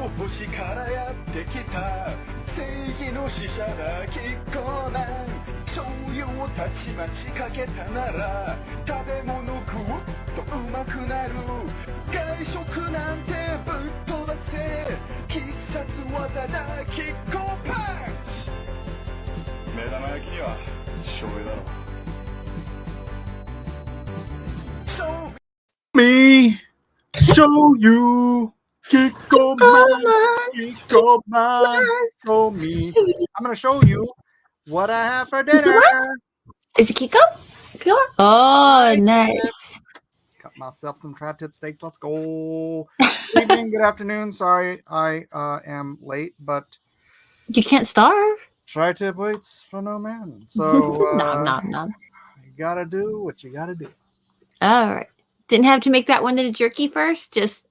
星からやってきた正義の使者だキッコーマン醤油をたちまちかけたなら食べ物食うとうまくなる外食なんてぶっ飛ばせ必殺技だキッコーパンチ目玉焼きには醤油だろMe show you Kikkoman, show me. I'm gonna show you what I have for dinner. Is it Kiko? Kiko? Oh, nice. Got myself some tri-tip steaks. Let's go. Good evening, good afternoon. Sorry I am late, but You can't starve. tri-tip waits for no man. So No. you gotta do what you gotta do. All right. Didn't have to make that one into jerky first. Just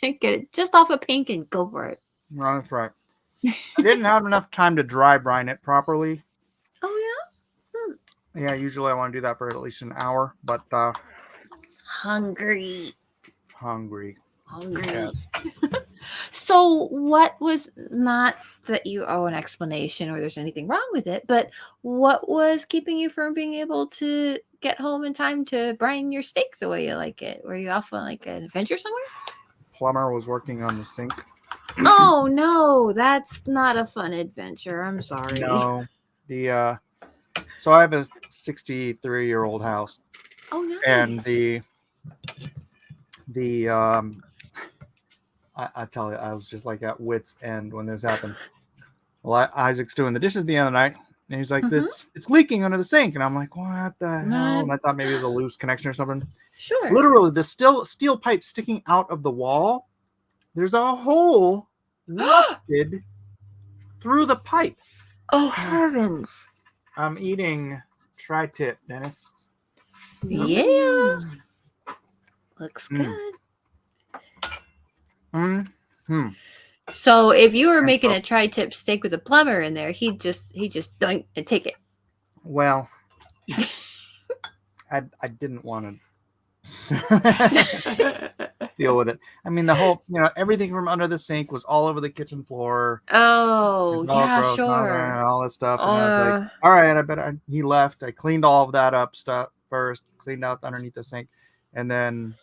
get it just off of pink and go for it. That's right. I didn't have enough time to dry brine it properly. Oh, Yeah, usually I want to do that for at least an hour, but yeah? Hungry. Yes. So what was, not that you owe an explanation or there's anything wrong with it, but what was keeping you from being able to get home in time to brine your steak the way you like it? Were you off on like an adventure somewhere? Plumber was working on the sink. Oh no, that's not a fun adventure. I'm sorry. No, so I have a 63-year-old house, Oh nice. and I tell you, I was just like at wit's end when this happened. Well, Isaac's doing the dishes the other night, and he's like, "It's leaking under the sink," and I'm like, "What the hell?" And I thought maybe it was a loose connection or something. Sure. Literally, the steel pipe sticking out of the wall. There's a hole rusted through the pipe. Oh heavens. I'm eating tri-tip, Dennis. Yeah. Looks good. Mm-hmm. So if you were making a tri-tip steak with a plumber in there, he'd just dunk and take it. Well, I didn't want to deal with it. I mean, the whole, everything from under the sink was all over the kitchen floor. Oh, It was all yeah, gross and sure. all this stuff. And I was like, all right, he left. I cleaned all of that up stuff first, cleaned out underneath the sink. And then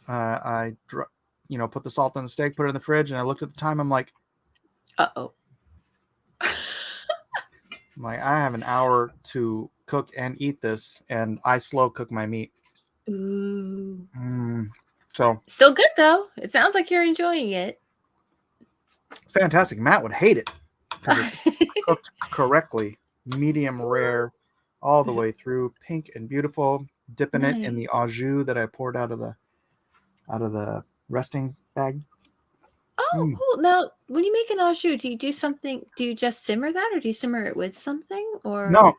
I put the salt on the steak, put it in the fridge, and I looked at the time. I'm like, uh-oh. I'm like, I have an hour to cook and eat this, and I slow cook my meat. Ooh. So still good though. It sounds like you're enjoying it. It's fantastic. Matt would hate it because it's cooked correctly, medium rare, all the way through, pink and beautiful. Dipping it in the au jus that I poured out of the resting bag. Oh, cool. Now, when you make an au jus, do you do something? Do you just simmer that, or do you simmer it with something? Or no,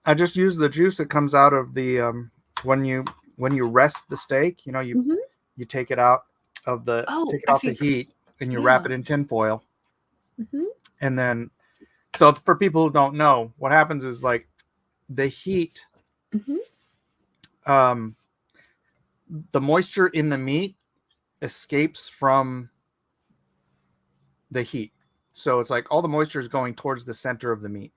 I just use the juice that comes out of the when you rest the steak. You take it out of the off the heat, and you wrap it in tin foil. And then, so for people who don't know, what happens is like the heat, the moisture in the meat escapes from the heat. So it's like all the moisture is going towards the center of the meat.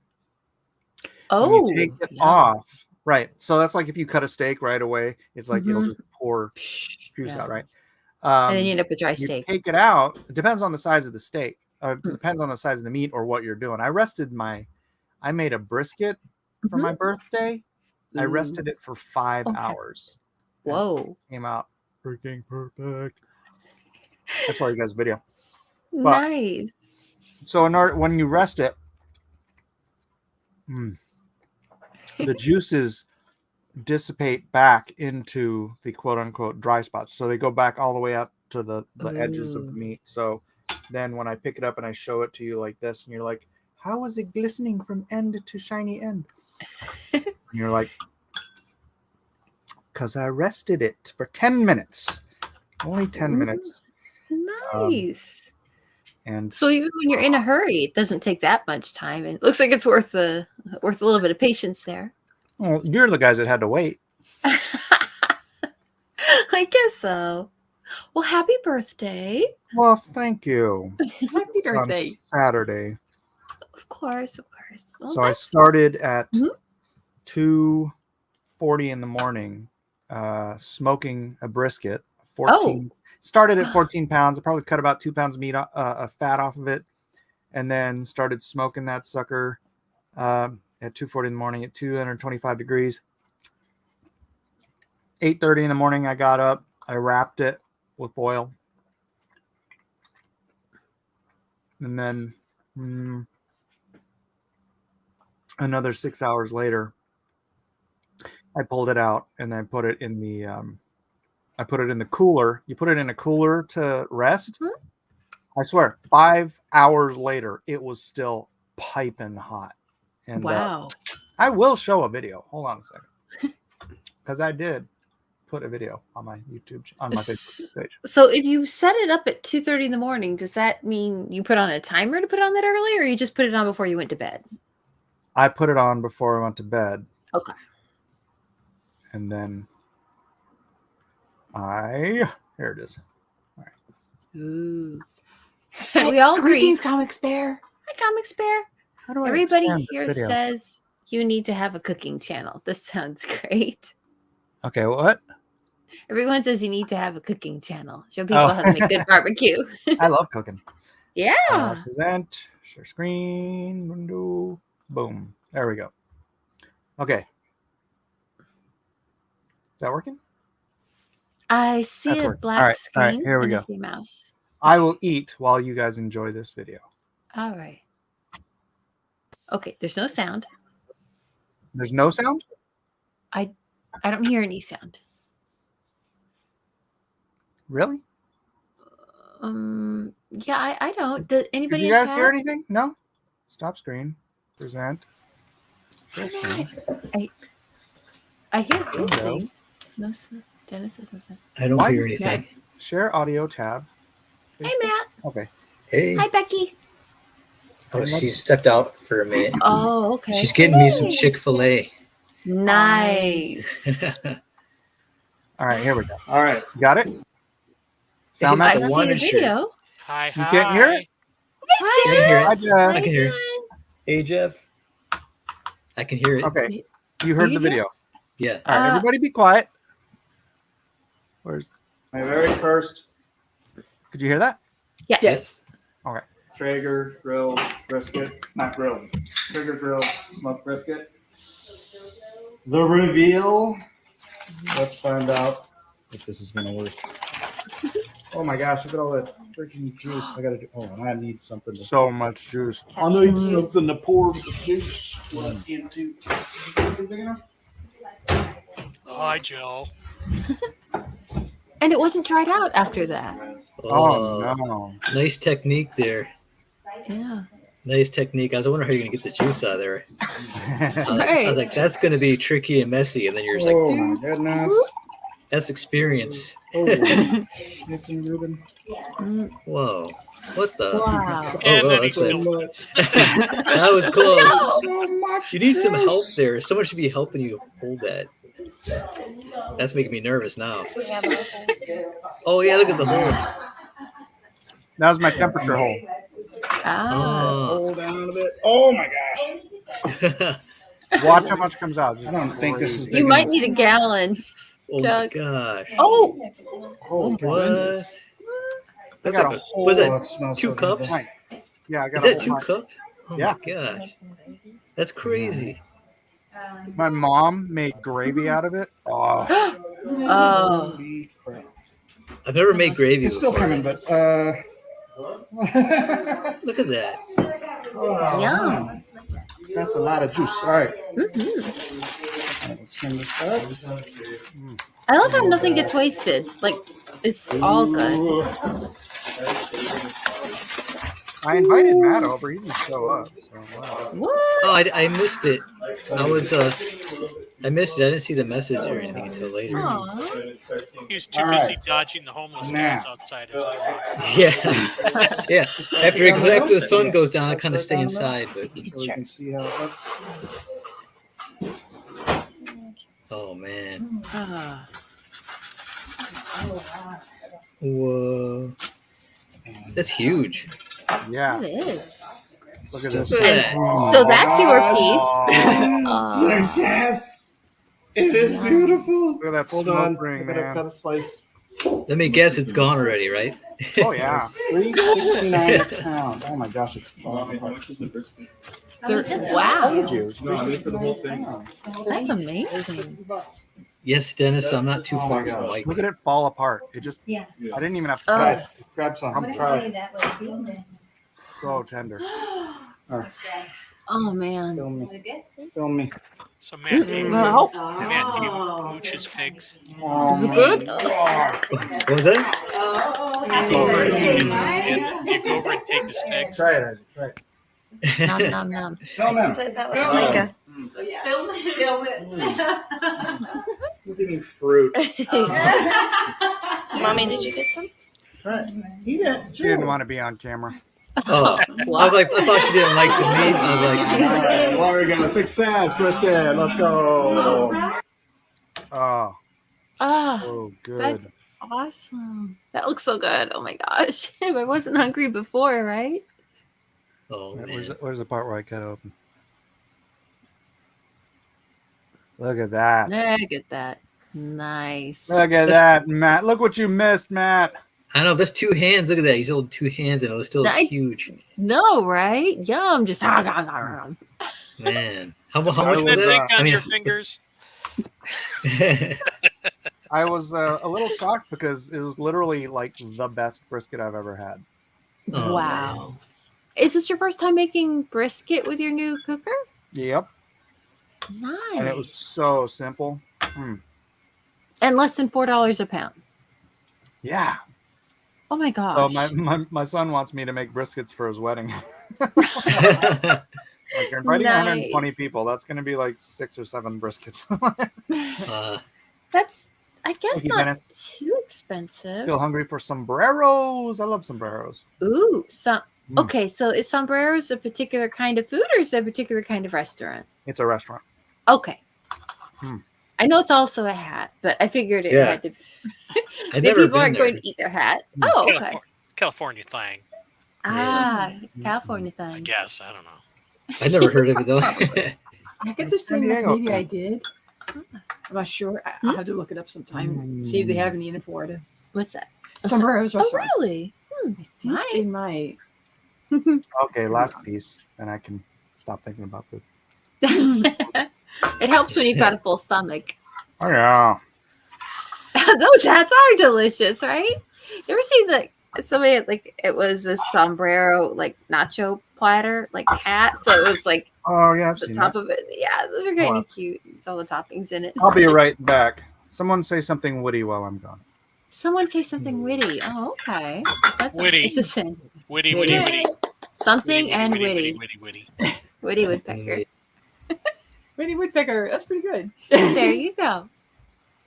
Oh, when you take it off, right? So that's like if you cut a steak right away, it's like it'll just pour juice out, right? And then you end up with dry steak. Take it out. It depends on the size of the steak. It depends on the size of the meat or what you're doing. I made a brisket for my birthday. I rested it for 5 hours. Whoa. Came out freaking perfect. I saw you guys' video. Nice. So when you rest it, the juices dissipate back into the quote unquote dry spots. So they go back all the way up to the edges of the meat. So then when I pick it up and I show it to you like this, and you're like, how is it glistening from end to shiny end? And you're like, because I rested it for 10 minutes. Only 10 minutes. Nice. And so even when you're in a hurry, it doesn't take that much time. And it looks like it's worth a little bit of patience there. Well, you're the guys that had to wait. I guess so. Well, happy birthday. Well, thank you. Happy It's on birthday. Saturday. Of course, of course. Well, So I that's- started at Mhm. 2:40 in the morning, smoking a brisket. 14. Oh. Started at 14 pounds. I probably cut about 2 pounds of meat, fat off of it, and then started smoking that sucker at 2:40 in the morning at 225 degrees. 8:30 in the morning, I got up. I wrapped it with oil, and then another 6 hours later, I pulled it out and then put it in the I put it in the cooler. You put it in a cooler to rest. I swear, 5 hours later, it was still piping hot. And wow. I will show a video. Hold on a second, because I did put a video on my YouTube on my Facebook page. So if you set it up at 2:30 in the morning, does that mean you put on a timer to put on that early, or you just put it on before you went to bed? I put it on before I went to bed. Okay. And then here it is. All right. Ooh. We all agree. Greetings, Comic Spare. Hi, Comic Spare. How do I Everybody expand this here video? says you need to have a cooking channel. This sounds great. Okay, what? Everyone says you need to have a cooking channel. Show people how to make good barbecue. I love cooking. Yeah. Present, share screen, window, boom. There we go. Okay. Is that working? I see That's a working. black All right, screen here we and I go. see a mouse. I will eat while you guys enjoy this video. All right. Okay, there's no sound. There's no sound? I don't hear any sound. Really? Yeah, I don't. Does Did anybody you else guys hear have? anything? No? Stop screen. Present. Share screen. I hear Window. hissing. No sound. Dennis has no sound. I don't Why hear does anything. Share audio tab. Hey, Matt. Okay. Hey. Hi, Becky. Oh, she stepped out for a minute. Oh, okay. She's getting me some Hey. Chick-fil-A. Nice. All right, here we go. All right. Got it? Sound I the that? see one the issue. video. Hi, You can't hear it? Hi, I can hear Hi, it. Jeff. I can hear it. Hey, Jeff. I can hear it. Okay. You heard You the hear? video. Yeah. All right, everybody be quiet. Where's My very first Could you hear that? Yes. Traeger grilled brisket, not grilled, Traeger grilled smoked brisket. The reveal. Let's find out if this is gonna work. Oh my gosh, look at all that freaking juice. I gotta do, oh, and I need something to. So much juice. I need something to pour the juice into. Big enough? Hi, Joe. And it wasn't tried out after that. Oh, no. Nice technique there. Yeah. Nice technique. I was wondering how you're going to get the juice out of there. I was like, that's going to be tricky and messy. And then you're just like, Oh my goodness. that's experience. Oh, it's in Ruben. Whoa. What the? Wow. And Oh, then he that's it. spilled it. That was close. So much You need some juice. help there. Someone should be helping you hold that. That's making me nervous now. Oh, yeah, look at the hole. That was my temperature hole. Ah. Hold down a bit. Oh my gosh. Watch how much comes out. I don't think this is. You might need a gallon. Oh, my Jug. gosh. Oh. Oh, What? goodness. That's got like a a, whole- was Oh, that it smells 2 so cups? good. Yeah, I got Is a that whole 2 bunch. cups? Oh Yeah. my gosh. That's crazy. My mom made gravy out of it. Oh, Oh. Holy crap. I've never made gravy It's still before. coming, but Look at that. Yum. That's a lot of juice. All right. Mhm. Let's turn this up. I love how nothing gets wasted. Like, it's all good. Ooh. I invited Matt over. He didn't show up. So, wow. What? Oh, I missed it. I was I missed it. I didn't see the message or anything until later. Aw. He was too All busy right. dodging the homeless Now. guys outside his block. Yeah, yeah. After the sun goes down, I kind of stay inside. But So you can see how it looks. oh man, Ah. Whoa. That's huge. Yeah. It is. Look at Look this. at that. So that's your piece. Oh, success! It is Yum. beautiful. Look at that Hold smoke on, ring, I gotta man. cut a slice. Let me guess, it's gone already, right? Oh yeah. $3.69 a pound. Oh my gosh, it's falling apart. Wow. Told you. No, I mean for the whole thing. That's amazing. Yes, Dennis, I'm not too Oh far my from gosh. Mike. Look at it fall apart. It just. Yeah. I didn't even have to. Oh. cut it. Guys, grab some. I'm Try it. So tender. Oh man. Film me. Film me. So Matt, do you, Wow. Matt, do you mooch his figs? Oh, Is it my good? gosh. What was that? You go over and you go over and take his figs. Try it, Isaac. Try it. Nom nom nom. Film him. He's eating fruit. Mommy, did you get some? Try it. Eat it. She didn't want to be on camera. Oh, I was like, I thought she didn't like the meat. I was like, There we go. Success, brisket. Let's go. Oh, Ah, so good. that's awesome. That looks so good. Oh my gosh. I wasn't hungry before, right? oh man. Where's the part where I cut open? Look at that. Look at that. Nice. Look at that, Matt. Look what you missed, Matt. I know, that's 2 hands. Look at that. He's holding 2 hands and it was still I- huge. No, right? Yum. Just Man. How I much was, That was zinc that? on I mean, your fingers. I was a little shocked because it was literally like the best brisket I've ever had. Oh, Wow. Is this your first time making brisket with your new cooker? Yep. Nice. And it was so simple. And less than $4 a pound. Yeah. Oh my gosh. Oh, my son wants me to make briskets for his wedding. Like you're inviting 120 Nice. people. That's going to be like 6 or 7 briskets. That's, I guess, Thank you, not Dennis. too expensive. Still hungry for sombreros. I love sombreros. Ooh, some. Mm. Okay, so is sombreros a particular kind of food or is it a particular kind of restaurant? It's a restaurant. Okay. Hmm. I know it's also a hat, but I figured it Yeah. had to. I've The never people been aren't there. going to eat their hat. Hmm. Oh, It's okay. California thing, Ah, California I thing. guess. I don't know. I've never heard of it though. I get this San feeling like Diego. maybe I did. I'm not sure. I'll have to look it up sometime. See if they have any in Florida. What's that? Sombreros Oh, restaurants. really? I think Nice. they might. Okay, last piece, and I can stop thinking about food. It helps when you've got a full stomach. Oh yeah. Those hats are delicious, right? You ever see somebody like it was a sombrero like nacho platter like hat, so it was like Oh yeah, I've the seen top that. of it. Yeah, those are kind Wow. of cute. It's all the toppings in it. I'll be right back. Someone say something witty while I'm gone. Someone say something witty. Oh, okay. That's Witty. It's a sin. Witty, witty, witty. Something Witty, and witty, witty. witty, witty. Witty woodpecker. Witty Woodpecker. That's pretty good. There you go.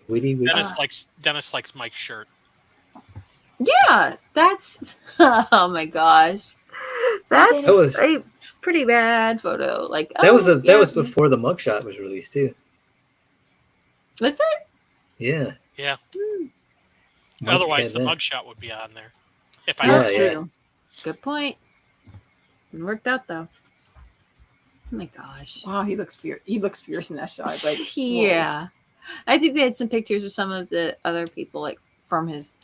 Witty, witty. Dennis likes Mike's shirt. Yeah, that's. Oh my gosh, that's That was- a pretty bad photo. Like That was oh, that yeah. was before the mugshot was released too. Was it? Yeah. Yeah. Mike Otherwise, had the that. mugshot would be on there. If I Yeah, That's yeah. true. Good point. It worked out though. Oh my gosh. Wow, he looks fierce. He looks fierce in that shot. Like, whoa. Yeah, I think they had some pictures of some of the other people, like from his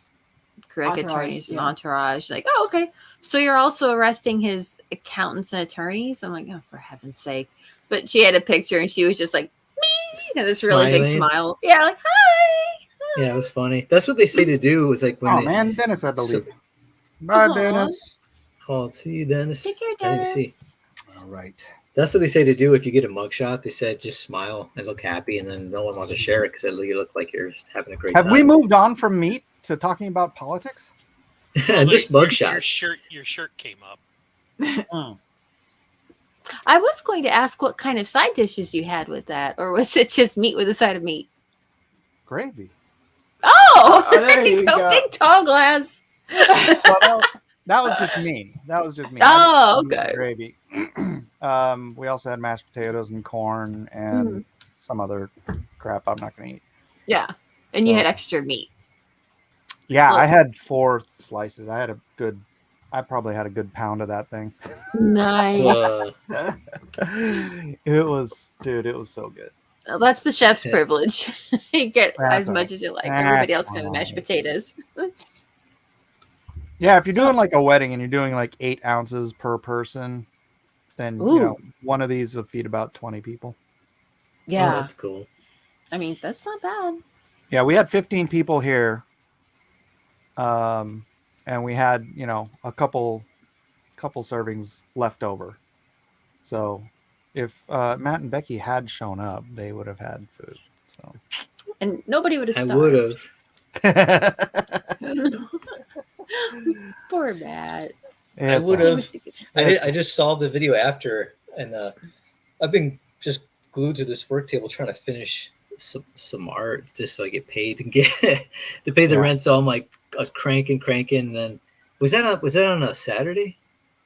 correct Entourage, attorneys and yeah. entourage. Like, oh, okay. So you're also arresting his accountants and attorneys? I'm like, oh, for heaven's sake! But she had a picture, and she was just like, me, and this really big Smiling. smile. Yeah, like, hi. Yeah, it was funny. That's what they say to do. Was like when Oh they, man, Dennis had to So- leave. Bye, Aw. Dennis. Oh, see you, Dennis. Take care, I didn't see. Dennis. All right. That's what they say to do if you get a mugshot. They said just smile and look happy, and then no one wants to share it because you look like you're having a great Have time. we moved on from meat to talking about politics? and just Your mugshots. shirt came up. I was going to ask what kind of side dishes you had with that, or was it just meat with a side of meat? Gravy. Oh, Oh, there you go. Big tall glass. Well, that was just me. That was just me. Oh, I didn't eat okay. Gravy. We also had mashed potatoes and corn and some other crap I'm not going to eat. Yeah. And you So- had extra meat. Yeah, Well- I had 4 slices. I probably had a good pound of that thing. Nice. It was so good. Well, that's the chef's privilege. You get That's as all much right. as you like. That's Everybody else can all mashed right. potatoes. Yeah, if you're So- doing like a wedding and you're doing like 8 ounces per person, then Ooh. one of these will feed about 20 people. Oh, Yeah. that's cool. I mean, that's not bad. Yeah, we had 15 people here. And we had, a couple servings left over. So if Matt and Becky had shown up, they would have had food. So And nobody would have I starved. would have. Poor Matt. I It's would all- have. I just saw the video after, and I've been just glued to this work table trying to finish some art just so I get paid to pay the Yeah. rent. So I'm like, I was cranking, and then was that on a Saturday?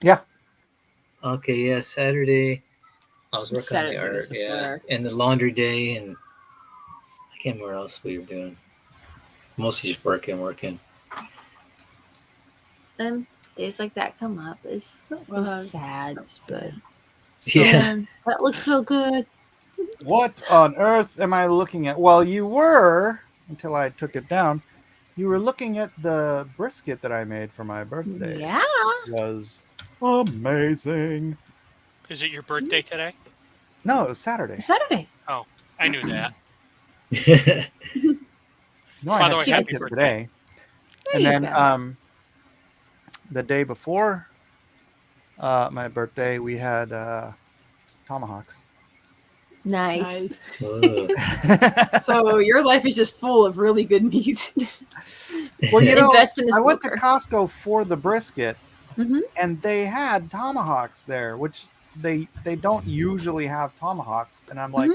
Yeah. Okay, yeah, Saturday. I was working Saturday on the was art, a yeah, blur. and the laundry day, and I can't remember what else we were doing. Mostly just working. Days like that come up. It's sad, but Yeah. man, that looks so good. What on earth am I looking at? Well, you were, until I took it down, you were looking at the brisket that I made for my birthday. Yeah. It was amazing. Is it your birthday today? No, it was Saturday. Saturday. I knew that. No, I By had the way, to happy take it birthday. today. There And you then go. the day before my birthday, we had tomahawks. Nice. Oh. So your life is just full of really good meat. Well, Invest in a I went to smoker. Costco for the brisket, Mhm. and they had tomahawks there, which they don't usually have tomahawks. And I'm like,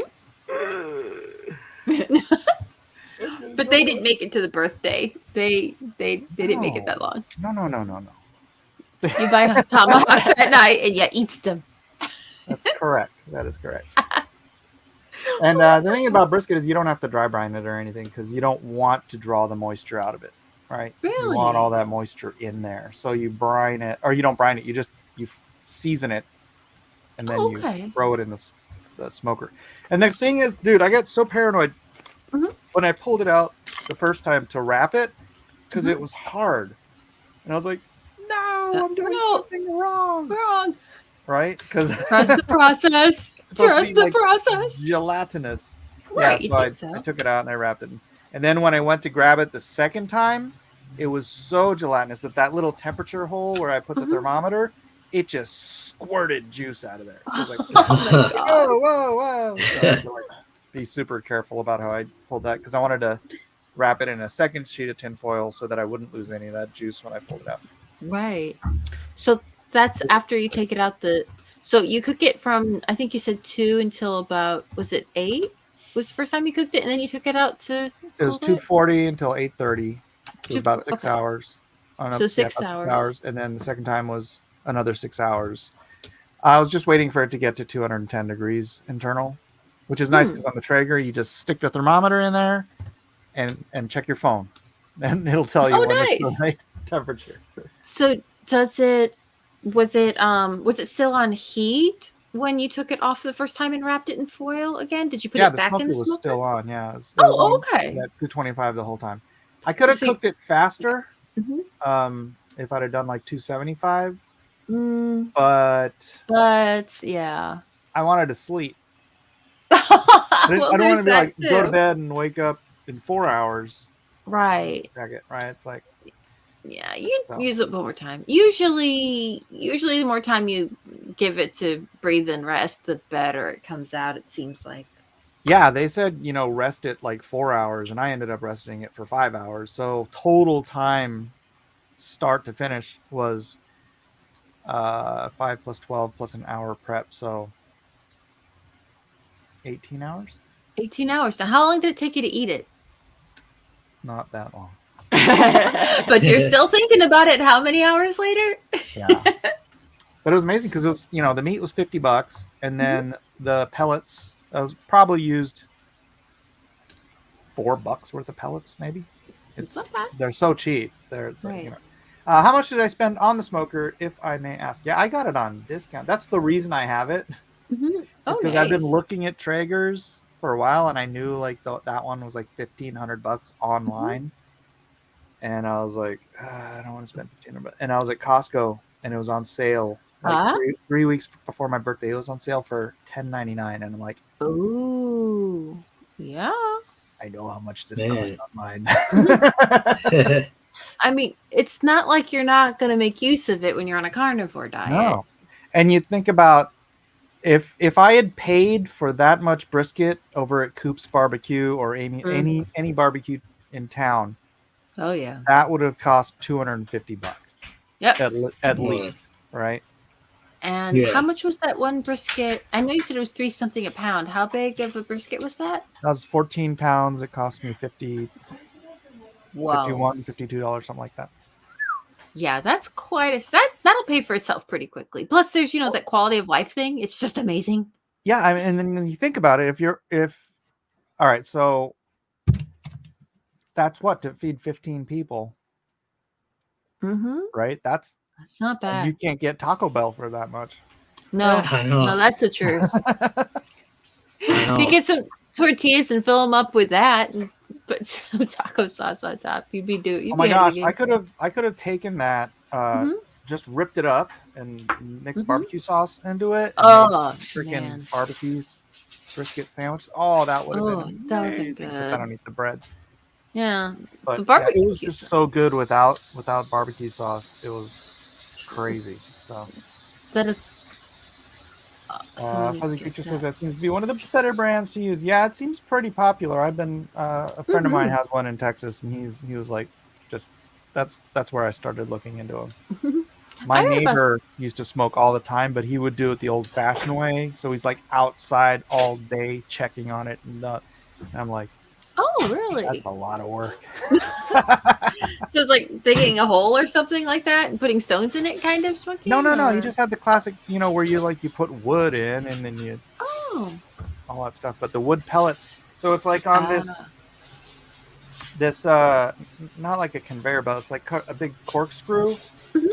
But they didn't make it to the birthday. They didn't make it that long. no. You buy tomahawks at night and you eat them. That's correct. That is correct. And the thing about brisket is you don't have to dry brine it or anything because you don't want to draw the moisture out of it, right? You Really? want all that moisture in there. So you brine it, or you don't brine it. You season it, and then Oh, you okay. throw it in the smoker. And the thing is, dude, I got so paranoid Mhm. when I pulled it out the first time to wrap it because Mhm. it was hard, and I was like, "No, I'm doing no. something wrong," Wrong. right? Because Trust the process. supposed to Trust be, the like, process. gelatinous. Right, you so think so. I took it out and I wrapped it. And then when I went to grab it the second time, it was so gelatinous that little temperature hole where I put the Mhm. thermometer, it just squirted juice out of there. It was like, Oh my God. whoa. So I had to, like, be super careful about how I pulled that because I wanted to wrap it in a second sheet of tinfoil so that I wouldn't lose any of that juice when I pulled it out. Right. So that's after you take it out so you cook it from, I think you said 2 until about, was it 8? Was the first time you cooked it and then you took it out to It was cool 240 until 8:30. It was about 6 okay. hours. Oh, no, So yeah, 6 about hours. And then the second time was another 6 hours. I was just waiting for it to get to 210 degrees internal, which is nice because on the Traeger, you just stick the thermometer in there and check your phone. And it'll tell you Oh, when it's nice. the right temperature. So was it still on heat when you took it off the first time and wrapped it in foil again? Did you put Yeah, it the back smoker in the was smoker? still on. Yeah. It was Oh, on okay. at 225 the whole time. I could have So you- cooked it faster Mhm. if I'd have done like 275, Mm, but but yeah. I wanted to sleep. Well, I don't want there's to be that like go to too. bed and wake up in 4 hours. Right. Check it, right? It's like, Yeah, you So. use it over time. Usually the more time you give it to breathe and rest, the better it comes out. It seems like. yeah, they said, rest it like 4 hours, and I ended up resting it for 5 hours. So total time, start to finish, was 5 plus 12 plus an hour prep. So 18 hours? 18 hours. Now, how long did it take you to eat it? Not that long. But you're still thinking about it how many hours later? Yeah. But it was amazing because it was, the meat was $50, and then the pellets, I was probably used $4 worth of pellets, maybe. It's not bad. They're so cheap. They're it's like, Right. you know. How much did I spend on the smoker, if I may ask? Yeah, I got it on discount. That's the reason I have it. Mm-hmm. Oh, Because I've been nice. looking at Traegers for a while, and I knew like that one was like $1,500 online, and I was like, I don't want to spend $1,500. And I was at Costco, and it was on sale like Huh? three weeks before my birthday. It was on sale for $10.99, and I'm like, Ooh, yeah. I know how much this Man. cost online. I mean, it's not like you're not going to make use of it when you're on a carnivore diet. No, and you think about if I had paid for that much brisket over at Coop's Barbecue or any barbecue in town, Oh, yeah. that would have cost $250 Yep. at least, right? And Yeah. how much was that one brisket? I know you said it was 3 something a pound. How big of a brisket was that? That was 14 pounds. It cost me $51, Wow. $52, something like that. Yeah, that's quite a that'll pay for itself pretty quickly. Plus, there's that quality of life thing. It's just amazing. Yeah, I mean, and then when you think about it, all right, so that's what to feed 15 people, Mm-hmm. right? That's not bad. you can't get Taco Bell for that much. No, I know. no, that's the truth. I know. If you get some tortillas and fill them up with that and put some taco sauce on top, you'd be Oh my ahead gosh, of the I game. could have taken that, just ripped it up and mixed Mhm. barbecue sauce into it. And Oh, freaking man. barbecue brisket sandwich. Oh, that would have Oh, been that would've been amazing. Except I good. don't eat the bread. Yeah. But The yeah, barbecue it was just sauce. so good without barbecue sauce. It was crazy. So That is. someone needs Fuzzy to Creature get says that. that seems to be one of the better brands to use. Yeah, it seems pretty popular. I've been a friend of mine has one in Texas, and he was like, just that's where I started looking into them. My I heard about- neighbor used to smoke all the time, but he would do it the old-fashioned way. So he's like outside all day checking on it, and I'm like, Oh, really? that's a lot of work. So it's like digging a hole or something like that and putting stones in it, kind of smoking? No. or- You just had the classic, where you put wood in and then you Oh. all that stuff. But the wood pellet, so it's like on this not like a conveyor belt. It's like a big corkscrew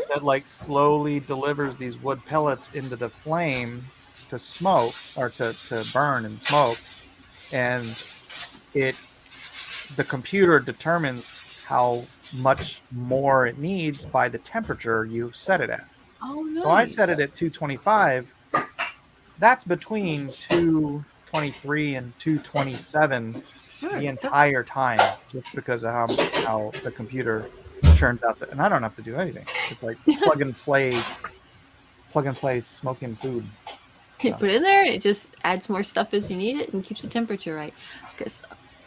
that like slowly delivers these wood pellets into the flame to smoke or to burn and smoke, and the computer determines how much more it needs by the temperature you set it at. Oh, nice. So I set it at 225. That's between 223 and 227 the entire time, just because of how the computer churns out and I don't have to do anything. It's like plug and play smoking food. You put it in there, it just adds more stuff as you need it and keeps the temperature right. Because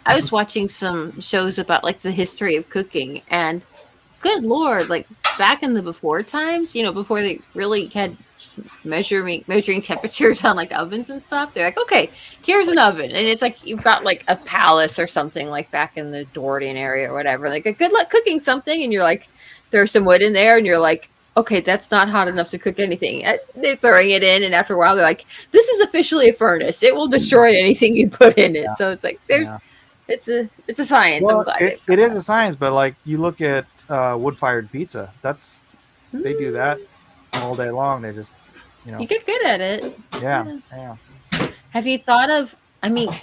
I was watching some shows about like the history of cooking, and good Lord, like back in the before times, before they really had measuring temperatures on like ovens and stuff, they're like, okay, here's an oven, and it's like you've got like a palace or something like back in the Dordogne area or whatever, like a good luck cooking something, and you're like, there's some wood in there, and you're like, okay, that's not hot enough to cook anything. They're throwing it in, and after a while they're like, this is officially a furnace, it will destroy anything you put in it. So it's like it's a science. Well, I'm glad it is a science, but like you look at wood-fired pizza, they do that all day long. They just you get good at it. yeah. Have you thought of,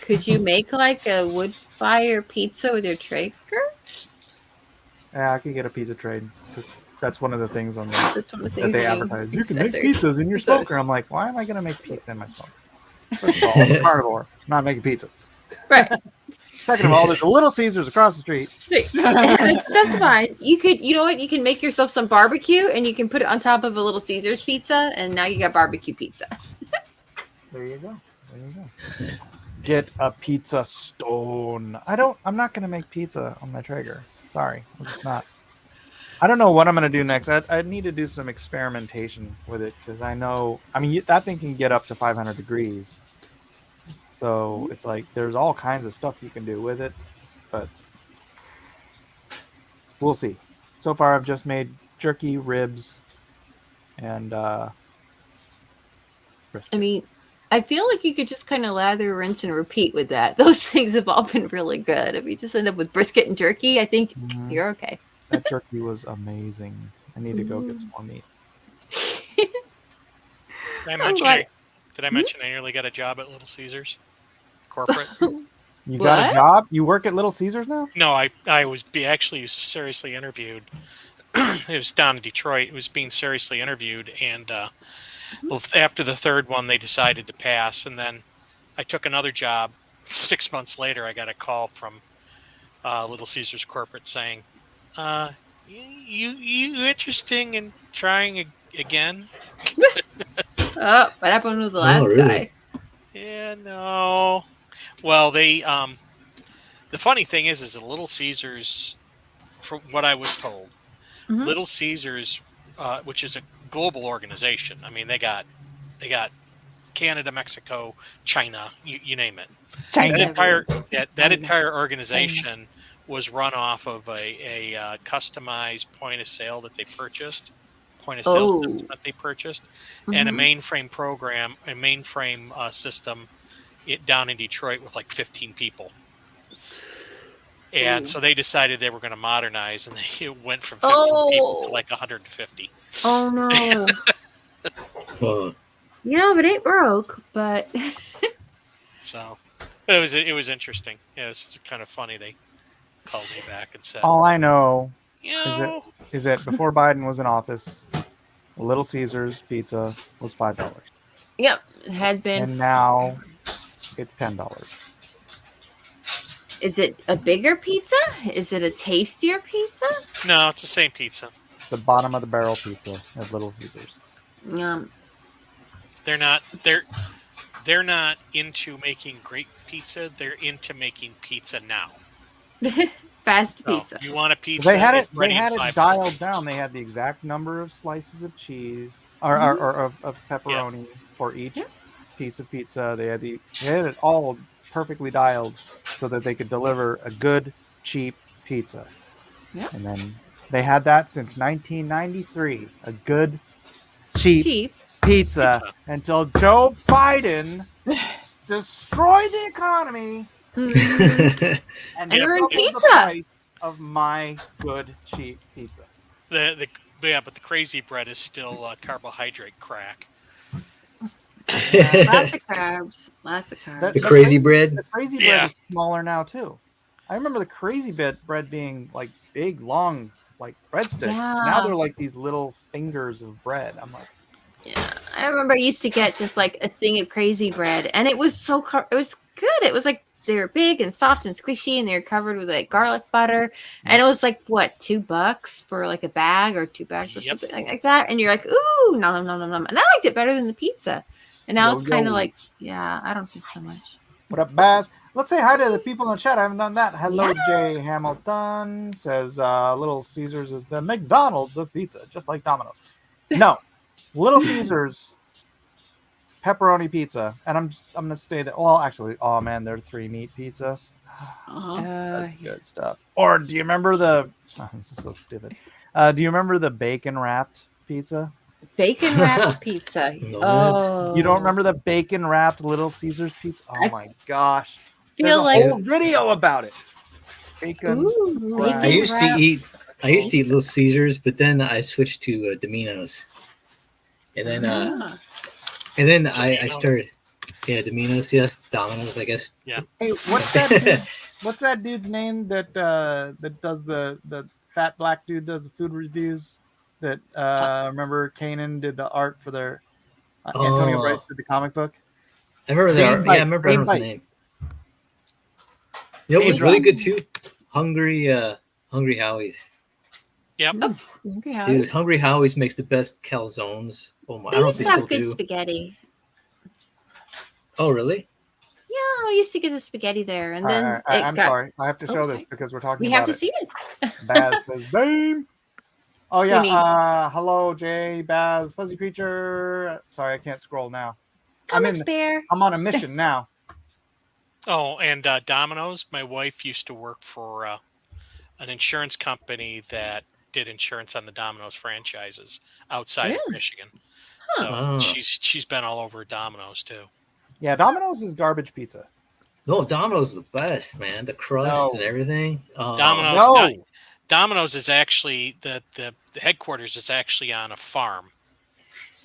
could you make like a wood fire pizza with your Traeger? Yeah, I could get a pizza trade. That's one of the things on That's one of the that things they advertise. You can make pizzas in your smoker. I'm like, why am I going to make pizza in my smoker? First of all, I'm a carnivore. I'm not making pizza. Right. Second of all, there's a Little Caesars across the street. It's just fine. You can make yourself some barbecue and you can put it on top of a Little Caesars pizza, and now you got barbecue pizza. There you go. Get a pizza stone. I'm not going to make pizza on my Traeger. Sorry. I'm just not. I don't know what I'm going to do next. I need to do some experimentation with it, because I know, that thing can get up to 500 degrees. So it's like there's all kinds of stuff you can do with it, but we'll see. So far, I've just made jerky, ribs, and brisket. I feel like you could just kind of lather, rinse, and repeat with that. Those things have all been really good. If you just end up with brisket and jerky, I think Mhm. you're okay. That turkey was amazing. I need to go get some more meat. Did I mention, like- did I mention I nearly got a job at Little Caesars? Corporate? You got What? a job? You work at Little Caesars now? No, I was actually seriously interviewed. It was down in Detroit. It was being seriously interviewed, and well, after the third one, they decided to pass. And then I took another job. 6 months later, I got a call from Little Caesars corporate saying, "You interesting in trying again?" Oh, what happened with the last really? guy? Yeah, no. Well, they the funny thing is the Little Caesars, from what I was told, Mhm. Little Caesars, which is a global organization. I mean, they got Canada, Mexico, China, you name it. That entire organization was run off of a customized point of sale that they purchased, system that they purchased, and a mainframe program, a mainframe system down in Detroit with like 15 people. And so they decided they were going to modernize, and it went from 15 people to like 150. Oh no. Huh. Yeah, but it ain't broke. But So it was interesting. Yeah, it was kind of funny. They called me back and said, All I know you know, is that before Biden was in office, Little Caesars pizza was $5, yep, it had been. and now it's $10. Is it a bigger pizza? Is it a tastier pizza? no, it's the same pizza. It's the bottom of the barrel pizza at Little Caesars. They're not into making great pizza. They're into making pizza now. Fast So, pizza. you want a pizza? They had it's it. They ready in had it 5 dialed minutes. down. They had the exact number of slices of cheese or of pepperoni for each piece of pizza. They had it all perfectly dialed so that they could deliver a good, cheap pizza. Yep. And then they had that since 1993. A good, cheap pizza until Joe Biden destroyed the economy Mhm. and And ruined doubled the pizza. price of my good, cheap pizza. But the crazy bread is still carbohydrate crack. Lots of carbs. Lots of carbs. The crazy bread. The crazy bread Yeah. is smaller now too. I remember the crazy bread being like big, long, like breadsticks. Now Yeah. they're like these little fingers of bread. I'm like, Yeah, I remember I used to get just like a thing of crazy bread, and it was it was good. It was like they were big and soft and squishy, and they were covered with like garlic butter, and it was like what, $2 for like a bag or 2 bags or Yep. something like that. And you're like, ooh, nom nom nom nom, and I liked it better than the pizza. And now Yo, it's kind yo. of like, yeah, I don't think so much. what up, Baz? Let's say hi to the people in the chat. I haven't done that. Hello, Yeah. Jay Hamilton says Little Caesars is the McDonald's of pizza, just like Domino's. No, Little Caesars pepperoni pizza, and I'm gonna stay there. Well, actually, oh man, they're 3-meat pizza. Uh-huh. That's good stuff. Or do you remember the? Oh, this is so stupid. Do you remember the bacon wrapped pizza? Bacon wrapped pizza. No. Oh, You don't remember the bacon wrapped Little Caesars pizza? Oh I my gosh! There's Feel a like whole video about it. Bacon. ooh, Right. I bacon used to wrapped- eat Little Caesars, but then I switched to Domino's, and then Ah. I Domino. started Domino's. Yes, Domino's, I guess. Yeah. Hey, what's that? Dude, what's that dude's name that does the fat black dude does the food reviews? That remember Kanan did the art for their Antonio Oh. Bryce did the comic book. I remember Green that. Bite, Yeah, I remember Green his Bite. name. You know, it was Green really good too. Hungry Howie's. Yep. Okay, how Dude, is- Hungry Howie's makes the best calzones. Oh my! I They don't know used if to they have still good do. spaghetti. Oh, really? Yeah, I used to get the spaghetti there, and then I'm got, sorry, I have to Oh, show this sorry. because we're talking we about have to it. see it. Baz says, "Dame." Oh do yeah. you mean? Hello, Jay, Baz, Fuzzy Creature. Sorry, I can't scroll now. Comics Bear. I'm on a mission now. Oh, and Domino's. My wife used to work for an insurance company that did insurance on the Domino's franchises outside of Really? Michigan. Huh. So Oh. she's been all over Domino's too. Yeah, Domino's is garbage pizza. No, Domino's is the best, man. The crust and everything. Domino's. No. Domino's is actually the headquarters is actually on a farm.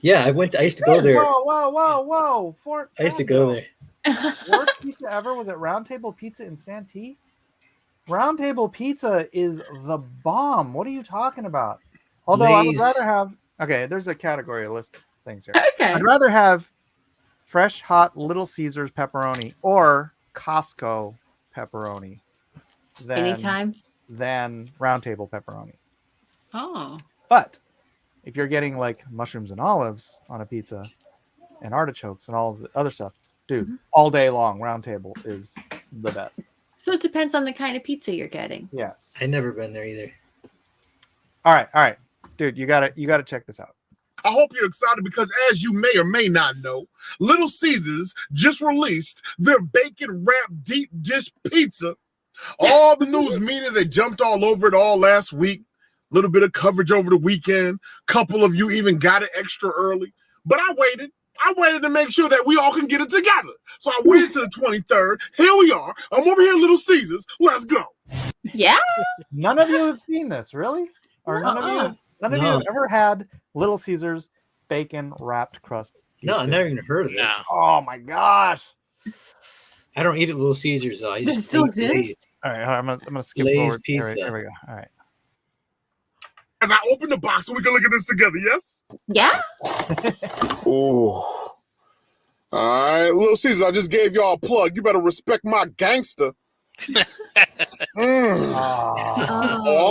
Yeah, I used to go there. Whoa. I used to go there. Worst pizza ever was at Round Table Pizza in Santee. Round Table Pizza is the bomb. What are you talking about? Although I would rather have. Okay, there's a category list of things here. Okay. I'd rather have fresh, hot Little Caesars pepperoni or Costco pepperoni than Round Table pepperoni. Oh. But if you're getting like mushrooms and olives on a pizza and artichokes and all of the other stuff, dude, all day long, Round Table is the best. So it depends on the kind of pizza you're getting. Yes. I've never been there either. All right. Dude, you gotta check this out. I hope you're excited because, as you may or may not know, Little Caesars just released their bacon wrapped deep dish pizza. All the news media, they jumped all over it all last week. A little bit of coverage over the weekend. Couple of you even got it extra early. But I waited to make sure that we all can get it together. So I waited till the 23rd. Here we are. I'm over here at Little Caesars. Let's go. Yeah. None of you have seen this, really? Or none of you have ever had Little Caesars bacon wrapped crust? No, I've never even heard of it. No. Oh my gosh. I don't eat at Little Caesars though. I Does it just still eat Lay's. exist? All right, I'm gonna skip Lay's forward. pizza. Here we go. All right. As I open the box so we can look at this together, yes? Yeah. Oh. All right, Little Caesars, I just gave y'all a plug. You better respect my gangster. All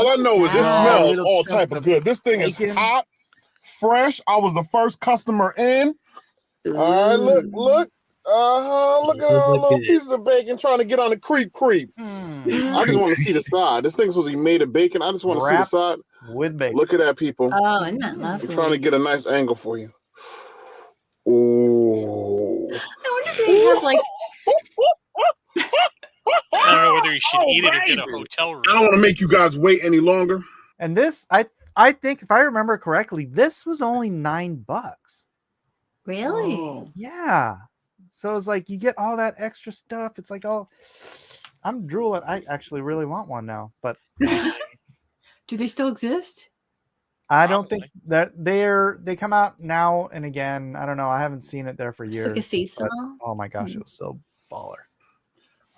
I know is it smells little all chunk type of of good. This thing is bacon. hot, fresh. I was the first customer in. All right, look. Look at all little pieces of bacon trying to get on the creep. I just want to see the side. This thing's supposed to be made of bacon. I just want to see the Wrapped side. with bacon. Look at that, people. Oh, isn't that lovely? I'm trying to get a nice angle for you. Oh. I wonder if they have like. I don't know whether you should eat it or get a hotel room. I don't want to make you guys wait any longer. And this, I think, if I remember correctly, this was only $9. Really? Oh. Yeah. So it's like you get all that extra stuff. It's like, oh, I'm drooling. I actually really want one now, but Do they still exist? I don't think that they come out now and again. I don't know. I haven't seen it there for It's years. like a but, seasonal. oh my gosh, it was so baller.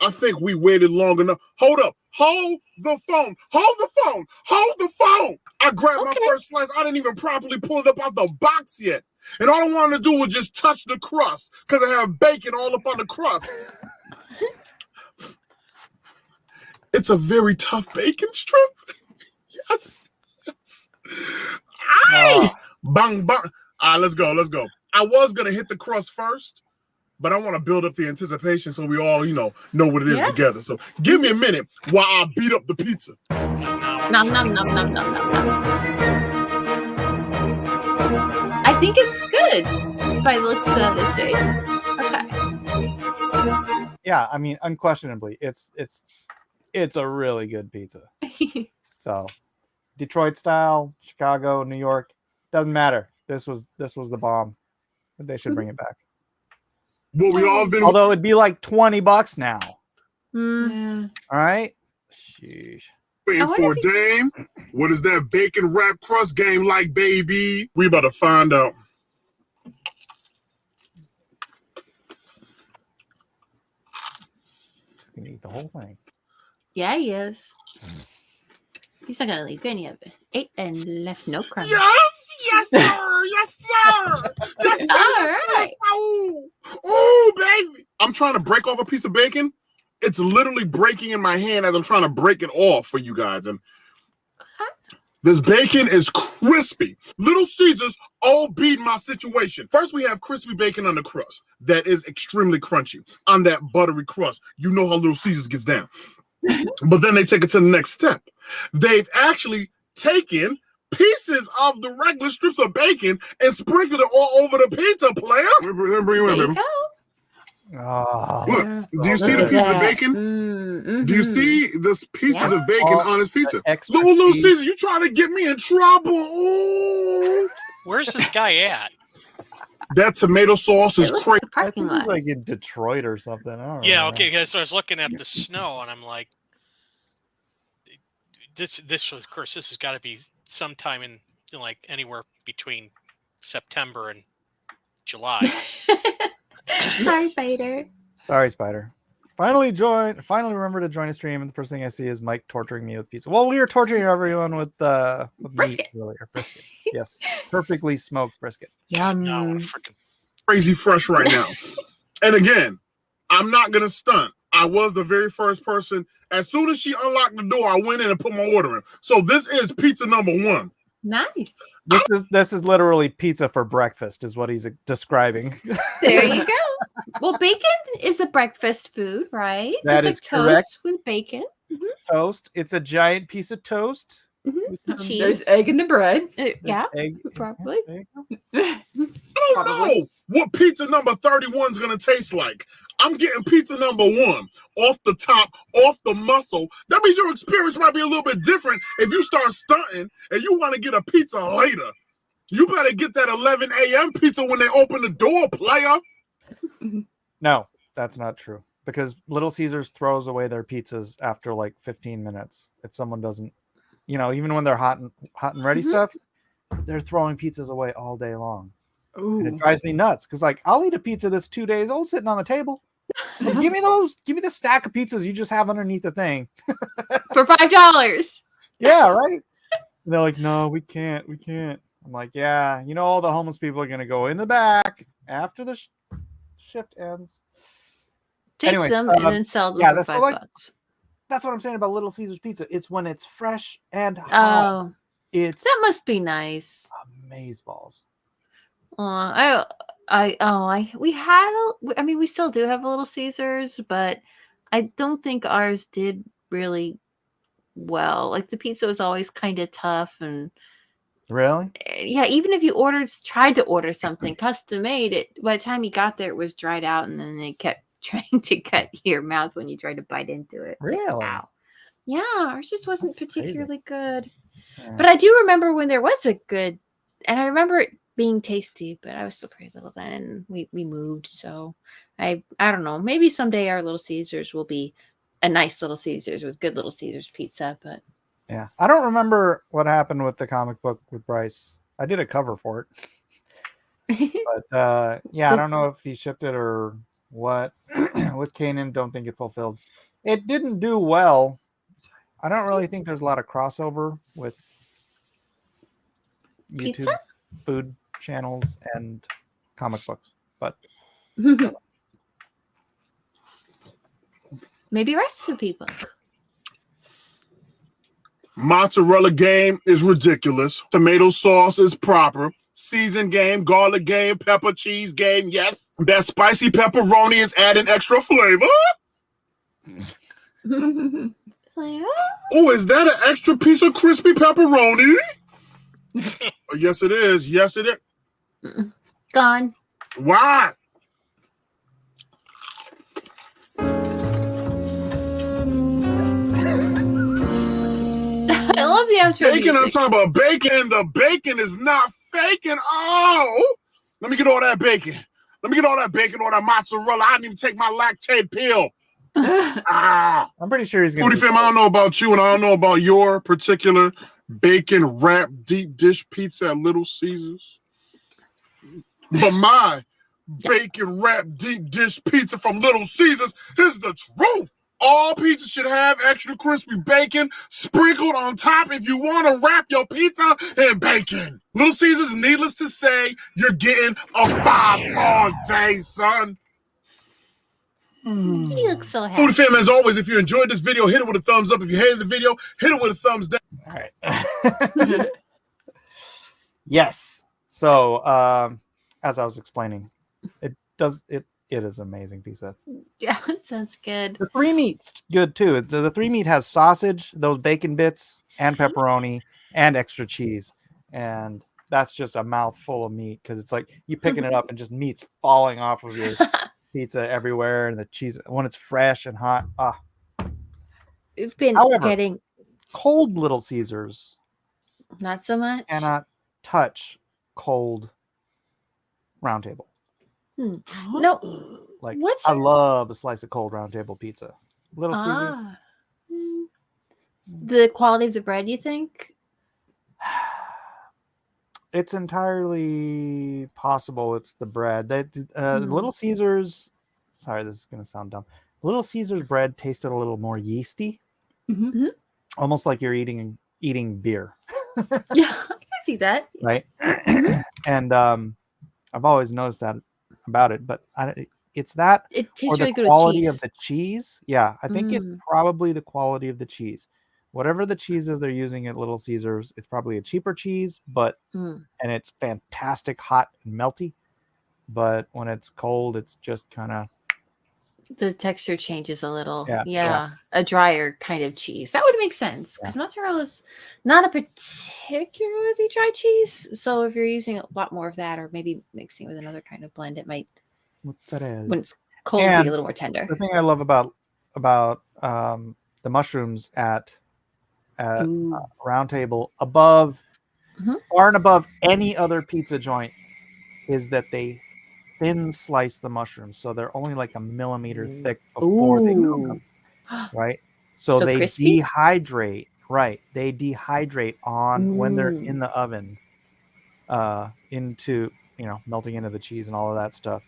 I think we waited long enough. Hold up. Hold the phone. Hold the phone. Hold the phone. I grabbed my first slice. I didn't even properly pull it up out the box yet. And all I wanted to do was just touch the crust because I have bacon all up on the crust. It's a very tough bacon strip. Yes. Aye. Bang, bang. All right, let's go. I was going to hit the crust first, but I want to build up the anticipation so we all, know what it is together. So give me a minute while I beat up the pizza. Nom, nom, nom, nom, nom, nom, nom. I think it's good by the looks of his face. Okay. Yeah, I mean, unquestionably, it's a really good pizza. So, Detroit style, Chicago, New York, doesn't matter. This was the bomb. They should bring it back. Well, we all been. Although it'd be like $20 now. Mm. All right. Sheesh. Waiting for Dame. What is that bacon wrap crust game like, baby? We about to find out. He's gonna eat the whole thing. Yeah, he is. He's not gonna leave any of it. Ate and left no crumbs. Yes, sir. Yes, sir. Yes, sir. All right. Oh, baby. I'm trying to break off a piece of bacon. It's literally breaking in my hand as I'm trying to break it off for you guys. And this bacon is crispy. Little Caesars all beat my situation. First, we have crispy bacon on the crust that is extremely crunchy. On that buttery crust, you know how Little Caesars gets down. But then they take it to the next step. They've actually taken pieces of the regular strips of bacon and sprinkled it all over the pizza, player. There you go. Oh, Look, do you see the piece of bacon? Mm-hmm. Do you see this pieces of bacon on his pizza? extra Little cheese. Caesar, you trying to get me in trouble? Ooh. Where's this guy at? That tomato sauce It is looks crazy. like a I parking think it's lot. like in Detroit or something. I don't Yeah, know. okay, guys. So I was looking at the snow, and I'm like, this was, of course, this has got to be sometime in like anywhere between September and July. Sorry, Bader. Sorry, Spider. Finally remember to join a stream, and the first thing I see is Mike torturing me with pizza. Well, we were torturing everyone with Brisket. meat earlier. Brisket. Yes. Perfectly smoked brisket. Now I want Yum. to freaking Crazy fresh right now. And again, I'm not gonna stunt. I was the very first person. As soon as she unlocked the door, I went in and put my order in. So this is pizza number 1. Nice. This is literally pizza for breakfast, is what he's describing. There you go. Well, bacon is a breakfast food, right? That it's is a toast correct. with bacon. Toast. It's a giant piece of toast. Mhm. With Cheese. There's egg in the bread. Yeah, egg. probably. There you go. I don't Probably. know what pizza number 31 is gonna taste like. I'm getting pizza number 1 off the top, off the muscle. That means your experience might be a little bit different if you start stunting and you want to get a pizza later. You better get that 11 a.m. pizza when they open the door, player. No, that's not true. Because Little Caesars throws away their pizzas after like 15 minutes. If someone doesn't, even when they're hot and ready Mhm. stuff, they're throwing pizzas away all day long. And it Ooh. drives me nuts because, like, I'll eat a pizza that's 2 days old sitting on the table. Like, give me the stack of pizzas you just have underneath the thing. For $5. Yeah, right. And they're like, no, we can't. I'm like, yeah, all the homeless people are gonna go in the back after the shift ends. Take Anyway, them and then sell them yeah, for that's $5. like- That's what I'm saying about Little Caesars pizza. It's when it's fresh and hot. Oh, It's that must be nice. amazeballs. We still do have a Little Caesars, but I don't think ours did really well. Like the pizza was always kind of tough, and Really? yeah, even if you tried to order something custom made, it by the time you got there, it was dried out, and then they kept trying to cut your mouth when you tried to bite into it. It's like, Really? ow. Yeah, ours just wasn't That's crazy. particularly good. Yeah. But I do remember when there was a good, and I remember it being tasty, but I was still pretty little then, and we moved, so I don't know. Maybe someday our Little Caesars will be a nice Little Caesars with good Little Caesars pizza, but Yeah. I don't remember what happened with the comic book with Bryce. I did a cover for it. But yeah, I don't know if he shipped it or what. With Kanan, don't think it fulfilled. It didn't do well. I don't really think there's a lot of crossover with YouTube Pizza? food channels and comic books. But maybe recipe book. Mozzarella game is ridiculous. Tomato sauce is proper. Season game, garlic game, pepper cheese game. Yes, that spicy pepperoni is adding extra flavor. Like, Oh, is that an extra piece of crispy pepperoni? Yes, it is. Yes, it is. gone. Why? I love the outro Bacon on music. top of bacon. The bacon is not faking. Oh, let me get all that bacon. Let me get all that bacon, all that mozzarella. I didn't even take my lactate pill. Ah. I'm pretty sure he's going Foodie fam, I don't know about you, and I don't know about your particular bacon wrapped deep dish pizza at Little Caesars. But my bacon wrapped deep dish pizza from Little Caesars is the truth. All pizzas should have extra crispy bacon sprinkled on top if you want to wrap your pizza in bacon. Little Caesars, needless to say, you're getting a 5 all day, son. He looks so happy. Foodie fam, as always, if you enjoyed this video, hit it with a thumbs up. If you hated the video, hit it with a thumbs down. All right. Yes. So, as I was explaining, it is amazing pizza. Yeah, it sounds good. The 3 meat's good too. The 3 meat has sausage, those bacon bits, and pepperoni, and extra cheese, and that's just a mouthful of meat because it's like you picking it up and just meat's falling off of your pizza everywhere, and the cheese when it's fresh and hot. We've been However, getting cold Little Caesars not so much. cannot touch cold Round Table. No. Like What's I love a slice of cold Round Table pizza. Little Caesars. The quality of the bread, you think? It's entirely possible it's the bread. Little Caesars. Sorry, this is gonna sound dumb. Little Caesars bread tasted a little more yeasty, almost like you're eating beer, Yeah, I can see that. right? And I've always noticed that about it, but it's that It or tastes the really good with quality cheese. of the cheese. Yeah, I think it's probably the quality of the cheese. Whatever the cheese is they're using at Little Caesars, it's probably a cheaper cheese, but and it's fantastic, hot and melty. But when it's cold, it's just kind of The texture changes a little. Yeah, Yeah. A drier kind of cheese. That would make sense because mozzarella is not a particularly dry cheese. So if you're using a lot more of that or maybe mixing with another kind of blend, it might, mozzarella. when it's cold, be And a little more tender. The thing I love about the mushrooms at Round Table above far and above any other pizza joint is that they thin slice the mushrooms, so they're only like a millimeter thick before they cook them, right? So they crispy? dehydrate, right? They dehydrate on when they're in the oven, into melting into the cheese and all of that stuff,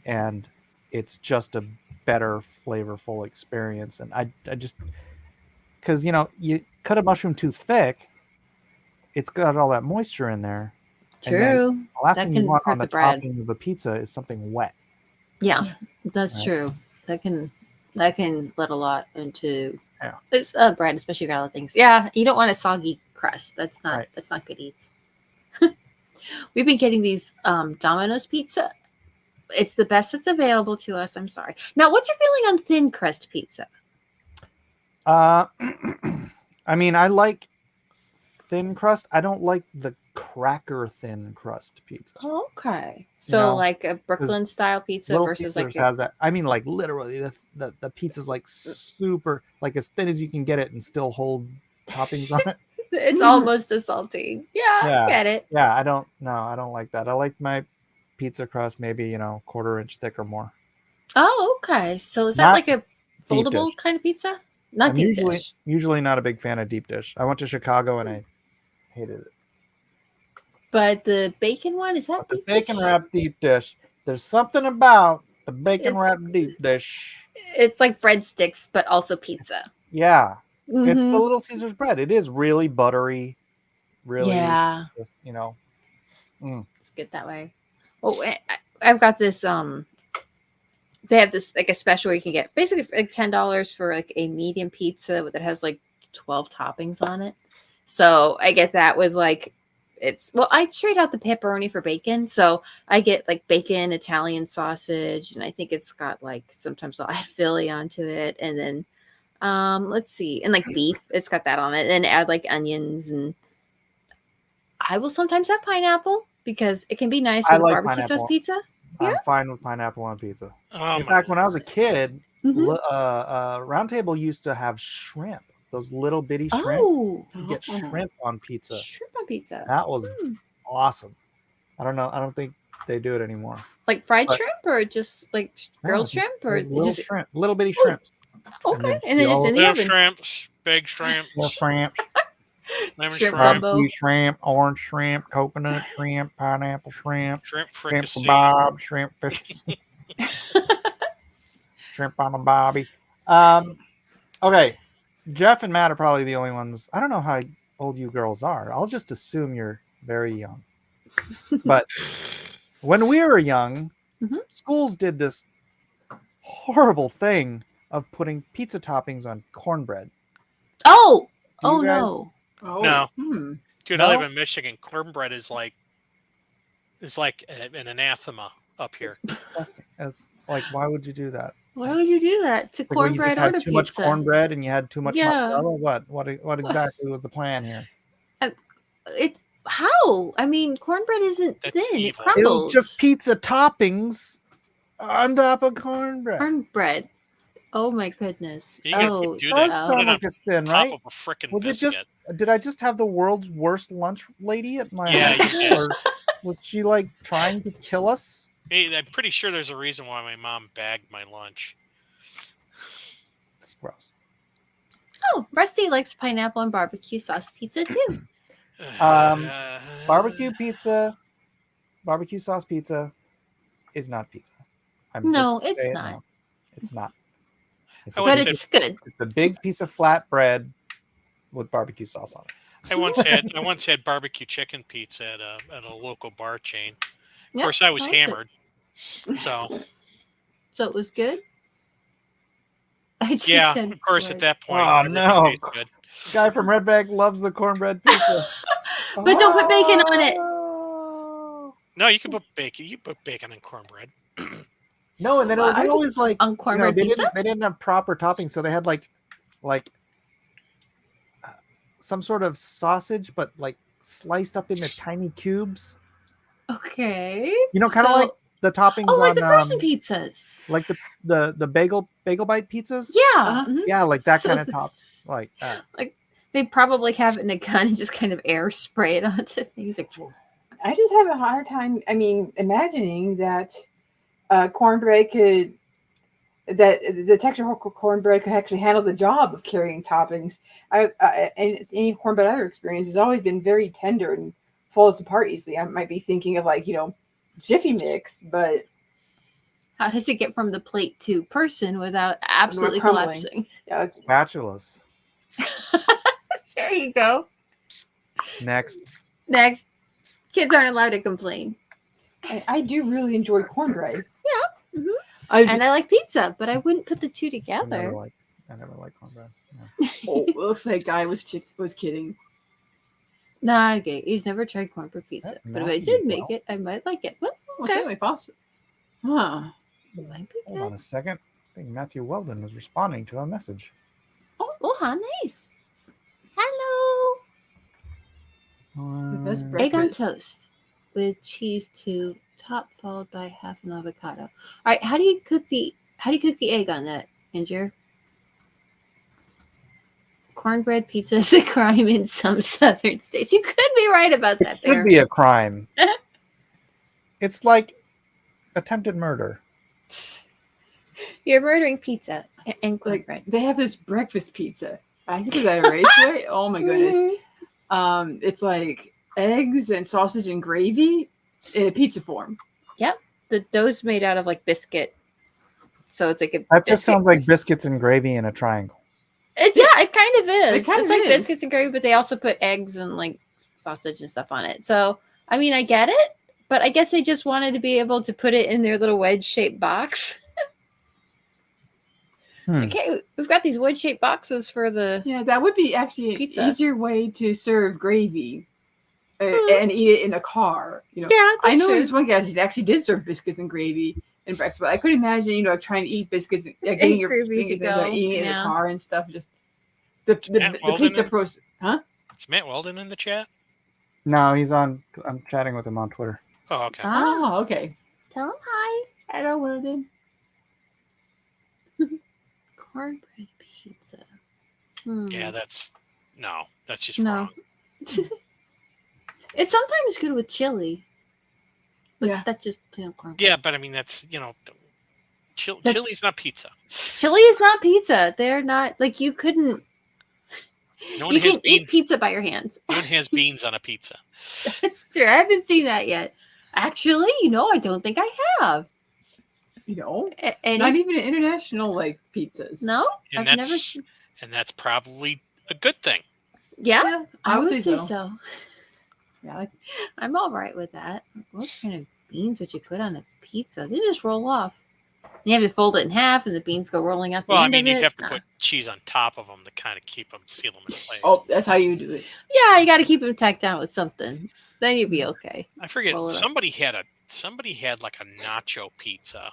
and it's just a better flavorful experience. And I just because you cut a mushroom too thick, it's got all that moisture in there. True. The last That thing you can want on hurt the the bread. topping of a pizza is something wet. Yeah, that's Right. true. That can let a lot into Yeah. it's bread, especially if you got other things. Yeah, you don't want a soggy crust. That's not Right. that's not good eats. We've been getting these Domino's pizza. It's the best that's available to us. I'm sorry. Now, what's your feeling on thin crust pizza? I mean, I like thin crust. I don't like the cracker thin crust pizza. Oh, okay. So like a Brooklyn style pizza Little versus Caesars like has that. I mean, like literally, the pizza's like super, like as thin as you can get it, and still hold toppings on it. it's almost a saltine. Yeah, Yeah. I get it. Yeah, I don't like that. I like my pizza crust maybe 1/4 inch thick or more. Oh, okay. So is that Not like a foldable dish. kind of pizza? Not I'm deep usually dish. usually not a big fan of deep dish. I went to Chicago and I hated it. But the bacon one, is that But the deep bacon dish? wrapped deep dish. There's something about the bacon It's- wrapped deep dish. It's like breadsticks, but also pizza. Yeah, it's the Mhm. Little Caesars bread. It is really buttery, really Yeah, just it's good that way. Oh, I've got this. They have this like a special where you can get basically like $10 for like a medium pizza that has like 12 toppings on it. So I get that with like I trade out the pepperoni for bacon. So I get like bacon, Italian sausage, and I think it's got like sometimes I'll add Philly onto it, and then let's see, and like beef, it's got that on it, and add like onions, and I will sometimes have pineapple because it can be nice I with a like barbecue sauce pineapple. pizza. I'm Yeah. fine with pineapple on pizza. Oh, In my fact, when I was a Lord. kid, Mhm. Round Table used to have shrimp. Those little bitty shrimp. Oh, You get shrimp on pizza. shrimp on pizza. That was Hmm. awesome. I don't know. I don't think they do it anymore. Like fried But- shrimp or just like grilled No, just shrimp or those little just shrimp, little bitty Oh, shrimps. okay, just and then be just all in the Little oven. shrimps, big shrimps, Little shrimp, lemon Shrimp shrimp, gumbo. barbecue shrimp, orange shrimp, coconut shrimp, pineapple shrimp, shrimp shrimp fricassee. kebab, shrimp fricassee, shrimp on a bobby. Okay, Jeff and Matt are probably the only ones. I don't know how old you girls are. I'll just assume you're very young. But when we were young, Mhm. schools did this horrible thing of putting pizza toppings on cornbred. Oh, Do you oh guys- no. Oh. No. Hmm. Dude, No? I live in Michigan. Cornbread is like an anathema up here. It's disgusting. It's like, why would you do that? Why would you do that to Like when you cornbread just or had to too much pizza? cornbread and you had too much Yeah. mozzarella. What exactly was the plan here? It how? I mean, cornbread isn't That's thin; it evil. It crumbles. was just pizza toppings on top of cornbread. cornbread. Oh my goodness! You gotta Oh, do It that. does oh. Put it sound on like it's thin, top right? of a frickin' Was it biscuit. just? Did I just have the world's worst lunch lady at my Yeah, house? you did. Or Was she like trying to kill us? Hey, I'm pretty sure there's a reason why my mom bagged my lunch. It's gross. Oh, Rusty likes pineapple and barbecue sauce pizza too. Barbecue sauce pizza is not pizza. No, just it's saying it not. now. It's not. It's I a wouldn't But big- say- it's good. it's a big piece of flat bread with barbecue sauce on it. I once had barbecue chicken pizza at a local bar chain. Of Yep, course, I was awesome. hammered. So So it was good. I just yeah, said of course, at that point, Oh, everything no. tastes good. Guy from Redback loves the cornbread pizza. But don't put bacon on it. Oh. No, you can put bacon. You put bacon and cornbread. No, and then it was What? always like On cornbread they pizza? didn't have proper toppings, so they had like some sort of sausage, but like sliced up into tiny cubes. Okay. You know, kind of So- like the toppings Oh, like on the frozen pizzas. like the bagel bite pizzas. Yeah. mhm. Yeah, like that So kind of top, like that. They probably have it in a gun and just kind of air spray it onto things. Like, I just have a hard time. I mean, imagining that cornbread could, that the texture of cornbread could actually handle the job of carrying toppings. And any cornbread I've ever experienced has always been very tender and falls apart easily. I might be thinking of like, Jiffy Mix, but how does it get from the plate to person without absolutely crumbling. collapsing? Spatulas. There you go. Next. Next, kids aren't allowed to complain. I do really enjoy cornbread. mhm. I And I like pizza, but I wouldn't put the two I together. never liked cornbread. looks like guy was kidding. Nah, okay. He's never tried cornbread pizza. That But if I might be did make well. it, I might like it. Well, Well, okay. certainly possible. Huh. It might be Hold good. on a second. I think Matthew Weldon was responding to a message. Oh, how nice. Hello. The best Uh, bread- Egg on Breakfast. toast with cheese to top, followed by half an avocado. All right, how do you cook the egg on that, Ginger? Cornbread pizza is a crime in some southern states. You could be right about that, It could Bear. be a crime. It's like attempted murder. You're murdering pizza and Like cornbread. they have this breakfast pizza. I think it's at a raceway. Oh my goodness. Mhm. It's like eggs and sausage and gravy in a pizza form. The dough's made out of like biscuit, so it's like a. That just biscuit sounds like crust. biscuits and gravy in a triangle. Yeah, it kind of is. kind It's of like is. biscuits and gravy, but they also put eggs and like sausage and stuff on it. So, I mean, I get it, but I guess they just wanted to be able to put it in their little wedge-shaped box. Okay, we've got these wedge-shaped boxes for the. Yeah, that would be actually an Pizza. easier way to serve gravy Hmm. and eat it in a car. Yeah, I know this this one guy that actually did serve biscuits and gravy and breakfast, but I could imagine, trying to eat biscuits, getting your gravy fingers to and go, eating it in yeah. the car and stuff. Just the Matt Weldon pizza in- process, huh? Is Matt Weldon in the chat? No, he's on. I'm chatting with him on Twitter. Oh, okay. Oh, okay. Tell them hi. Hello, Weldon. Cornbread pizza. Hmm. Yeah, that's just No. wrong. It's sometimes good with chili. But Yeah. that's just plain cornbread. Yeah, but I mean that's That's- chili's not pizza. Chili is not pizza. They're not like you couldn't. No one You has can eat beans. pizza by your hands. No one has beans on a pizza. It's true. I haven't seen that yet. Actually, I don't think I have. Any? Not even international like pizzas. No, And I've that's never. Seen... and that's probably a good thing. Yeah, I would say so. so. Yeah, I'm all right with that. What kind of beans would you put on a pizza? They just roll off. You have to fold it in half, and the beans go rolling out. Well, the I end mean, of you'd it. have to Nah. put cheese on top of them to kind of keep them, seal them in place. Oh, that's how you do it. Yeah, you got to keep them tacked down with something. Then you'd be okay. I forget. roll it up. Somebody had like a nacho pizza.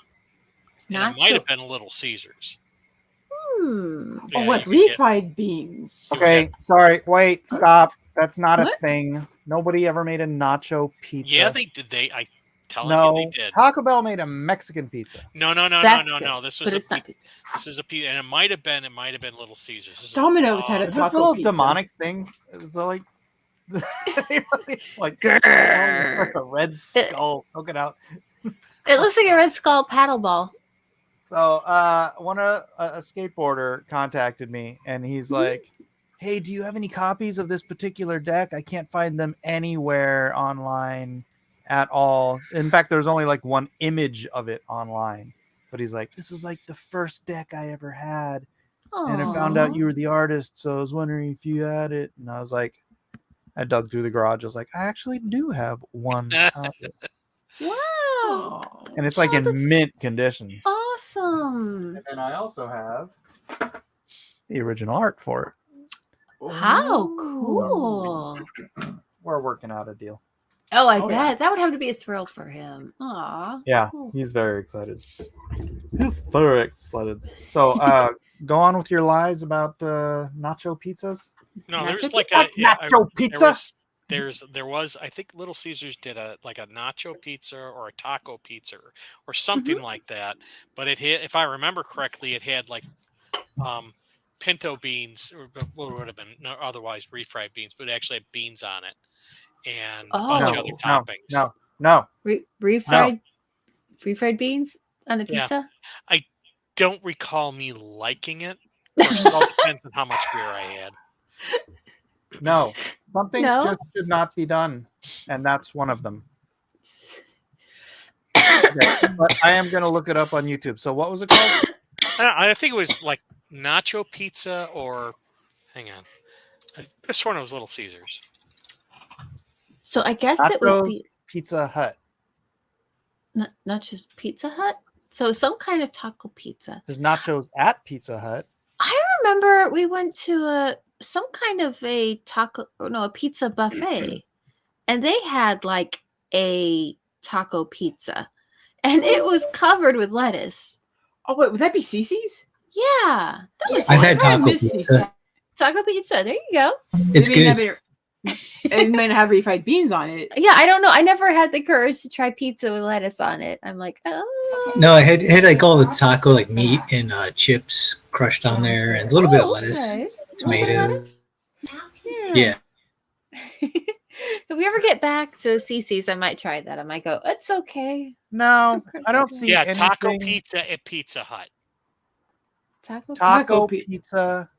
And it might have been Little Caesars. Hmm. Yeah, Oh, what you could get- refried beans? Okay, sorry. Wait, stop. That's not a What? thing. Nobody ever made a nacho pizza. Yeah, they did. I telling No, you, they did. Taco Bell made a Mexican pizza. No. That's good, This But was it's a not pizza. pizza. This is a pizza, and it might have been Little Caesars. This is Domino's had a Is this taco little pizza. demonic thing? Is it like like a red skull poking out. It looks like a red skull paddle ball. So a skateboarder contacted me and he's like, hey, do you have any copies of this particular deck? I can't find them anywhere online at all. In fact, there's only like one image of it online. But he's like, this is like the first deck I ever had. And I found out you were the artist, so I was wondering if you had it. And I was like, I dug through the garage. I was like, I actually do have one copy. Wow. And it's like in mint condition. Awesome. And then I also have the original art for it. How cool. We're working out a deal. Oh, I Oh, bet. yeah. That would have to be a thrill for him. Aw. Yeah, Cool. he's very excited. He's very excited. So go on with your lies about nacho pizzas. No, there's Nacho like What's nacho pizza? There was I think Little Caesars did a nacho pizza or a taco pizza or something like that. But it had, if I remember correctly, it had like pinto beans or what would have been otherwise refried beans, but it actually had beans on it and a bunch of other toppings. No. Refried beans on a Yeah. pizza? Don't recall me liking it. Of course, it all depends on how much beer I had. No. Some things No? just should not be done. And that's one of them. Okay, but I am going to look it up on YouTube. So what was it called? I think it was like nacho pizza or hang on. I just sworn it was Little Caesars. So I guess it would Nachos be Pizza Hut. not just Pizza Hut. So some kind of taco pizza. There's nachos at Pizza Hut. I remember we went to some kind of a pizza buffet, and they had like a taco pizza, and it was covered with lettuce. Oh wait, would that be Cece's? Yeah, that was I've had I taco miss pizza. taco pizza. There you go. It's good. It may not have refried beans on it. Yeah, I don't know. I never had the courage to try pizza with lettuce on it. I'm like, oh. No, I had like all the taco like meat and chips crushed on there and a little bit of lettuce, okay. tomato. Lettuce? Yeah. If we ever get back to Cece's, I might try that. I might go, it's okay. No, I don't see Yeah, anything. taco pizza at Pizza Hut. Taco Taco Pizza. pizza.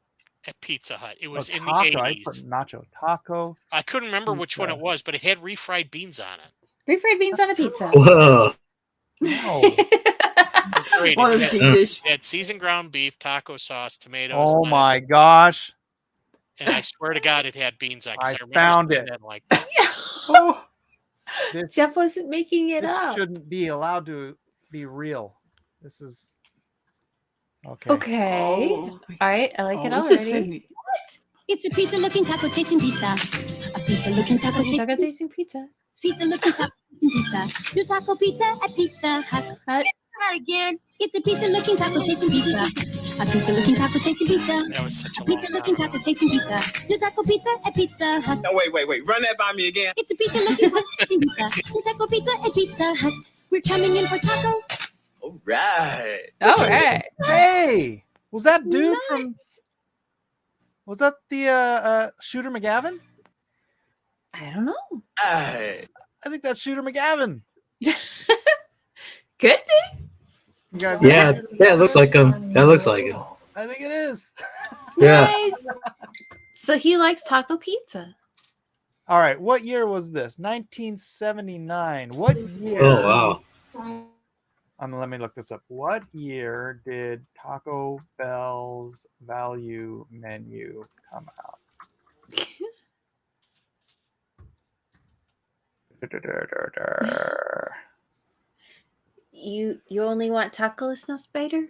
At Pizza Hut. It Oh, was in taco. the I 80s. put nacho taco. I couldn't remember which one Pizza. it was, but it had refried beans on it. refried beans on a pizza. Whoa. No. Great. One of It those had, deep dish. it had seasoned ground beef, taco sauce, tomatoes. Oh lettuce, my gosh. And I swear to God, it had beans on. 'Cause I remember found seeing it. that, like, Oh, this Jeff wasn't making it this up. shouldn't be allowed to be real. This is okay. Okay. Oh, All right. I like it this is already. It's a pizza looking taco tasting pizza. A pizza looking taco tasting Taco tasting pizza. pizza looking taco tasting pizza. New taco pizza at Pizza Hut. Hut. Not again. It's a pizza looking taco tasting pizza. A pizza looking taco tasting pizza. that was such a A long pizza looking time. taco tasting pizza. New taco pizza at Pizza Hut. No, wait. Run that by me again. It's a pizza looking taco tasting pizza. New taco pizza at Pizza Hut. We're coming in for taco. All right. All right. Hey, was that dude from? Nice. Was that the Shooter McGavin? I don't know. All right. I think that's Shooter McGavin. Could be. You guys know Yeah, Shooter yeah, it looks McGavin? like him. That looks like him. I think it is. Yeah. Nice. So he likes taco pizza. All right, what year was this? 1979. What year? Oh wow. Let me look this up. What year did Taco Bell's value menu come out? You only want tacos, no spider?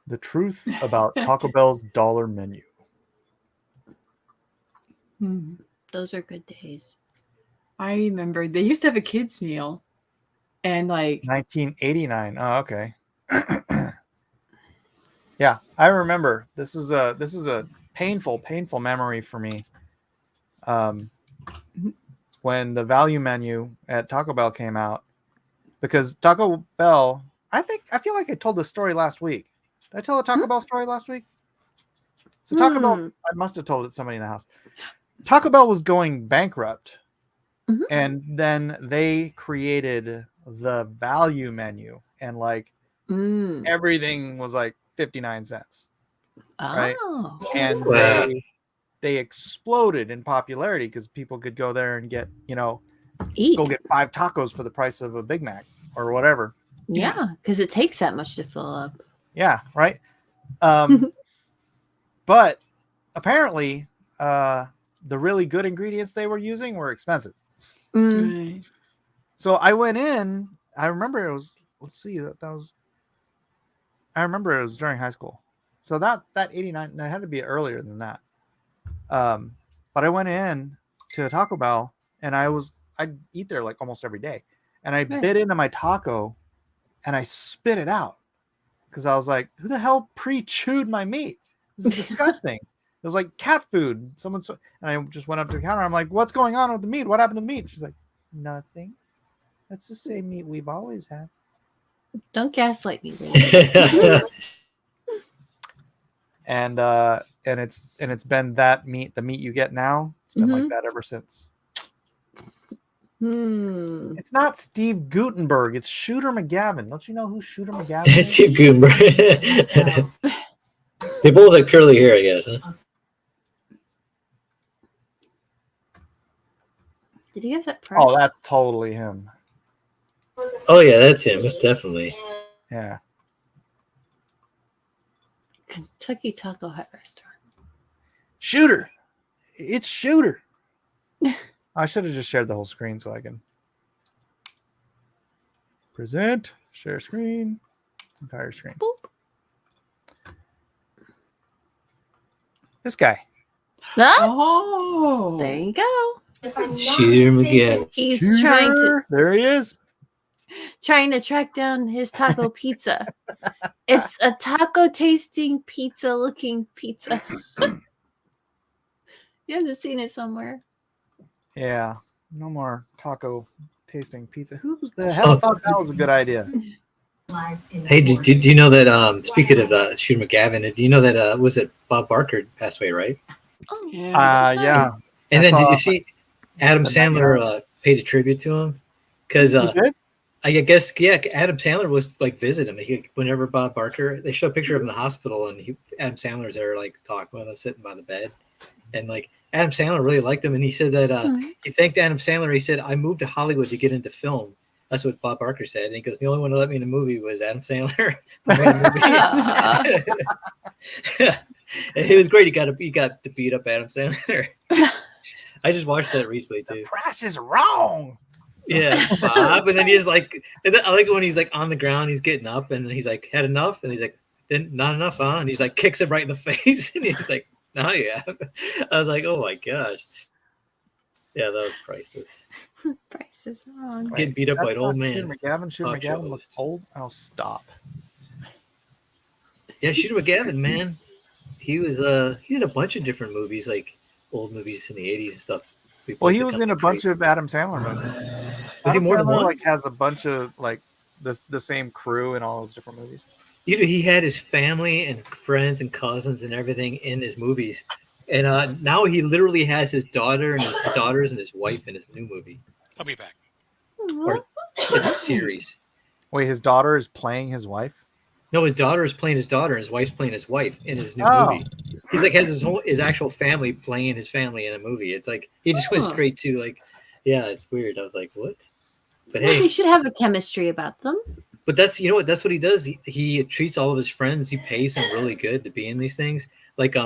The truth about Taco Bell's dollar menu. Hmm. Those are good days. I remember they used to have a kids meal, and like 1989. Oh, okay. Yeah, I remember. This is a painful memory for me. When the value menu at Taco Bell came out, because Taco Bell, I feel like I told this story last week. Did I tell a Taco Bell story last week? So Taco Bell, I must have told it to somebody in the house. Taco Bell was going bankrupt, and then they created the value menu, and like everything was like 59 cents, right? Oh. And they exploded in popularity because people could go there and get, go get 5 tacos for the price of a Big Mac or whatever. Yeah, because it takes that much to fill up. Yeah, right. But apparently, the really good ingredients they were using were expensive. So I went in. I remember it was. Let's see. That was. I remember it was during high school. So that 89. It had to be earlier than that. But I went in to Taco Bell, and I'd eat there like almost every day, and I bit into my taco, and I spit it out because I was like, "Who the hell pre-chewed my meat? This is disgusting." It was like cat food. And I just went up to the counter. I'm like, "What's going on with the meat? What happened to the meat?" She's like, "Nothing. That's the same meat we've always had." Don't gaslight me, lady. And it's been that meat, the meat you get now. It's been like that ever since. It's not Steve Gutenberg. It's Shooter McGavin. Don't you know who Shooter McGavin is? Steve Gutenberg. They both have curly hair, I guess. Huh? Did he have that price? Oh, that's totally him. Oh yeah, that's him. That's definitely. Yeah. Kentucky Taco Hut restaurant. Shooter. It's Shooter. I should have just shared the whole screen so I can present, share screen, entire screen. Boop. This guy. Oh, There you go. Shooter McGavin. He's Shooter. There he is. trying to track down his taco pizza. It's a taco tasting pizza looking pizza. You guys have seen it somewhere. Yeah. No more taco tasting pizza. Who's the hell thought that was a good idea? Hey, do you know that, speaking of Shooter McGavin, do you know that, was it Bob Barker passed away, right? Oh, Yeah. And then did you see Adam Sandler paid a tribute to him? Because I guess, yeah, Adam Sandler was like visit him. Whenever Bob Barker, they show a picture of him in the hospital, and Adam Sandler's there like talking with him, sitting by the bed, and like Adam Sandler really liked him, and he said that he thanked Adam Sandler. He said, "I moved to Hollywood to get into film." That's what Bob Barker said, and he goes, "The only one who let me in a movie was Adam Sandler." It was great. He got to beat up Adam Sandler. I just watched that recently too. The price is wrong. Yeah, Bob. And then he's like, I like it when he's like on the ground, he's getting up, and he's like, "Had enough?" And he's like, "Then not enough, huh?" And he's like, kicks him right in the face, and he's like, "No, yeah." I was like, "Oh my gosh." Yeah, that was priceless. Price is wrong. Getting beat up by an old man. Shooter McGavin looks old. Oh, stop. Yeah, Shooter McGavin, man. He was he had a bunch of different movies, like old movies in the 80s and stuff. Well, he was in a bunch of Adam Sandler movies. Was he more than one? Like has a bunch of like the same crew in all those different movies. He had his family and friends and cousins and everything in his movies, and now he literally has his daughter and his daughters and his wife in his new movie. I'll be back. Or it's a series. Wait, his daughter is playing his wife? No, his daughter is playing his daughter, and his wife's playing his wife in his new movie. He's like has his actual family playing his family in a movie. It's like he just went straight to like, yeah, it's weird. I was like, what? But Well, hey, they should have a chemistry about them. but that's that's what he does. He treats all of his friends. He pays them really good to be in these things. Like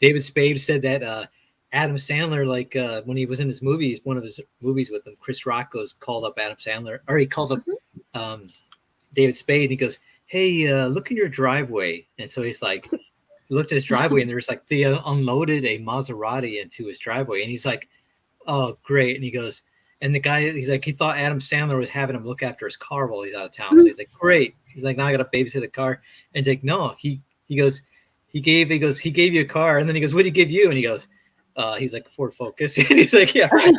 David Spade said that Adam Sandler, like when he was in his movies, one of his movies with him, Chris Rock called up Adam Sandler, or he called up David Spade, and he goes, "Hey, look in your driveway." And so he's like, he looked at his driveway, and there's like they unloaded a Maserati into his driveway, and he's like, "Oh, great!" And he goes, and the guy, he's like, he thought Adam Sandler was having him look after his car while he's out of town. So he's like, "Great." He's like, "Now I got to babysit the car." And he's like, "No." He goes, he gave you a car, and then he goes, "What did he give you?" And he goes, he's like, "Ford Focus." And he's like, "Yeah, right."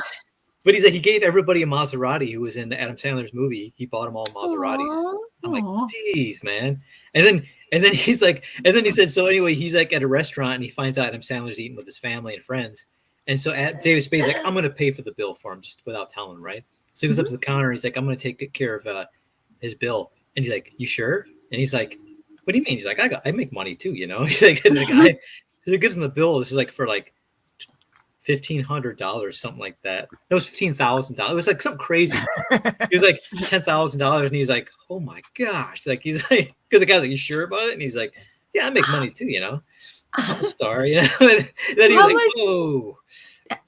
But he's like, he gave everybody a Maserati who was in Adam Sandler's movie. He bought them all Maseratis. I'm like, geez, man. And then And then he's like, and then he said, so anyway, he's like at a restaurant and he finds out Adam Sandler's eating with his family and friends. And so David Spade's like, I'm going to pay for the bill for him just without telling him, right? So he goes up to the counter and he's like, I'm going to take good care of his bill. And he's like, you sure? And he's like, what do you mean? He's like, I make money too, you know? He's like, the guy, he gives him the bill. This is like for like $1,500, something like that. It was $15,000. It was like something crazy. He was like $10,000, and he was like, "Oh my gosh!" Like he's like, because the guy's like, "You sure about it?" And he's like, "Yeah, I make money too, you know. I'm a star, you know." And then he was like, "Whoa!"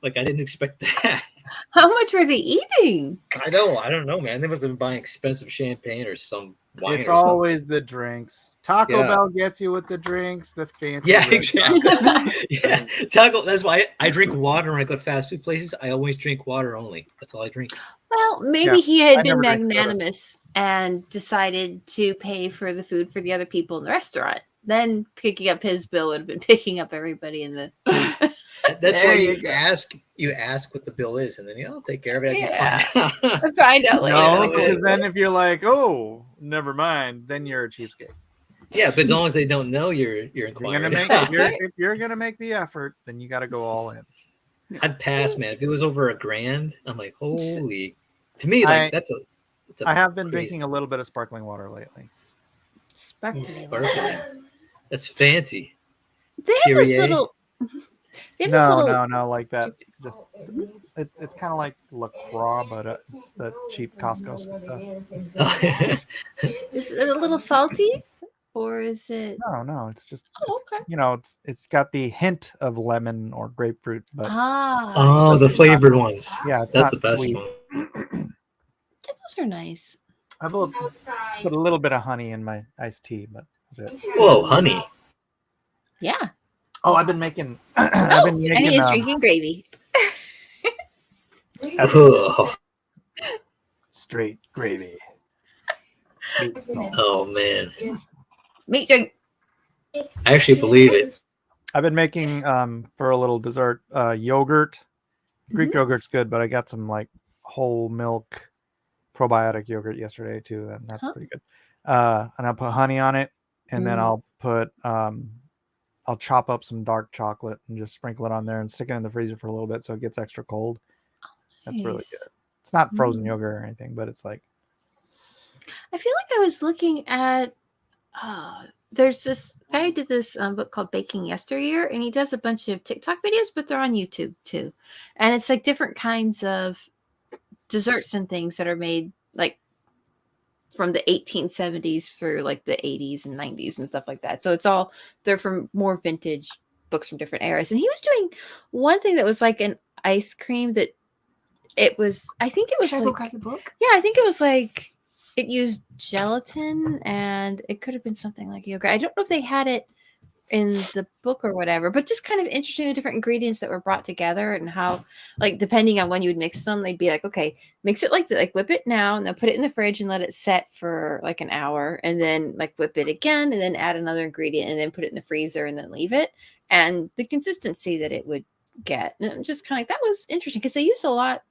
Like I didn't expect that. How much were they eating? I don't know, man. They must have been buying expensive champagne or some wine. It's or something. always the drinks. Taco Bell gets you with the drinks, the fancy. Yeah, exactly. Yeah, taco. That's why I drink water when I go to fast food places. I always drink water only. That's all I drink. Well, maybe he had been magnanimous and decided to pay for the food for the other people in the restaurant. Then picking up his bill would have been picking up everybody in the. That's why you ask what the bill is, and then I'll take care of it. I'll find out later. No, because then if you're like, oh, never mind, then you're a cheapskate. Yeah, but as long as they don't know you're inquiring. If you're gonna make the effort, then you got to go all in. I'd pass, man. If it was over $1,000, I'm like, holy. To me, like that's a I have been drinking a little bit of sparkling water lately. Sparkling. That's fancy. They have this little. No, like that. It's kind of like LaCroix, but it's the cheap Costco stuff. Is it a little salty, or is it? No, it's just. Okay. You know, it's got the hint of lemon or grapefruit, but the flavored ones. Yeah, that's the best one. Those are nice. I put a little bit of honey in my iced tea, but that's it. Whoa, honey! Yeah. Oh, I've been making. And he is drinking gravy. Straight gravy. Oh man. Meat drink. I actually believe it. I've been making for a little dessert yogurt. Greek yogurt's good, but I got some like whole milk probiotic yogurt yesterday too, and that's pretty good. And I'll put honey on it, and then I'll put I'll chop up some dark chocolate and just sprinkle it on there and stick it in the freezer for a little bit so it gets extra cold. That's really good. It's not frozen yogurt or anything, but it's like. I feel like I was looking at. There's this guy who did this book called Baking Yesteryear, and he does a bunch of TikTok videos, but they're on YouTube too. And it's like different kinds of desserts and things that are made like from the 1870s through like the 80s and 90s and stuff like that. So they're from more vintage books from different eras. And he was doing one thing that was like an ice cream that I think it was Should I like, go crack the book? Yeah, I think it was like it used gelatin and it could have been something like yogurt. I don't know if they had it in the book or whatever, but just kind of interesting the different ingredients that were brought together and how, like, depending on when you would mix them, they'd be like, okay, mix it like whip it now and then put it in the fridge and let it set for like an hour and then like whip it again and then add another ingredient and then put it in the freezer and then leave it, and the consistency that it would get. And I'm just kind of like, that was interesting because they used a lot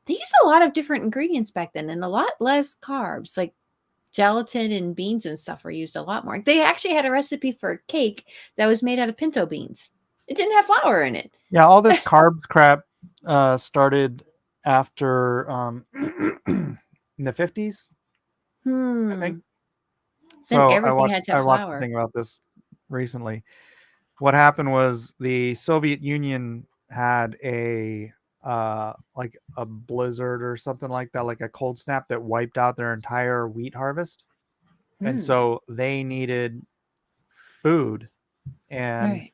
of different ingredients back then and a lot less carbs. Like gelatin and beans and stuff were used a lot more. They actually had a recipe for a cake that was made out of pinto beans. It didn't have flour in it. Yeah, all this carbs crap started after in the 50s. I think. Then So everything had to have I watched flour. a thing about this recently. What happened was the Soviet Union had a like a blizzard or something like that, like a cold snap that wiped out their entire wheat harvest. And so they needed food. And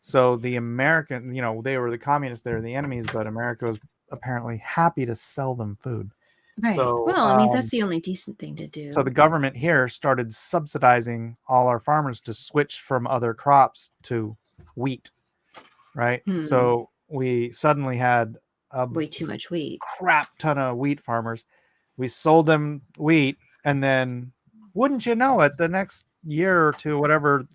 so the American, they were the communists, they were the enemies, but America was apparently happy to sell them food. Right. So, well, I mean, that's the only decent thing to do. So the government here started subsidizing all our farmers to switch from other crops to wheat. Right. So we suddenly had way too much wheat, crap ton of wheat farmers. We sold them wheat, and then wouldn't you know it, the next year or two, whatever,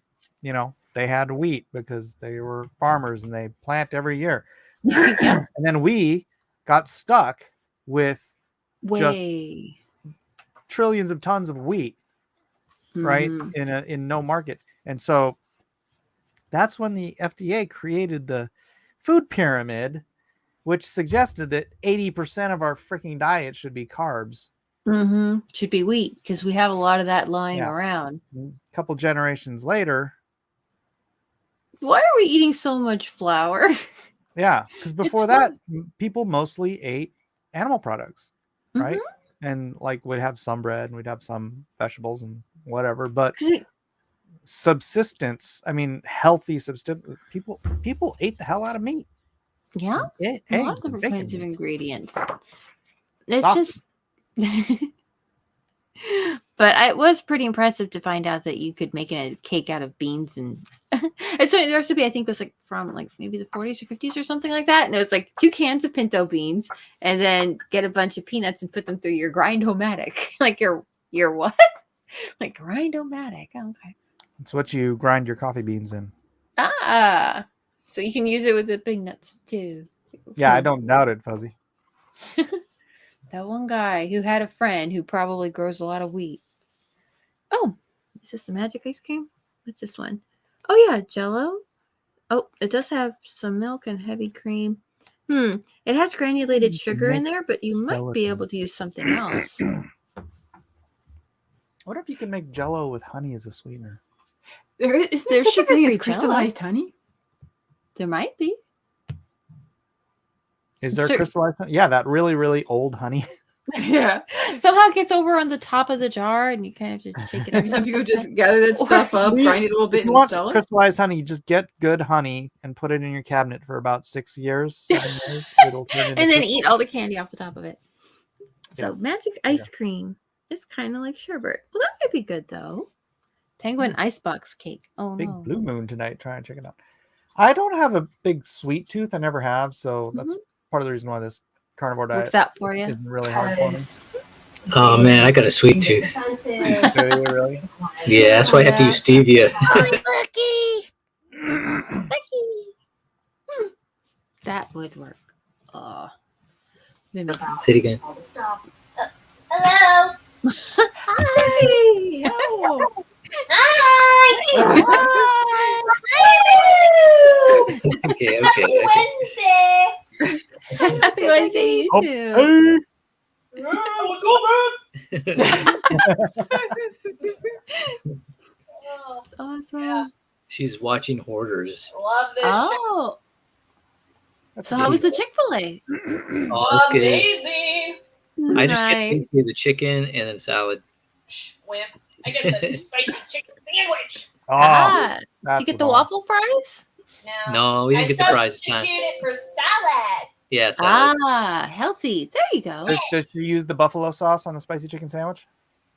they had wheat because they were farmers and they plant every year. And then we got stuck with just trillions of tons of wheat. right? Mhm. In no market. And so that's when the FDA created the food pyramid, which suggested that 80% of our freaking diet should be carbs. Should be wheat because we have a lot of that lying Yeah. around. A couple generations later, Why are we eating so much flour? yeah, because before It's that, people mostly ate animal products, right? Mhm. And like we'd have some bread and we'd have some vegetables and whatever, but 'Cause we- subsistence, I mean, healthy subsistence, people ate the hell out of meat. yeah, a lot of Eggs and different bacon. kinds of ingredients. It's Sausage. just. But it was pretty impressive to find out that you could make a cake out of beans, and it's funny. The recipe I think was like from like maybe the 40s or 50s or something like that, and it was like 2 cans of pinto beans, and then get a bunch of peanuts and put them through your grind-o-matic. Like your what? Like grind-o-matic. Oh, okay. It's what you grind your coffee beans in. Ah, so you can use it with the big nuts too. Yeah, I don't doubt it, Fuzzy. That one guy who had a friend who probably grows a lot of wheat. Oh, is this the magic ice cream? What's this one? Oh yeah, Jello. Oh, it does have some milk and heavy cream. It has granulated sugar in there, but you might be able to use something else. What if you can make Jello with honey as a sweetener? Isn't There's there such a thing as sugar-free crystallized honey? There might be. Is there Sure. crystallized honey? Yeah, that really, really old honey. Yeah. Somehow it gets over on the top of the jar, and you kind of just shake it up. Some people just gather that stuff up, grind it a little bit, If you and want sell it. crystallized honey, you just get good honey and put it in your cabinet for about 6 years. 7 years. It'll turn into And then crystal. eat all the candy off the top of it. So Yeah. magic ice cream is kind of like sherbet. Well, that might be good though. Penguin icebox cake. Oh Big no. blue moon tonight. Try and check it out. I don't have a big sweet tooth. I never have. So that's part of the reason why this carnivore diet Works out for you. isn't really hard for me. Oh man, I got a sweet tooth. Really? Yeah, that's why I have to use stevia. That would work. Oh. Maybe make some- Say it again. Hello. Hi. Oh. Okay. Wednesday. Happy Wednesday to you Oh, too. That's awesome. She's watching Hoarders. Love this show. Oh. So how was the Chick-fil-A? Oh, that's good. Amazing. I just get Nice. the chicken and then salad. Wimp. I get the spicy chicken sandwich. Oh, Ah, did that's you get the what I- waffle fries? No, we didn't get the fries this time. substitute it for salad. Yeah, salad. Ah, healthy. There you go. Did you use the buffalo sauce on the spicy chicken sandwich?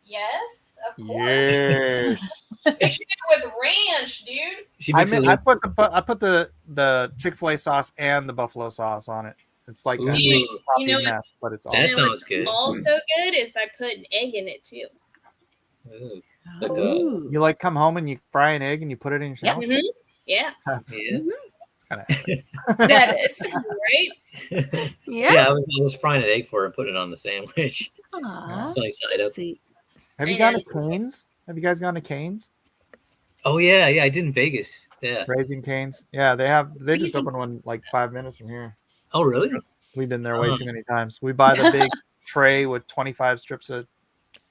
Yes, of course. Yes. Mix it with ranch, dude. She I makes mean, it I put the Chick-fil-A sauce and the buffalo sauce on it. It's like a Ooh. You coffee know what- mess, but it's That awesome. And sounds what's good. also good is I put an egg in it too. Ooh, Ooh. You like come home and you fry an egg and you put it in your Yep. sandwich? Mhm. Yeah, That's yeah. kind of that is right. Yeah. Yeah, I was frying an egg for her and putting it on the sandwich. Aw, Sunny side up. sweet. Have you I gone know. to Cane's? Have you guys gone to Cane's? Oh yeah, I did in Vegas. Yeah. Raising Cane's? Yeah, they just Raising opened one like 5 minutes from here. Oh really? We've been there way Oh. too many times. We buy the big tray with 25 strips of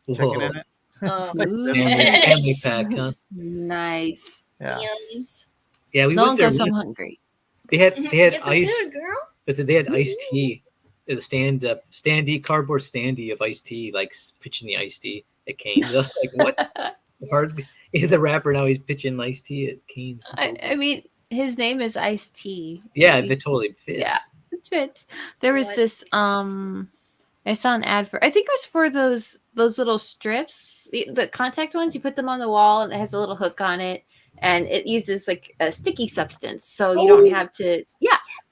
chicken Whoa. in it. Oh, Like Ooh. this. Family Yes. pack, huh? Nice. Yeah. yums. Yeah, we No one went there. goes home hungry. They had It's a ice. food, girl. They had iced tea. The standee cardboard standee of iced tea, like pitching the iced tea at Cane's. I was like, what? Hardly. He's a rapper now. He's pitching iced tea at Cane's. I mean, his name is Ice T. Yeah, it totally fits. Yeah. Fits. There was What? this I saw an ad for, I think it was for those little strips, the contact ones. You put them on the wall and it has a little hook on it, and it uses like a sticky substance, so you don't have to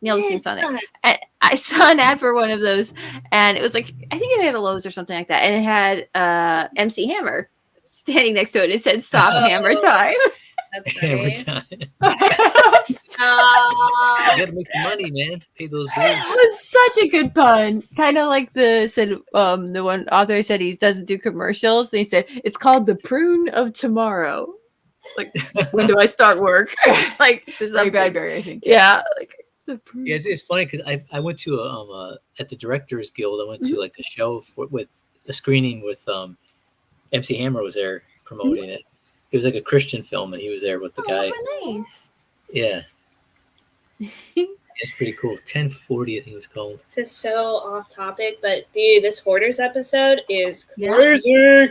nail the things on there. And I saw an ad for one of those, and it was like, I think it had a Lowe's or something like that, and it had MC Hammer standing next to it. It said "Stop Oh. Hammer Time." That's Every funny. time. gotta make the money, man. Pay those bills. It was such a good pun. Kind of like the one author said he doesn't do commercials. And he said it's called the prune of tomorrow. Like, when do I start work? Like, Ray Bradbury, I think. yeah. Like the prune. Yeah, it's funny because I went to at the Directors Guild. I went to like a show with a screening with MC Hammer was there promoting it. It was like a Christian film, and he was there with the guy. Oh, nice. Yeah. It's pretty cool. 1040, I think it was called. This is so off topic, but dude, this Hoarders episode is Yeah. Crazy.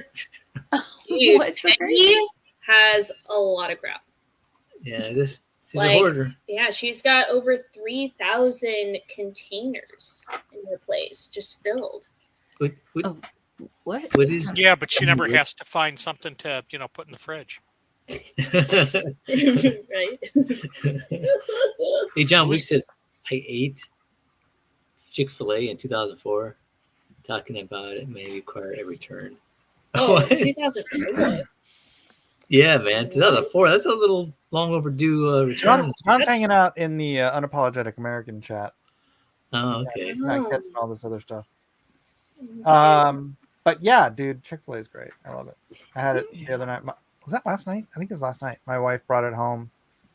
Dude, What's so Peggy has a lot of crap. Yeah, she's Like- a hoarder. Yeah, she's got over 3,000 containers in her place, just filled. What, Oh. What? what is? Yeah, but she never has to find something to put in the fridge. Right? Hey, John Wick says, I ate Chick-fil-A in 2004. Talking about it may require a return. Oh, 2004. Yeah, man. 2004. That's a little long overdue return. John's hanging out in the Unapologetic American chat. Oh, okay. He's not Oh. catching all this other stuff. Mm-hmm. But yeah, dude, Chick-fil-A is great. I love it. I had it the other night. Was that last night? I think it was last night. My wife brought it home.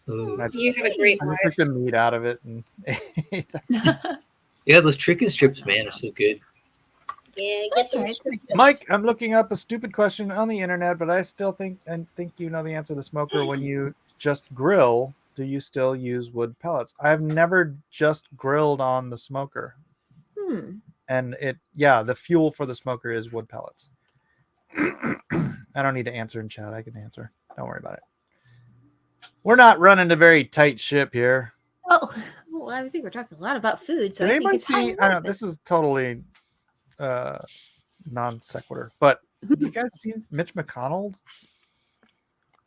Ooh. And I just, You have a great I just wife. took the meat out of it and ate that. Yeah, those chicken strips, man, are so good. Yeah, get That's some right. strips. Mike, I'm looking up a stupid question on the internet, but I still think you know the answer. The smoker, when you just grill, do you still use wood pellets? I've never just grilled on the smoker, and the fuel for the smoker is wood pellets. I don't need to answer in chat. I can answer. Don't worry about it. We're not running a very tight ship here. Oh, well, I think we're talking a lot about food. So Did I think anybody it's time see? to I know wrap it. this is totally non sequitur, but you guys seen Mitch McConnell?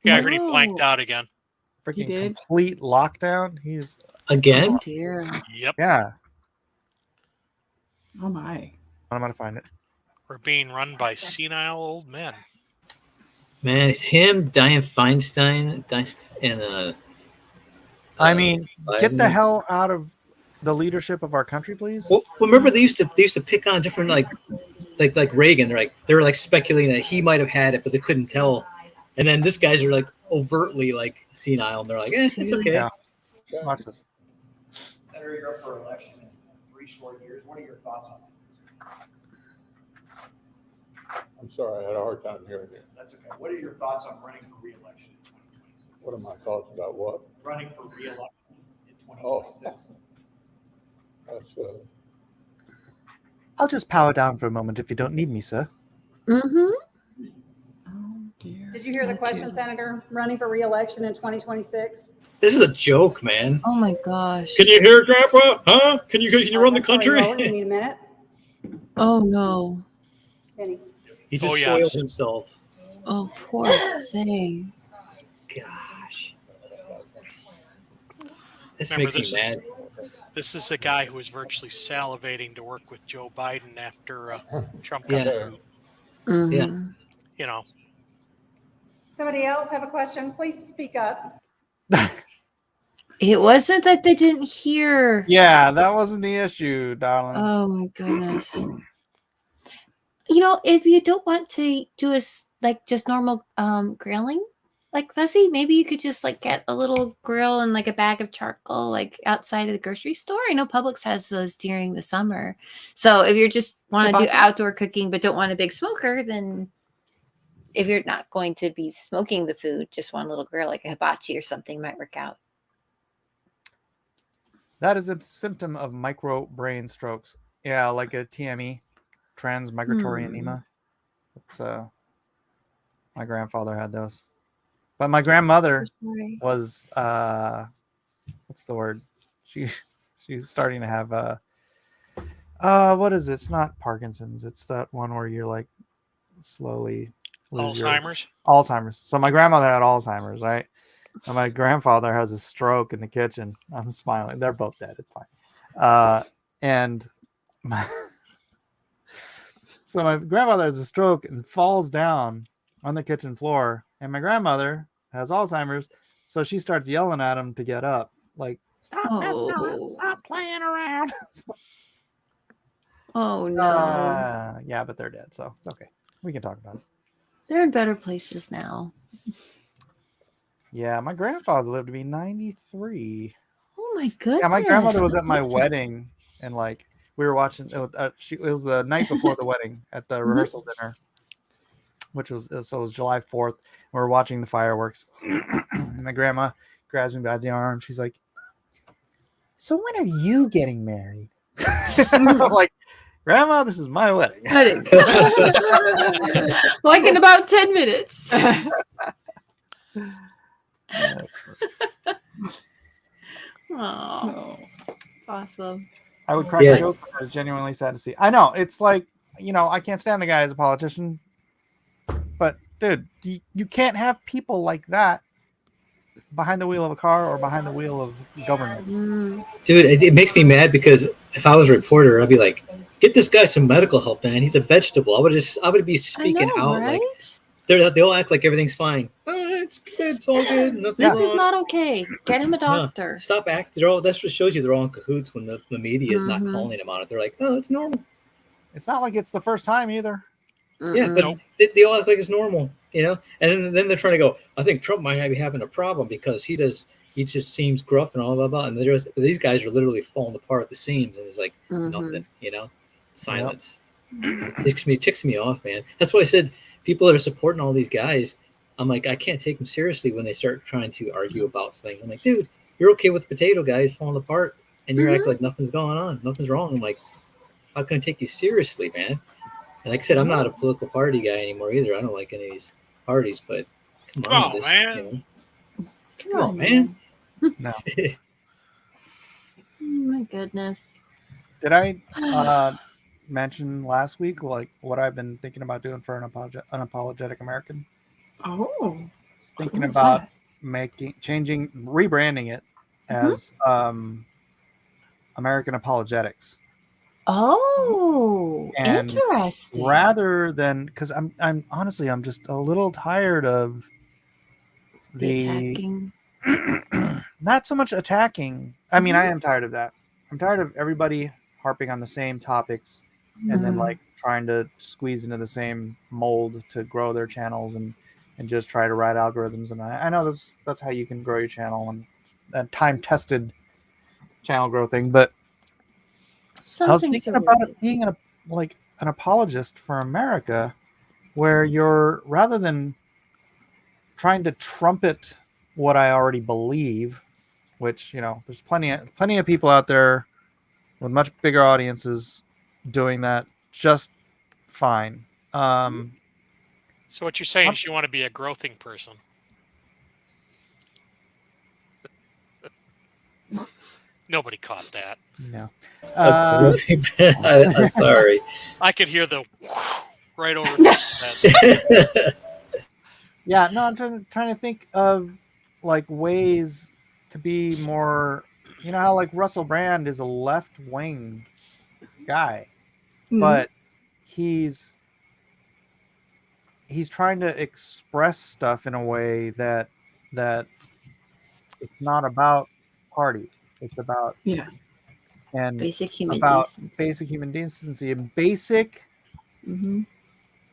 Yeah, I heard he No. blanked out again. Freaking did? complete lockdown. He's Again? Oh dear. Yep, yeah. Oh my. I'm gonna find it. we're being run by senile old men. Man, it's him, Dianne Feinstein, and I mean, get the Biden. hell out of the leadership of our country, please. Well, remember they used to pick on different like Reagan. They were like speculating that he might have had it, but they couldn't tell. And then this guys are like overtly like senile, and they're like, it's okay. Yeah. Just watch this. Senator, you're up for election in 3 short years. What are your thoughts on that? I'm sorry, I had a hard time hearing you. That's okay. What are your thoughts on running for re-election in 2026? What are my thoughts about what? Running for re-election in Oh. 2026. That's I'll just power down for a moment if you don't need me, sir. Mm-hmm. Oh dear. Did you hear the question, Senator? Running for re-election in 2026? This is a joke, man. Oh my gosh. Can you hear, Grandpa? Huh? Can you run the I'm sorry, country? Roland, you need a minute? Oh no. Penny. He just Oh, yeah. soiled himself. Oh poor thing. Gosh, this Remember, makes me mad. This is a guy who was virtually salivating to work with Joe Biden after Trump got Yeah. through. Mhm. Yeah. You know, Somebody else have a question? Please speak up. It wasn't that they didn't hear. Yeah, that wasn't the issue, darling. Oh my goodness. If you don't want to do like just normal grilling, like Fuzzy, maybe you could just like get a little grill and like a bag of charcoal like outside of the grocery store. I know Publix has those during the summer. So if you just want to do Hibachi? outdoor cooking but don't want a big smoker, then if you're not going to be smoking the food, just one little grill like a hibachi or something might work out. That is a symptom of micro brain strokes. Yeah, like a TME, transmigratory edema. It's my grandfather had those. But my grandmother Sorry. was what's the word? She's starting to have what is it? It's not Parkinson's. It's that one where you're like slowly lose your- Alzheimer's. So my grandmother had Alzheimer's, right? And my grandfather has a stroke in the kitchen. I'm smiling. They're both dead. It's fine. So my grandfather has a stroke and falls down on the kitchen floor. And my grandmother has Alzheimer's. So she starts yelling at him to get up. Like Stop messing around. Oh. Stop playing around. Oh no. Yeah, but they're dead, so it's okay. We can talk about it. They're in better places now. Yeah, my grandfather lived to be 93. Oh my goodness. Yeah, my grandmother was at my Listen. wedding, and like we were watching. It was the night before the wedding at the rehearsal dinner, which was so it was July 4th. We were watching the fireworks, and my grandma grabs me by the arm. She's like, "So when are you getting married?" I'm like, "Grandma, this is my wedding." Wedding. Like in about 10 minutes. Oh, it's awesome. I would crack a joke. I was genuinely sad to see. I know it's like, I can't stand the guy as a politician, but dude, you can't have people like that behind the wheel of a car or behind the wheel of government. Dude, it makes me mad because if I was a reporter, I'd be like, "Get this guy some medical help, man. He's a vegetable." I would be speaking out right? like they all act like everything's fine. It's good. It's all good. Nothing's This wrong. is not okay. Get him a doctor. Stop acting. That's what shows you they're all in cahoots when the media is not calling them on it. They're like, "Oh, it's normal." It's not like it's the first time either. Yeah, but they all act like it's normal, And then they're trying to go, "I think Trump might be having a problem because he just seems gruff and all blah blah." And these guys are literally falling apart at the seams, and it's like nothing, silence. Yep. Ticks me off, man. That's why I said people that are supporting all these guys, I'm like, I can't take them seriously when they start trying to argue about things. I'm like, dude, you're okay with potato guys falling apart, and you're acting like nothing's going on, nothing's wrong. I'm like, how can I take you seriously, man? And like I said, I'm not a political party guy anymore either. I don't like any of these parties, but come on, man. Come on, man. No. Oh my goodness. Did I mention last week like what I've been thinking about doing for an unapologetic American? Oh, Just thinking about rebranding it as American Apologetics. Oh, And interesting. rather than, because I'm honestly, I'm just a little tired of the attacking. not so much attacking. I mean, I am tired of that. I'm tired of everybody harping on the same topics and then like trying to squeeze into the same mold to grow their channels and just try to write algorithms. And I know that's how you can grow your channel, and it's a time-tested channel growth thing. But I was thinking about it being an apologist for America, where you're, rather than trying to trumpet what I already believe, which, there's plenty of people out there with much bigger audiences doing that just fine. So what you're saying is you want to be a growthing person. Nobody caught that. No. Sorry. I could hear the right over that. Yeah, no, I'm trying to think of like ways to be more, how like Russell Brand is a left-wing guy, but he's trying to express stuff in a way that it's not about party. It's about and basic human decency. Basic human decency and basic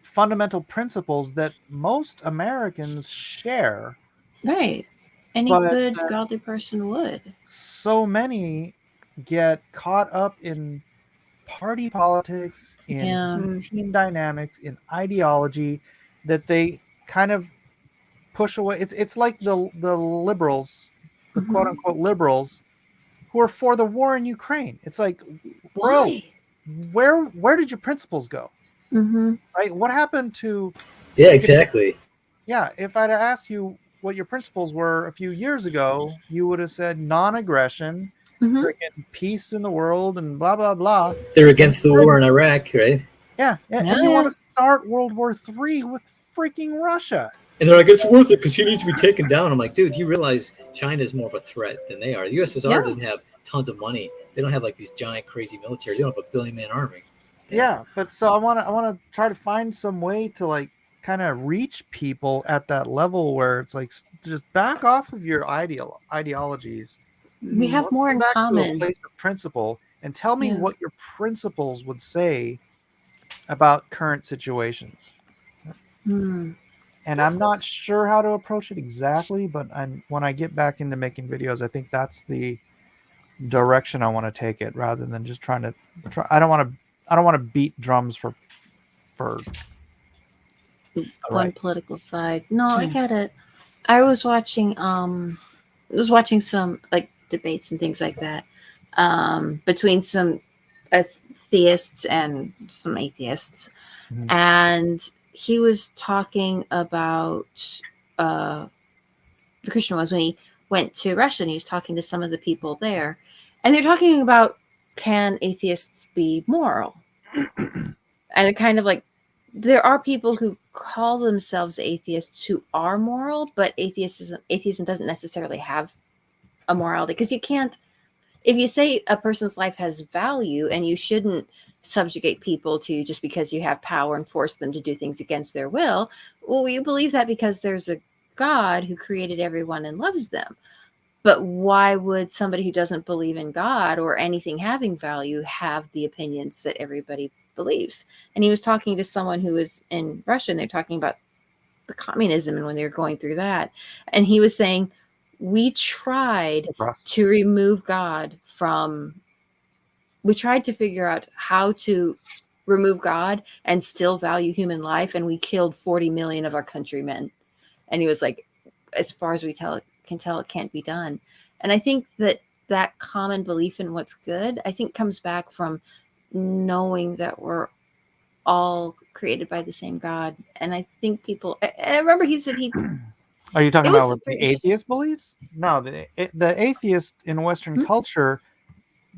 fundamental principles that most Americans share. Right. Any good godly person would. So many get caught up in party politics, in team dynamics, in ideology, that they kind of push away. It's like the liberals, the quote unquote liberals, who are for the war in Ukraine. It's like, bro, where did your principles go? Right? What happened to? Yeah, exactly. Yeah, if I'd asked you what your principles were a few years ago, you would have said non-aggression, freaking peace in the world, and blah blah blah. They're against the war in Iraq, right? Yeah, and you want to start World War III with freaking Russia. And they're like, it's worth it because he needs to be taken down. I'm like, dude, you realize China is more of a threat than they are. The USSR doesn't have tons of money. They don't have like these giant crazy military. They don't have a 1 billion-man army. Yeah, but so I want to try to find some way to like kind of reach people at that level where it's like, just back off of your ideologies We have Let's more go in back to a common. place of principle and tell me Yeah. what your principles would say about current situations. Hmm. And I'm not sure how to approach it exactly, but when I get back into making videos, I think that's the direction I want to take it, rather than just trying to I don't want to beat drums for one right. political side. No, I Yeah. get it. I was watching some like debates and things like that between some theists and some atheists. Mhm. And he was talking about the Christian was when he went to Russia, and he was talking to some of the people there, and they're talking about, can atheists be moral? And it kind of like, there are people who call themselves atheists who are moral, but atheism doesn't necessarily have a morality, because you can't, if you say a person's life has value and you shouldn't subjugate people to just because you have power and force them to do things against their will, well, you believe that because there's a God who created everyone and loves them. But why would somebody who doesn't believe in God or anything having value have the opinions that everybody believes? And he was talking to someone who was in Russia, and they're talking about the communism and when they were going through that. And he was saying, we tried to remove God from, we tried to figure out how to remove God and still value human life, and we killed 40 million of our countrymen. And he was like, as far as we can tell, it can't be done. And I think that common belief in what's good, I think, comes back from knowing that we're all created by the same God. And I think people, and I remember he said Are you talking it was about what the atheist believes? No, the atheist in Western culture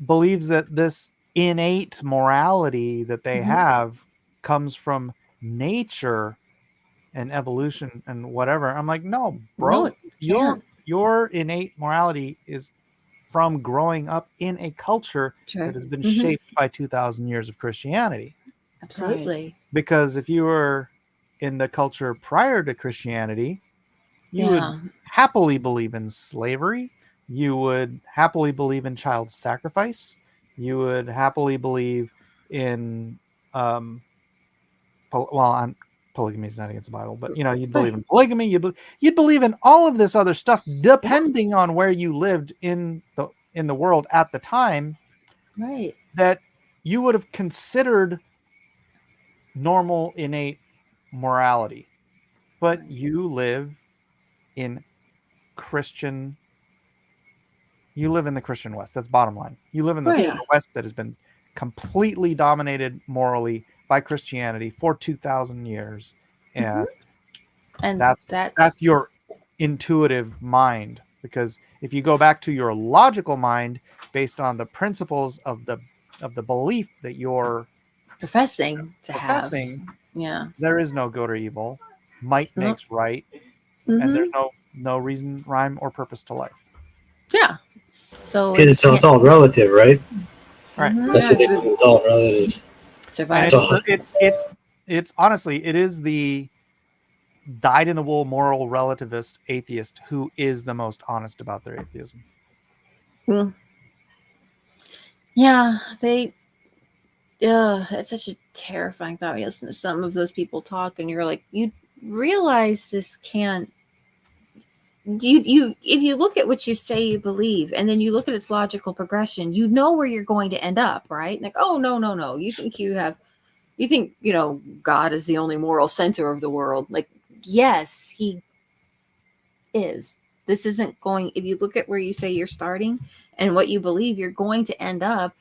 believes that this innate morality that they have comes from nature and evolution and whatever. I'm like, no, bro, No, it can't. your innate morality is from growing up in a culture that has been shaped by 2,000 years of Christianity. Absolutely. Because if you were in the culture prior to Christianity, you would happily believe in slavery. You would happily believe in child sacrifice. You would happily believe in, polygamy is not against the Bible, but you'd believe in polygamy. You'd believe in all of this other stuff, depending on where you lived in the world at the time. Right. That you would have considered normal, innate morality, but you live in you live in the Christian West. That's bottom line. You live in the West that has been completely dominated morally by Christianity for 2,000 years. And that's your intuitive mind. Because if you go back to your logical mind based on the principles of the belief that you're professing to have, there is no good or evil. Might makes right. And there's no reason, rhyme, or purpose to life. Yeah. So it's all relative, right? Right. That's what they do. It's all relative. It's honestly, it is the dyed-in-the-wool moral relativist atheist who is the most honest about their atheism. Yeah, it's such a terrifying thought. You listen to some of those people talk, and you're like, you realize this can't. If you look at what you say you believe, and then you look at its logical progression, you know where you're going to end up, right? Like, oh no, you think God is the only moral center of the world. Like, yes, he is. This isn't going. If you look at where you say you're starting and what you believe, you're going to end up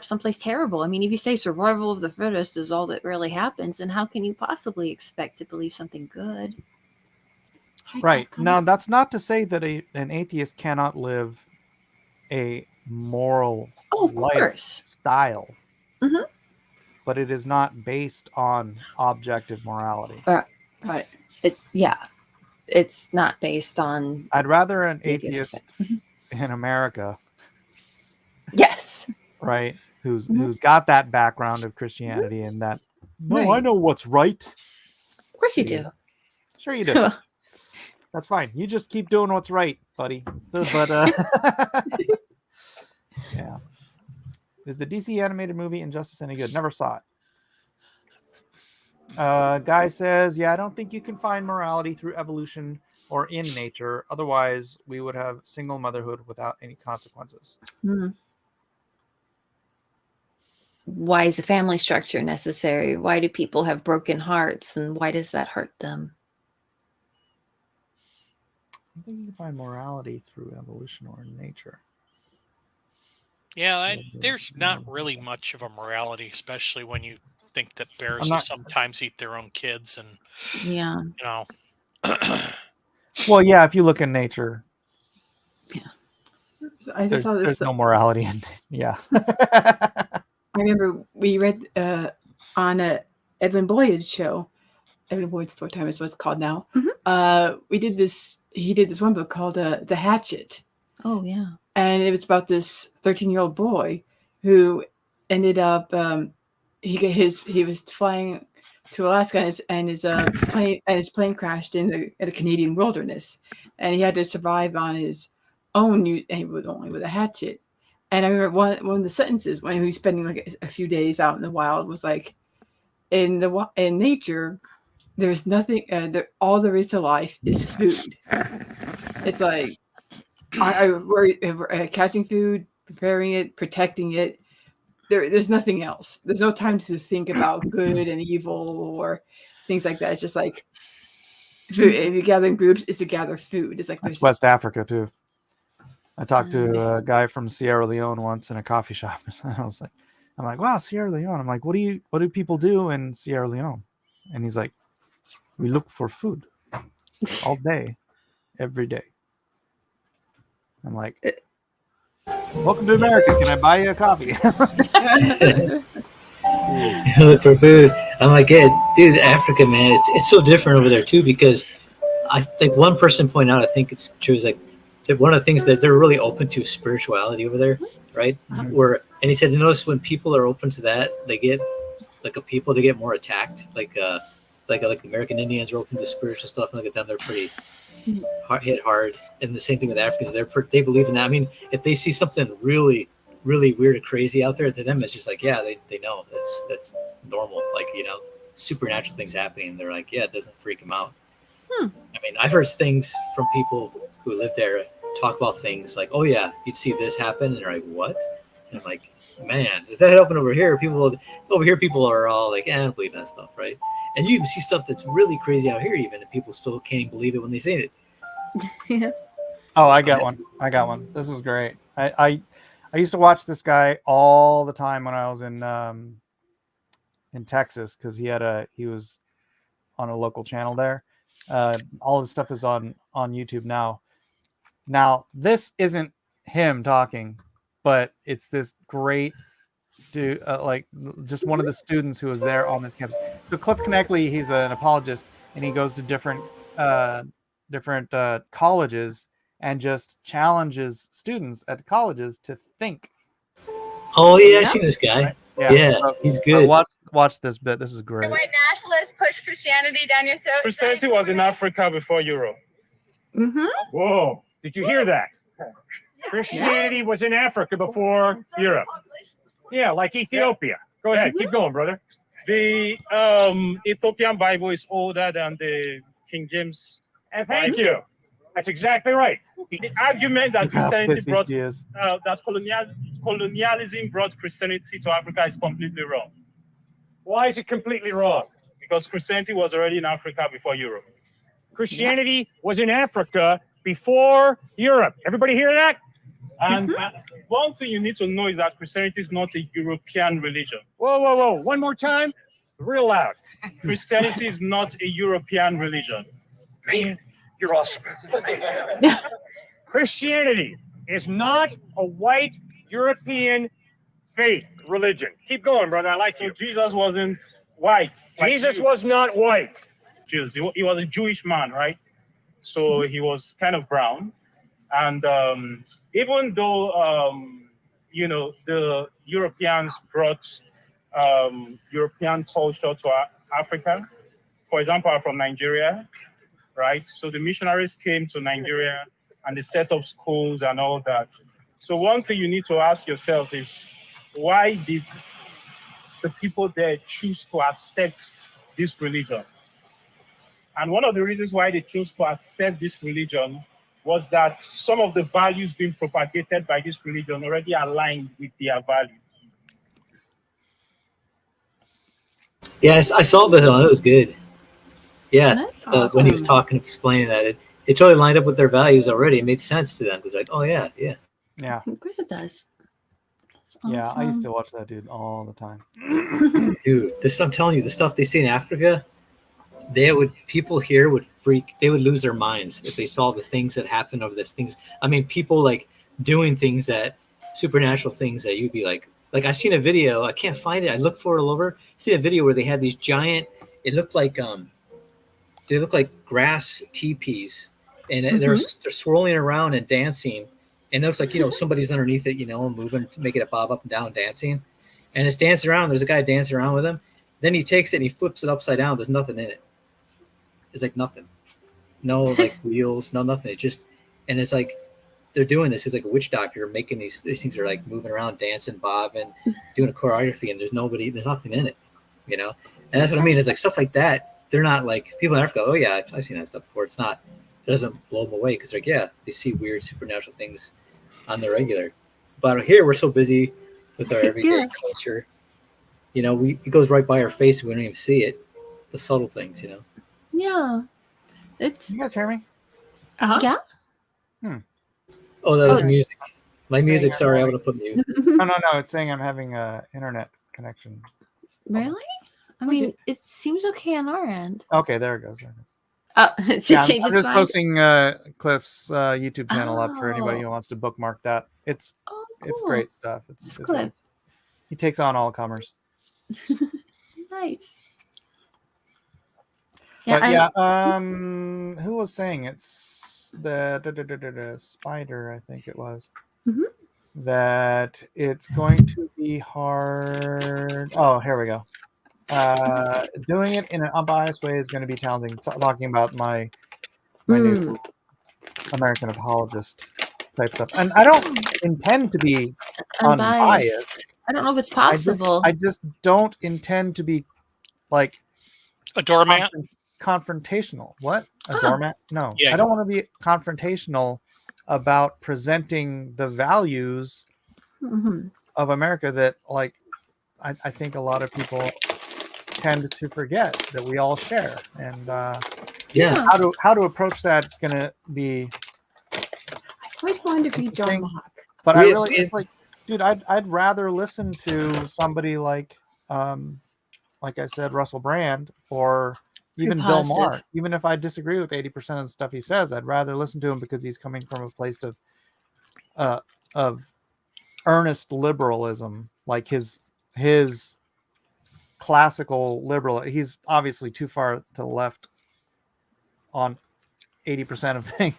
someplace terrible. I mean, if you say survival of the fittest is all that really happens, then how can you possibly expect to believe something good? Right. Now, that's not to say that an atheist cannot live a moral lifestyle. But it is not based on objective morality. Right. It's not based on. I'd rather an atheist in America. Yes. Right. Who's got that background of Christianity and that. No, I know what's right. Of course you do. Sure you do. That's fine. You just keep doing what's right. buddy. But yeah. Is the DC animated movie Injustice any good? Never saw it. Guy says, yeah, I don't think you can find morality through evolution or in nature. Otherwise, we would have single motherhood without any consequences. Why is a family structure necessary? Why do people have broken hearts, and why does that hurt them? I think you can find morality through evolution or in nature. Yeah, there's not really much of a morality, especially when you think that bears will sometimes eat their own kids, and yeah, you know. Well, yeah, if you look in nature, I just saw this. There's no morality in. Yeah. I remember we read on a Evan Boyd's show. Evan Boyd's Story Time is what it's called now. We did this. He did this one book called The Hatchet. Oh yeah. And it was about this 13-year-old boy who ended up he was flying to Alaska and his plane crashed in the Canadian wilderness, and he had to survive on his own, and only with a hatchet. And I remember one of the sentences when he was spending like a few days out in the wild was like, in nature, there's nothing. All there is to life is food. It's like I worry catching food, preparing it, protecting it. There's nothing else. There's no time to think about good and evil or things like that. It's just like food. If you gather in groups, it's to gather food. It's like That's West Africa too. I talked to a guy from Sierra Leone once in a coffee shop. I'm like, wow, Sierra Leone. I'm like, what do people do in Sierra Leone? And he's like, we look for food all day, every day. I'm like, welcome to America. Can I buy you a coffee? Look for food. I'm like, yeah, dude, Africa, man, it's so different over there too, because I think one person pointed out, I think it's true, is like that one of the things that they're really open to is spirituality over there, right? And he said, you notice when people are open to that, they get they get more attacked. Like American Indians are open to spiritual stuff, and look at them, they're pretty hit hard. And the same thing with Africans, they believe in that. I mean, if they see something really, really weird or crazy out there, to them it's just like, yeah, they know that's normal, like, you know, supernatural things happening, and they're like, yeah, it doesn't freak them out. I mean, I've heard things from people who live there talk about things like, oh yeah, you'd see this happen, and they're like, what? And I'm like, man, if that happened over here, people are all like, I don't believe that stuff, right? And you even see stuff that's really crazy out here, even, and people still can't even believe it when they say it. Yeah. Oh, I got one. This is great. I used to watch this guy all the time when I was in Texas, because he was on a local channel there. All his stuff is on YouTube now. Now, this isn't him talking, but it's this great dude, like just one of the students who was there on this campus. So Cliff Knechtle, he's an apologist, and he goes to different colleges and just challenges students at colleges to think. Oh yeah, I've seen this guy. Right? Yeah, so, he's good. Watch this bit. This is great. The white nationalists pushed Christianity down your throat. Christianity was in Africa before Europe. Whoa! Did you hear that? Christianity was in Africa before Europe. Yeah, like Ethiopia. Go ahead, keep going, brother. The Ethiopian Bible is older than the King James. And thank you. That's exactly right. The argument that Christianity brought colonialism brought Christianity to Africa is completely wrong. Why is it completely wrong? Because Christianity was already in Africa before Europe. Christianity was in Africa before Europe. Everybody hear that? And one thing you need to know is that Christianity is not a European religion. Whoa, whoa, whoa. One more time. Real loud. Christianity is not a European religion. Man, you're awesome. Christianity is not a white European faith religion. Keep going, brother. I like you. Jesus wasn't white. Jesus was not white. He was a Jewish man, right? So he was kind of brown. And even though, the Europeans brought European culture to Africa, for example, I'm from Nigeria, right? So the missionaries came to Nigeria and they set up schools and all that. So one thing you need to ask yourself is, why did the people there choose to accept this religion? And one of the reasons why they chose to accept this religion was that some of the values being propagated by this religion already aligned with their values. Yeah, I saw that. It was good. Yeah, That's when he was awesome. talking, explaining that, it totally lined up with their values already. It made sense to them. It was like, oh yeah. Yeah. Of course it does. That's Yeah, I used awesome. to watch that dude all the time. Dude, I'm telling you, the stuff they see in Africa, people here would freak. They would lose their minds if they saw the things that happen over this things. I mean, people like doing things that supernatural things that you'd be like I seen a video. I can't find it. I looked for it all over. See a video where they had these giant. It looked like they look like grass teepees, and they're swirling around and dancing. And it looks like, somebody's underneath it, moving, making it bob up and down, dancing. And it's dancing around. There's a guy dancing around with him. Then he takes it and he flips it upside down. There's nothing in it. It's like nothing. No like wheels, no nothing. It just, and it's like they're doing this. It's like a witch doctor making these things are like moving around, dancing, bobbing, doing a choreography, and there's nothing in it, And that's what I mean. It's like stuff like that. They're not like people in Africa. Oh yeah, I've seen that stuff before. It doesn't blow them away because like, yeah, they see weird supernatural things on the regular. But here we're so busy with our everyday culture. It goes right by our face and we don't even see it. The subtle things, Yeah. It's. You guys hear me? Yeah. Oh, that was music. My music. Sorry, I would have put mute. No. It's saying I'm having a internet connection. Really? I mean, it seems okay on our end. Okay, there it goes. Oh, it should change I'm its just mind. posting Cliff's YouTube channel up for anybody who wants to bookmark that. It's great stuff. It's Cliff. He takes on all comers. Nice. But who was saying it's the spider? I think it was that it's going to be hard. Oh, here we go. Doing it in an unbiased way is going to be challenging. Talking about my new American apologist type stuff, and I don't intend to be unbiased. I don't know if it's possible. I just don't intend to be like a doormat. Confrontational. What? A doormat? No. Yeah, I don't want to be confrontational about presenting the values of America that, like, I think a lot of people tend to forget that we all share. And how to approach that, it's going to be. I always wanted to be John Locke. But I really, it's like, dude, I'd rather listen to somebody like I said, Russell Brand, or even Bill Maher. Even if I disagree with 80% of the stuff he says, I'd rather listen to him because he's coming from a place of earnest liberalism, like his classical liberal. He's obviously too far to the left on 80% of things.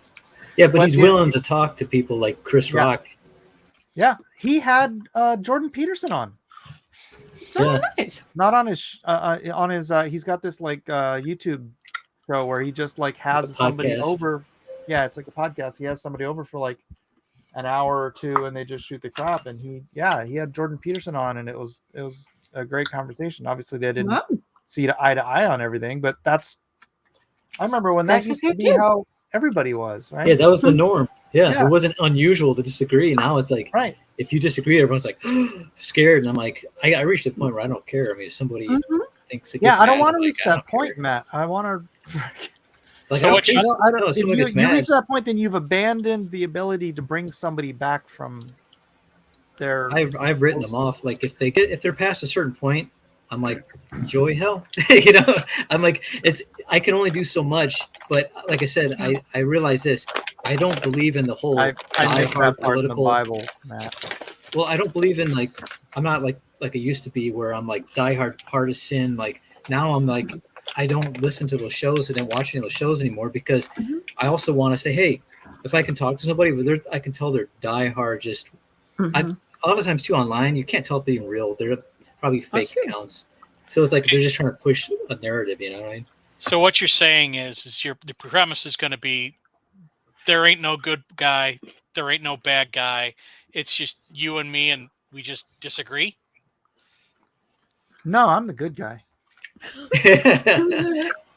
Yeah, but he's willing to talk to people like Chris Rock. Yeah, he had Jordan Peterson on. Oh, nice. Not on his he's got this like YouTube show where he just like has somebody over. Yeah, it's like a podcast. He has somebody over for like an hour or two and they just shoot the crap. And he had Jordan Peterson on, and it was a great conversation. Obviously they didn't see eye to eye on everything, but I remember when that used to be how everybody was, right? Yeah, that was the norm. Yeah, it wasn't unusual to disagree. Now it's like, right, if you disagree, everyone's like scared. And I'm like, I reached a point where I don't care. I mean, if somebody thinks it gets I don't mad, want to like, reach that point, Matt. I want to. Like, So if you gets reach mad, that point, then you've abandoned the ability to bring somebody back from their. I've written them off. Like if they're past a certain point, I'm like, enjoy hell. I'm like, I can only do so much. But like I said, I realize this. I don't believe in the whole I missed that part in the political Bible, Matt. Well, I don't believe in I'm not like I used to be where I'm like diehard partisan. Like now I'm like, I don't listen to those shows and don't watch any of those shows anymore because I also want to say, hey, if I can talk to somebody, I can tell they're diehard. Just a lot of times too online, you can't tell if they're even real. They're probably fake accounts. So it's like they're just trying to push a narrative. You know what I mean? So what you're saying is the premise is going to be there ain't no good guy, there ain't no bad guy. It's just you and me, and we just disagree. No, I'm the good guy.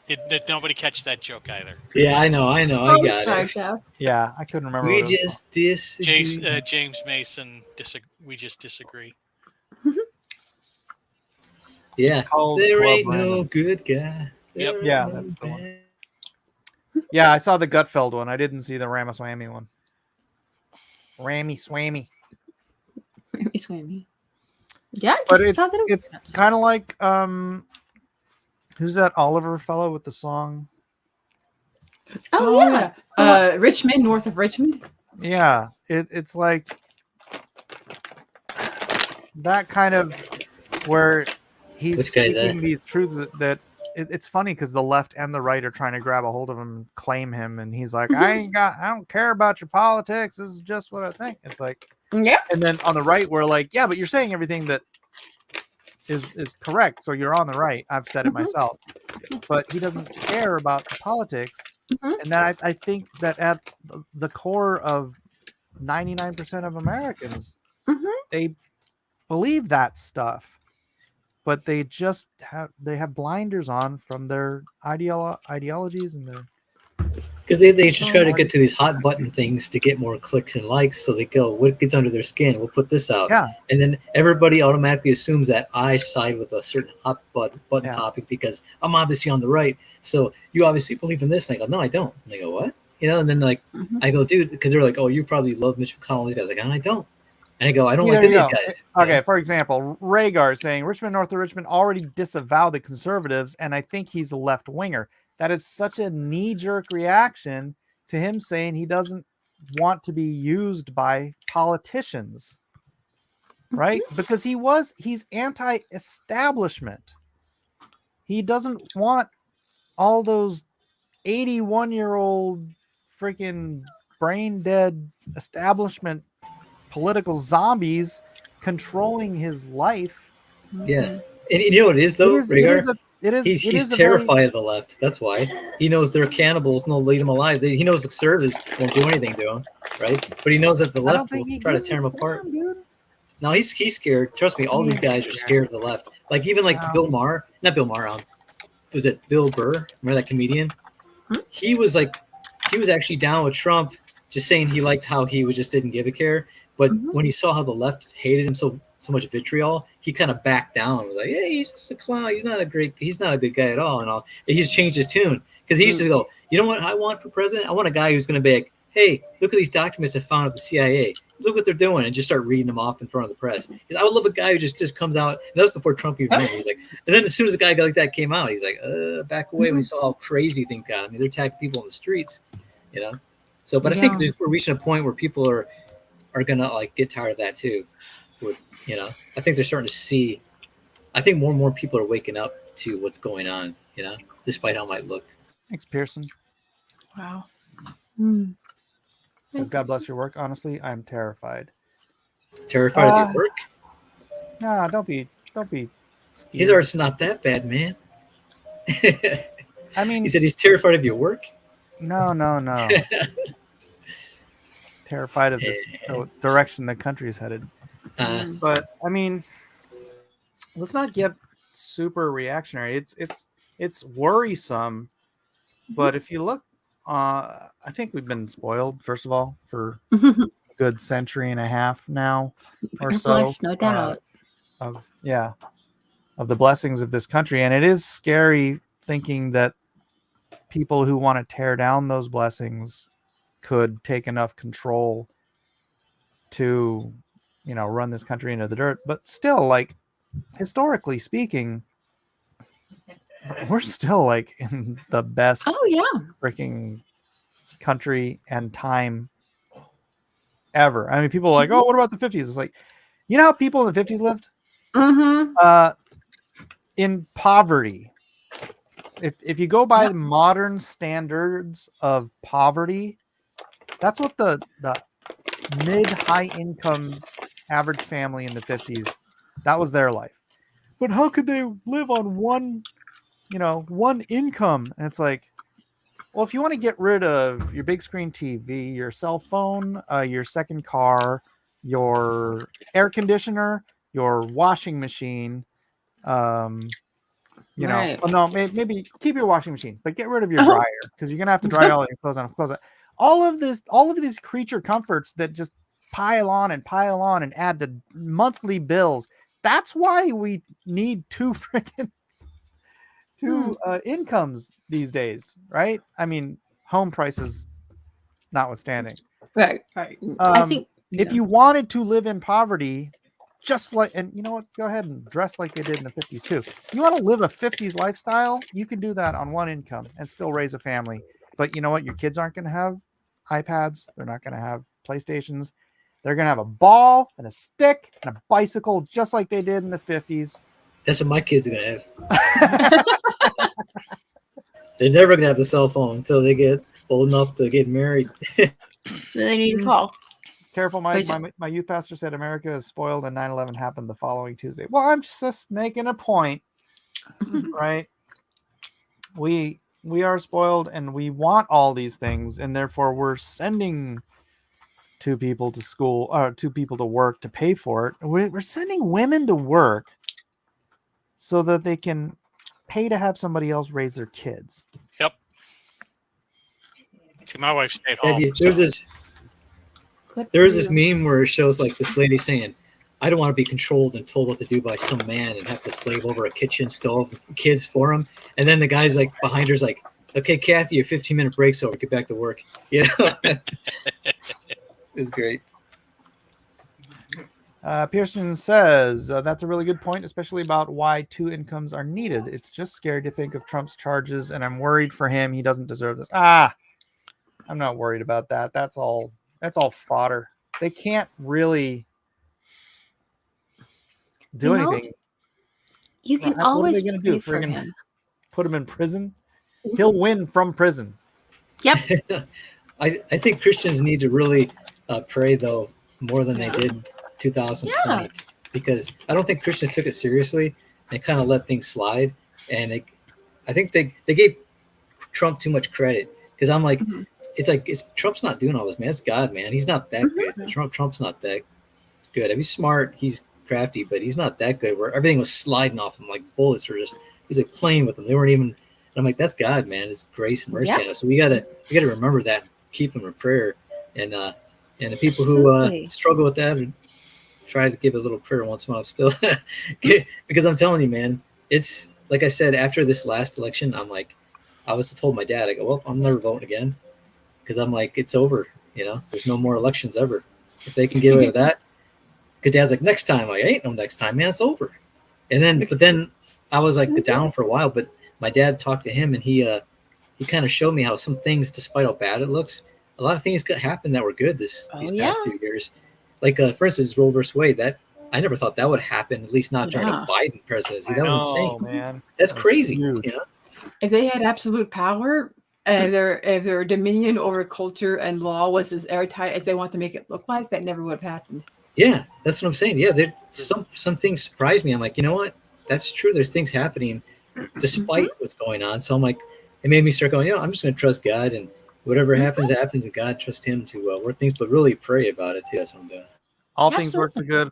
Did nobody catch that joke either? Yeah, I know. I got it. Yeah, I couldn't remember. We what it was just disagree. James Mason, we just disagree. Yeah, Called there Club ain't no Random. good guy. Yep. There Yeah, ain't no that's the one. bad- Yeah, I saw the Gutfeld one. I didn't see the Ramaswamy one. Swammy. Maybe swimmy. Yeah, I But guess it's how that it's kind of like who's that Oliver fellow with the song? Oh, yeah. Richmond, north of Richmond. Yeah, it's like that kind of where he's Which guy's speaking that? these truths that it's funny because the left and the right are trying to grab a hold of him and claim him, and he's like, I don't care about your politics. This is just what I think. It's like, yeah. And then on the right, we're like, yeah, but you're saying everything that is correct, so you're on the right. I've said it myself, but he doesn't care about the politics, and that I think that at the core of 99% of Americans, they believe that stuff, but they just have blinders on from their ideologies and their. Because they just try to get to these hot button things to get more clicks and likes, so they go, what gets under their skin? We'll put this out. Yeah. And then everybody automatically assumes that I side with a certain hot button topic because I'm obviously on the right. So you obviously believe in this. And I go, no, I don't. And they go, what? You know, and then like, I go, dude, because they're like, oh, you probably love Mitch McConnell. These guys. Like, and I don't. And I go, I don't like There these you go. guys. Okay, for example, Rhaegar saying Richmond, north of Richmond already disavowed the conservatives, and I think he's a left winger. That is such a knee-jerk reaction to him saying he doesn't want to be used by politicians, right? Because he's anti-establishment. He doesn't want all those 81-year-old freaking brain-dead establishment political zombies controlling his life. Yeah. And you know what it is, though, Rhaegar? He's a terrified of the left. That's why he knows they're cannibals and they'll lead him alive. He knows the conservatives won't do anything to him, right? But he knows that the left will try to tear him apart. No, he's scared. Trust me, all these guys are scared of the left. Like even like Bill Maher, not Bill Maher. Was it Bill Burr? Remember that comedian? He was actually down with Trump, just saying he liked how he just didn't give a care. But when he saw how the left hated him so much vitriol, he kind of backed down. He was like, "Hey, he's just a clown. He's not a good guy at all." And all. And he's changed his tune because he used to go, "You know what I want for president? I want a guy who's going to be like, hey, look at these documents I found at the CIA. Look what they're doing," and just start reading them off in front of the press. I would love a guy who just comes out. And that was before Trump even went. He's like, and then as soon as a guy like that came out, he's like, back away when he saw how crazy things got. I mean, they're attacking people in the streets, you know. So, but I think we're reaching a point where people are gonna like get tired of that too. You know, I think they're starting to see. I think more and more people are waking up to what's going on. You know, despite how it might look. Thanks, Pearson. Wow. Says, God bless your work. Honestly, I'm terrified. Terrified of your work? Nah, don't be. His art's not that bad, man. I mean, he said he's terrified of your work. No. Terrified of this direction the country is headed. But I mean, let's not get super reactionary. It's worrisome. But if you look, I think we've been spoiled, first of all, for a good century and a half now, or so. No doubt. Of the blessings of this country, and it is scary thinking that people who want to tear down those blessings could take enough control to, run this country into the dirt. But still, like, historically speaking, we're still like in the best freaking country and time ever. I mean, people are like, oh, what about the 50s? It's like, you know how people in the 50s lived? In poverty. If you go by the modern standards of poverty, that's what the mid-high income average family in the 50s, that was their life. But how could they live on one income? And it's like, Well, if you want to get rid of your big screen TV, your cell phone, your second car, your air conditioner, your washing machine, you know, Right. no, maybe keep your washing machine, but get rid of your dryer because you're gonna have to dry all your clothes on clothes. All of these creature comforts that just pile on and add to monthly bills. That's why we need two incomes these days, right? I mean, home prices notwithstanding. Right. I think if you wanted to live in poverty, just like, and you know what, go ahead and dress like they did in the 50s too. You want to live a 50s lifestyle, you can do that on one income and still raise a family. But you know what, your kids aren't going to have iPads, they're not going to have PlayStations, they're going to have a ball and a stick and a bicycle just like they did in the 50s. That's what my kids are gonna have. They're never gonna have a cell phone until they get old enough to get married. They need to call. Careful, my youth pastor said America is spoiled and 9/11 happened the following Tuesday. Well, I'm just making a point, right? We are spoiled and we want all these things, and therefore we're sending two people to school, or two people to work to pay for it. We're sending women to work so that they can pay to have somebody else raise their kids. Yep. See, my wife stayed home. There's this meme where it shows like this lady saying, I don't want to be controlled and told what to do by some man and have to slave over a kitchen stove and kids for him. And then the guy's like behind her's like, okay, Kathy, your 15-minute break's over. Get back to work. You know? It's great. Pearson says, that's a really good point, especially about why two incomes are needed. It's just scary to think of Trump's charges, and I'm worried for him. He doesn't deserve this. I'm not worried about that. That's all fodder. They can't really do anything. You can What always are they going to do? pray We're for going to him. put him in prison? He'll win from prison. Yep. I think Christians need to really pray, though, more than they did in 2020. Because I don't think Christians took it seriously and kind of let things slide. And I think they gave Trump too much credit. Because I'm like, it's Trump's not doing all this, man. It's God, man. He's not that good. Trump's not that good. I mean, he's smart. He's crafty, but he's not that good. Where everything was sliding off him like bullets were just. He's like playing with them. They weren't even. And I'm like, that's God, man. It's grace and mercy on us. So we gotta remember that. Keep him in prayer, and the people who struggle with that and try to give a little prayer once in a while still. Because I'm telling you, man, it's like I said after this last election, I'm like, I was told my dad, I go, well, I'm never voting again, because I'm like, it's over. You know, there's no more elections ever. If they can get away with that, because Dad's like, next time, like, ain't no next time, man, it's over. And then, but then I was like down for a while, but my dad talked to him, and he kind of showed me how some things, despite how bad it looks, a lot of things could happen that were good these past few years. Like, for instance, Roe versus Wade, that I never thought that would happen, at least not during a Biden presidency. That was insane, man. That's crazy. You know? If they had absolute power, if their dominion over culture and law was as airtight as they want to make it look like, that never would have happened. Yeah, that's what I'm saying. Yeah, some things surprise me. I'm like, you know what? That's true. There's things happening despite what's going on. So I'm like, it made me start going, I'm just going to trust God, and whatever happens, happens, and God, trust him to work things, but really pray about it too. That's what I'm doing. All things work for good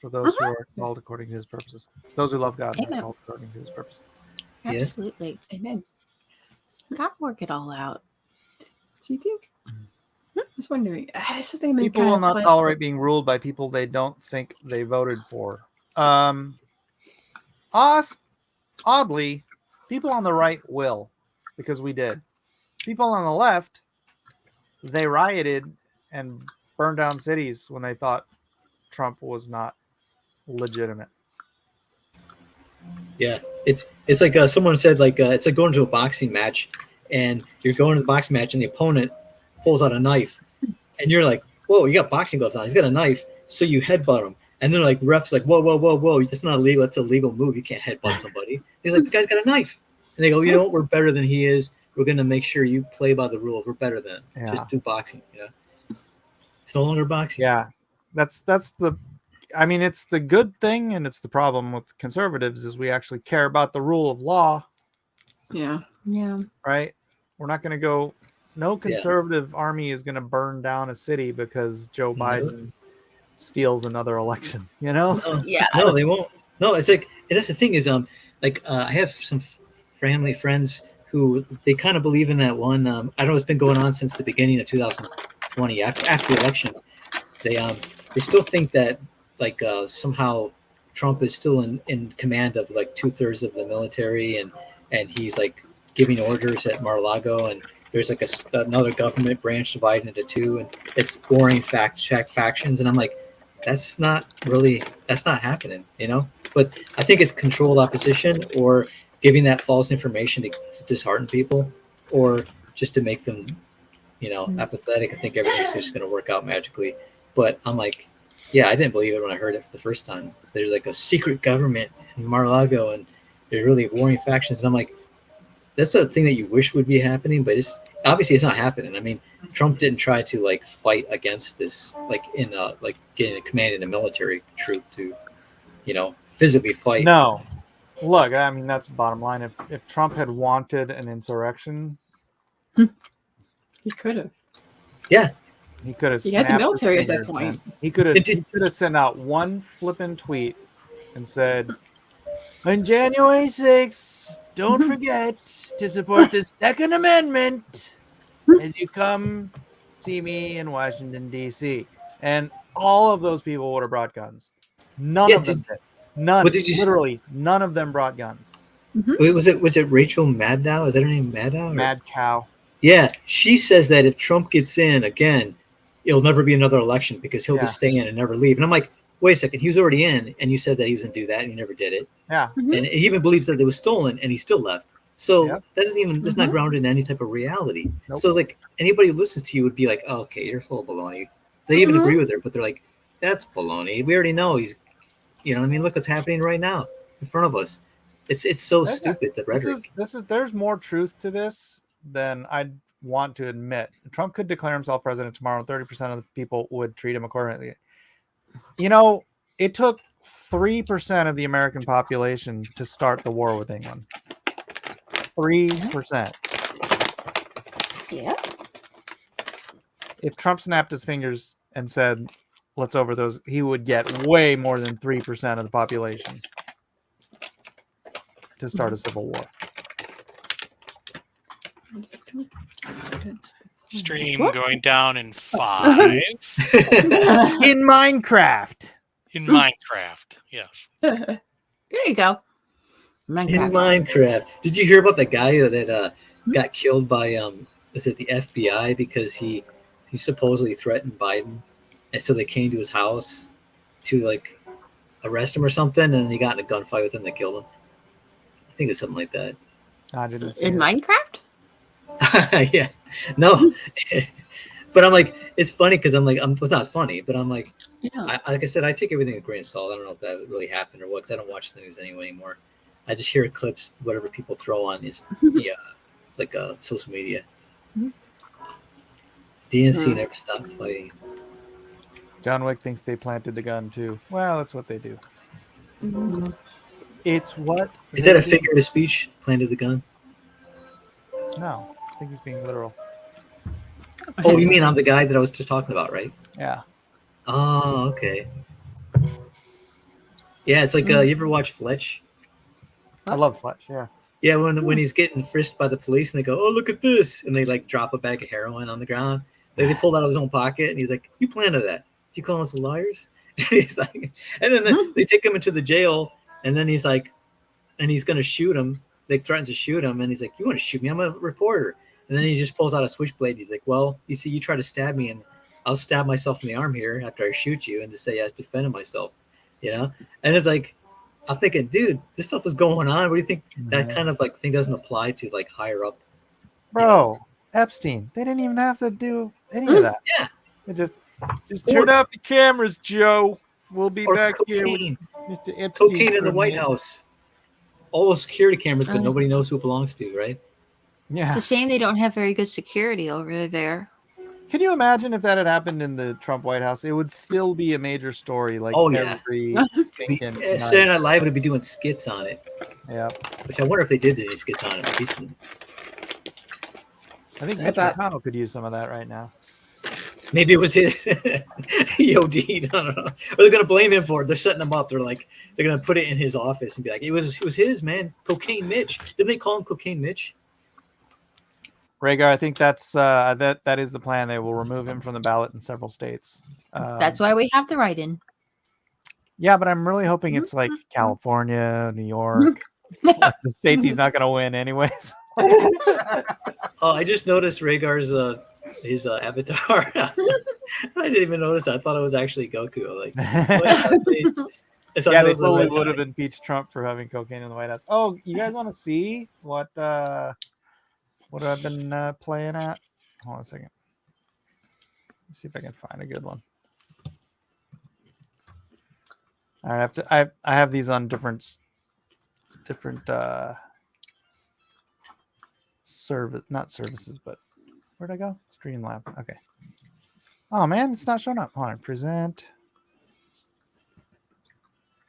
for those who are called according to his purposes. Those who love God are called according to his purposes. Absolutely. Amen. God work it all out. Do you think? I was wondering. Something People will not tolerate being ruled by people they don't think they voted for. Oddly, people on the right will, because we did. People on the left, they rioted and burned down cities when they thought Trump was not legitimate. Yeah, it's like someone said, like it's like going to a boxing match, and you're going to the boxing match, and the opponent pulls out a knife, and you're like, whoa, you got boxing gloves on. He's got a knife, so you headbutt him, and then like refs like, whoa, that's not illegal. That's a legal move. You can't headbutt somebody. He's like, the guy's got a knife, and they go, you know what? We're better than he is. We're gonna make sure you play by the rules. We're better than him. Just do boxing. You know, it's no longer boxing. Yeah, that's the. I mean, it's the good thing, and it's the problem with conservatives is we actually care about the rule of law. Yeah. Yeah. Right. We're not going to go. No conservative army is going to burn down a city because Joe Biden steals another election. You know? No, they won't. No, it's like, and that's the thing is, I have some family friends who they kind of believe in that one. I know it's been going on since the beginning of 2020 after the election. They still think that like somehow Trump is still in command of like 2/3 of the military, and he's like giving orders at Mar-a-Lago, and there's like another government branch divided into two, and it's warring factions. And I'm like, that's not happening, you know? But I think it's controlled opposition or giving that false information to dishearten people or just to make them, you know, apathetic. I think everything's just going to work out magically. But I'm like, yeah, I didn't believe it when I heard it for the first time. There's like a secret government in Mar-a-Lago and there's really warring factions. And I'm like, that's a thing that you wish would be happening, but it's obviously it's not happening. I mean, Trump didn't try to like fight against this, like in like getting a command in a military troop to, you know, physically fight. No, look, I mean that's the bottom line. If Trump had wanted an insurrection, he could have. Yeah, he could have. He had the military at that point. He could have sent out one flippin' tweet and said, "On January 6th, don't forget to support the Second Amendment as you come see me in Washington, D.C." And all of those people would have brought guns. None of them did. None. Literally, none of them brought guns. Wait, was it Rachel Maddow? Is that her name, Maddow? Mad Cow. Yeah, she says that if Trump gets in again, it'll never be another election because he'll just stay in and never leave. And I'm like, wait a second, he was already in, and you said that he was going to do that, and he never did it. Yeah. And he even believes that it was stolen, and he still left. So that doesn't even, that's not grounded in any type of reality. Nope. So it's like, anybody who listens to you would be like, oh, okay, you're full of baloney. They even agree with her, but they're like, that's baloney. We already know he's, you know what I mean? Look what's happening right now in front of us. It's so stupid, the rhetoric. There's more truth to this than I'd want to admit. Trump could declare himself president tomorrow, and 30% of the people would treat him accordingly. You know, it took 3% of the American population to start the war with England. 3%. Yeah. If Trump snapped his fingers and said, let's over those, he would get way more than 3% of the population to start a civil war. Stream going down in 5. In Minecraft. In Minecraft, yes. There you go. In Minecraft. Did you hear about the guy that got killed by was it the FBI because he supposedly threatened Biden, and so they came to his house to like arrest him or something, and he got in a gunfight with him that killed him. I think it's something like that. I didn't see in it. Minecraft. Yeah, no, but I'm like, it's funny because I'm like, it's not funny, but I'm like, like I said, I take everything with a grain of salt. I don't know if that really happened or what, because I don't watch the news anymore. I just hear clips, whatever people throw on is like social media. DNC never stopped fighting. John Wick thinks they planted the gun too. Well, that's what they do. It's what Is that a figure of speech? Planted the gun? No, I think he's being literal. Oh, you mean I'm the guy that I was just talking about, right? Yeah. Oh, okay. Yeah, it's like you ever watch Fletch? I love Fletch. Yeah. Yeah, when he's getting frisked by the police and they go, "Oh, look at this," and they like drop a bag of heroin on the ground. They pulled out of his own pocket and he's like, "You planted that? You calling us liars?" And he's like, and then they take him into the jail, and then he's like, and he's gonna shoot him. They threatens to shoot him, and he's like, "You want to shoot me? I'm a reporter." And then he just pulls out a switchblade. He's like, "Well, you see, you try to stab me, and I'll stab myself in the arm here after I shoot you, and just say I was defending myself." You know, and it's like, I'm thinking, dude, this stuff is going on. What do you think that kind of like thing doesn't apply to like higher up? Bro, Epstein. They didn't even have to do any of that. Yeah. They just turn off the cameras, Joe. We'll be Or back cocaine. here with Mr. Epstein. Cocaine in the for a White minute. House. All those security cameras, but nobody knows who it belongs to, right? Yeah. It's a shame they don't have very good security over there. Can you imagine if that had happened in the Trump White House? It would still be a major story. Like Oh, yeah. every thinking Saturday Night Live would be doing skits on it. Yeah. Which I wonder if they did any skits on it recently. I think Right Mitch about- McConnell could use some of that right now. Maybe it was his. He OD'd. I don't know. Or they're gonna blame him for it. They're setting him up. They're gonna put it in his office and be like, it was his, man. Cocaine Mitch. Didn't they call him Cocaine Mitch? Rhaegar, I think that's that is the plan. They will remove him from the ballot in several states. That's why we have the write-in. Yeah, but I'm really hoping it's like California, New York, like the states he's not going to win anyways. Oh, I just noticed Rhaegar's his avatar. I didn't even notice that. I thought it was actually Goku. Like, it's Yeah, they those little totally red would have tie. impeached Trump for having cocaine in the White House. Oh, you guys want to see what I've been playing at? Hold on a second. Let's see if I can find a good one. All right, I have these on different not services, but where'd I go? Streamlab. Okay. Oh man, it's not showing up. Hold on, present.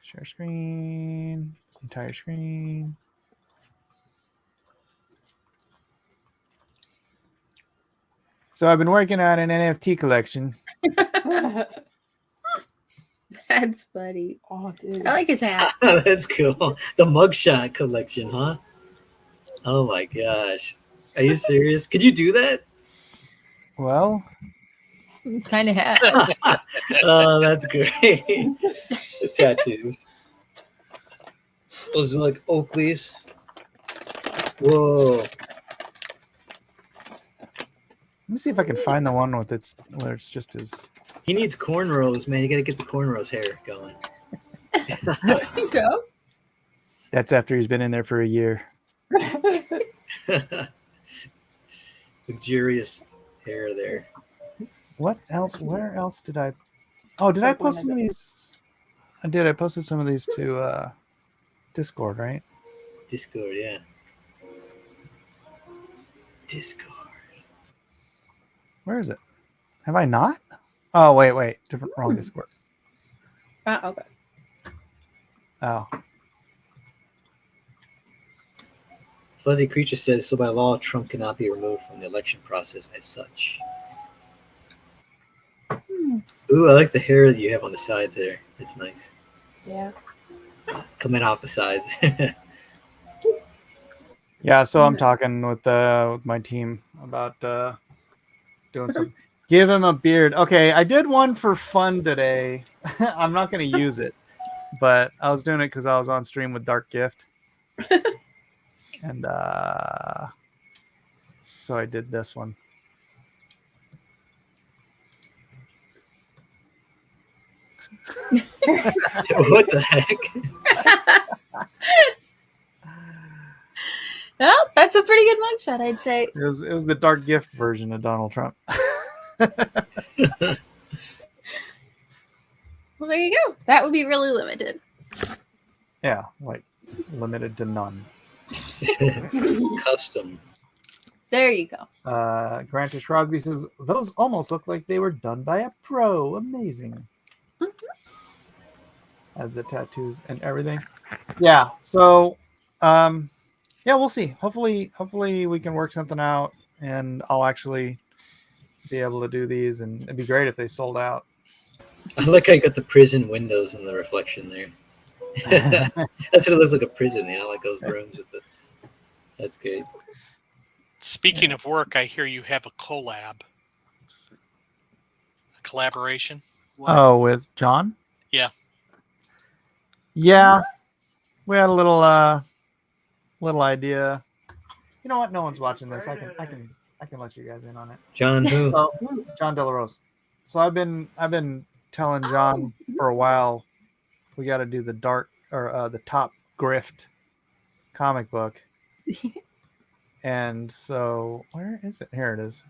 Share screen, entire screen. So I've been working on an NFT collection. That's funny. Oh, dude. I like his hat. That's cool. The mugshot collection, huh? Oh my gosh. Are you serious? Could you do that? Well, Kind of hat. Oh, that's great. The tattoos. Those are like Oakleys. Whoa. let me see if I can find the one with where it's just his. He needs cornrows, man. You got to get the cornrows hair going. There you go. That's after he's been in there for a year. Luxurious hair there. What else? Where else did I? Oh, did I post some of these? I did. I posted some of these to Discord, right? Discord, yeah. Discord. Where is it? Have I not? Oh, wait. Wrong Discord. Okay. Oh. Fuzzy Creature says, so by law, Trump cannot be removed from the election process as such. Ooh, I like the hair that you have on the sides there. It's nice. Yeah. Coming off the sides. Yeah, so I'm talking with my team about doing some. Give him a beard. Okay, I did one for fun today. I'm not going to use it, but I was doing it because I was on stream with Dark Gift, and so I did this one. What the heck? Well, that's a pretty good mugshot, I'd say. It was the Dark Gift version of Donald Trump. Well, there you go. That would be really limited. Yeah, like limited to none. Custom. There you go. Grantis Crosby says those almost look like they were done by a pro. Amazing. As the tattoos and everything. Yeah. So, yeah, we'll see. Hopefully we can work something out, and I'll actually be able to do these. And it'd be great if they sold out. I like how you got the prison windows in the reflection there. That's what it looks like, a prison, like those rooms with it. That's good. Speaking of work, I hear you have a collab. A collaboration? Oh, with John? Yeah. Yeah. We had a little idea. You know what? No one's watching this. I can let you guys in on it. John who? So, John De La Rose. So I've been telling John for a while we got to do the the Top Grift comic book. And so where is it? Here it is.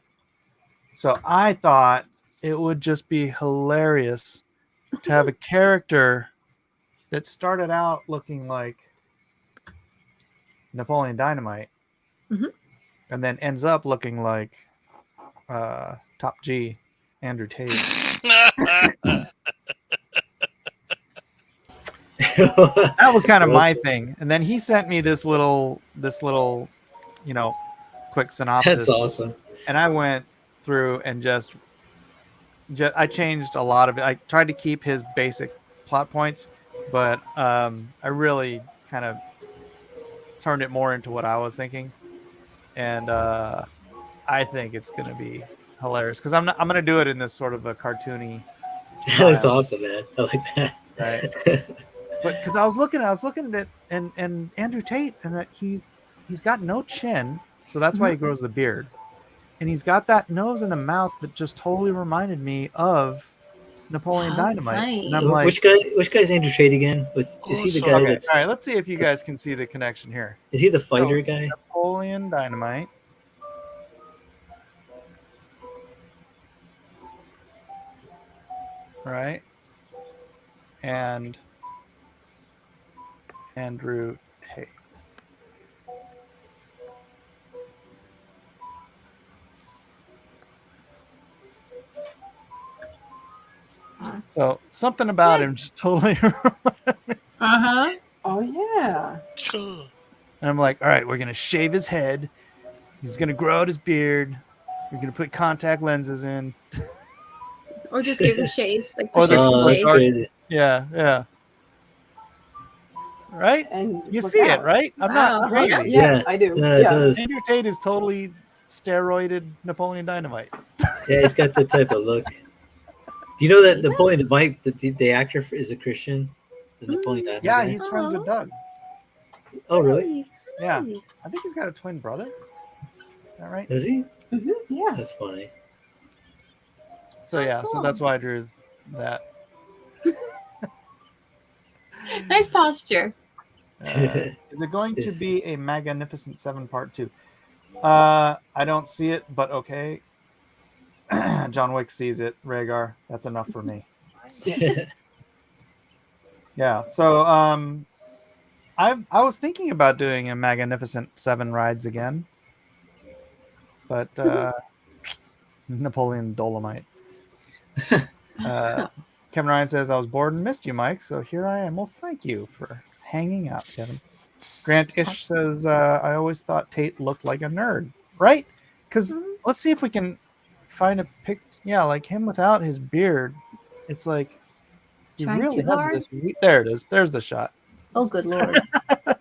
So I thought it would just be hilarious to have a character that started out looking like Napoleon Dynamite, and then ends up looking like Top G, Andrew Tate. That was kind of my thing. And then he sent me this little, quick synopsis. That's awesome. And I went through and just I changed a lot of it. I tried to keep his basic plot points, but I really kind of turned it more into what I was thinking. And I think it's going to be hilarious because I'm going to do it in this sort of a cartoony. That's style, awesome, man. I like that. right? But because I was looking at it, and Andrew Tate, and he's got no chin, so that's why he grows the beard, and he's got that nose and the mouth that just totally reminded me of Napoleon Dynamite. funny. And I'm like, Which guy's Andrew Tate again? Is he the guy okay, that's? all right, let's see if you guys can see the connection here. Is he the fighter guy? Napoleon Dynamite. Right. And Andrew Tate. So something about him just totally. Uh-huh. Oh yeah. And I'm like, all right, we're gonna shave his head. He's gonna grow out his beard. We're gonna put contact lenses in. Or just give him shades. Like Or the prescription shades. yeah. Right? And You look see it, out. right? I'm not Wow. crazy. Yeah, I do. Yeah, it does. Andrew Tate is totally steroided Napoleon Dynamite. Yeah, he's got that type of look. Do you know that Napoleon Dynamite, the actor, is a Christian? The Napoleon Dynamite. Yeah, guy? he's friends with Doug. Oh, really? Yeah. Nice. I think he's got a twin brother. Is that right? Does he? Yeah. That's funny. So yeah, so that's why I drew that. Nice posture. Is it going to be a Magnificent Seven Part 2? I don't see it, but okay. John Wick sees it. Rhaegar, that's enough for me. Yeah. So I was thinking about doing a Magnificent Seven rides again, but Napoleon Dolomite. Kevin Ryan says, I was bored and missed you, Mike, so here I am. Well, thank you for hanging out, Kevin. Grant Ish says, I always thought Tate looked like a nerd, right? Because let's see if we can find a pic. Yeah, like him without his beard. It's like he Trying really too has hard? this. There it is. There's the shot. Oh, good lord.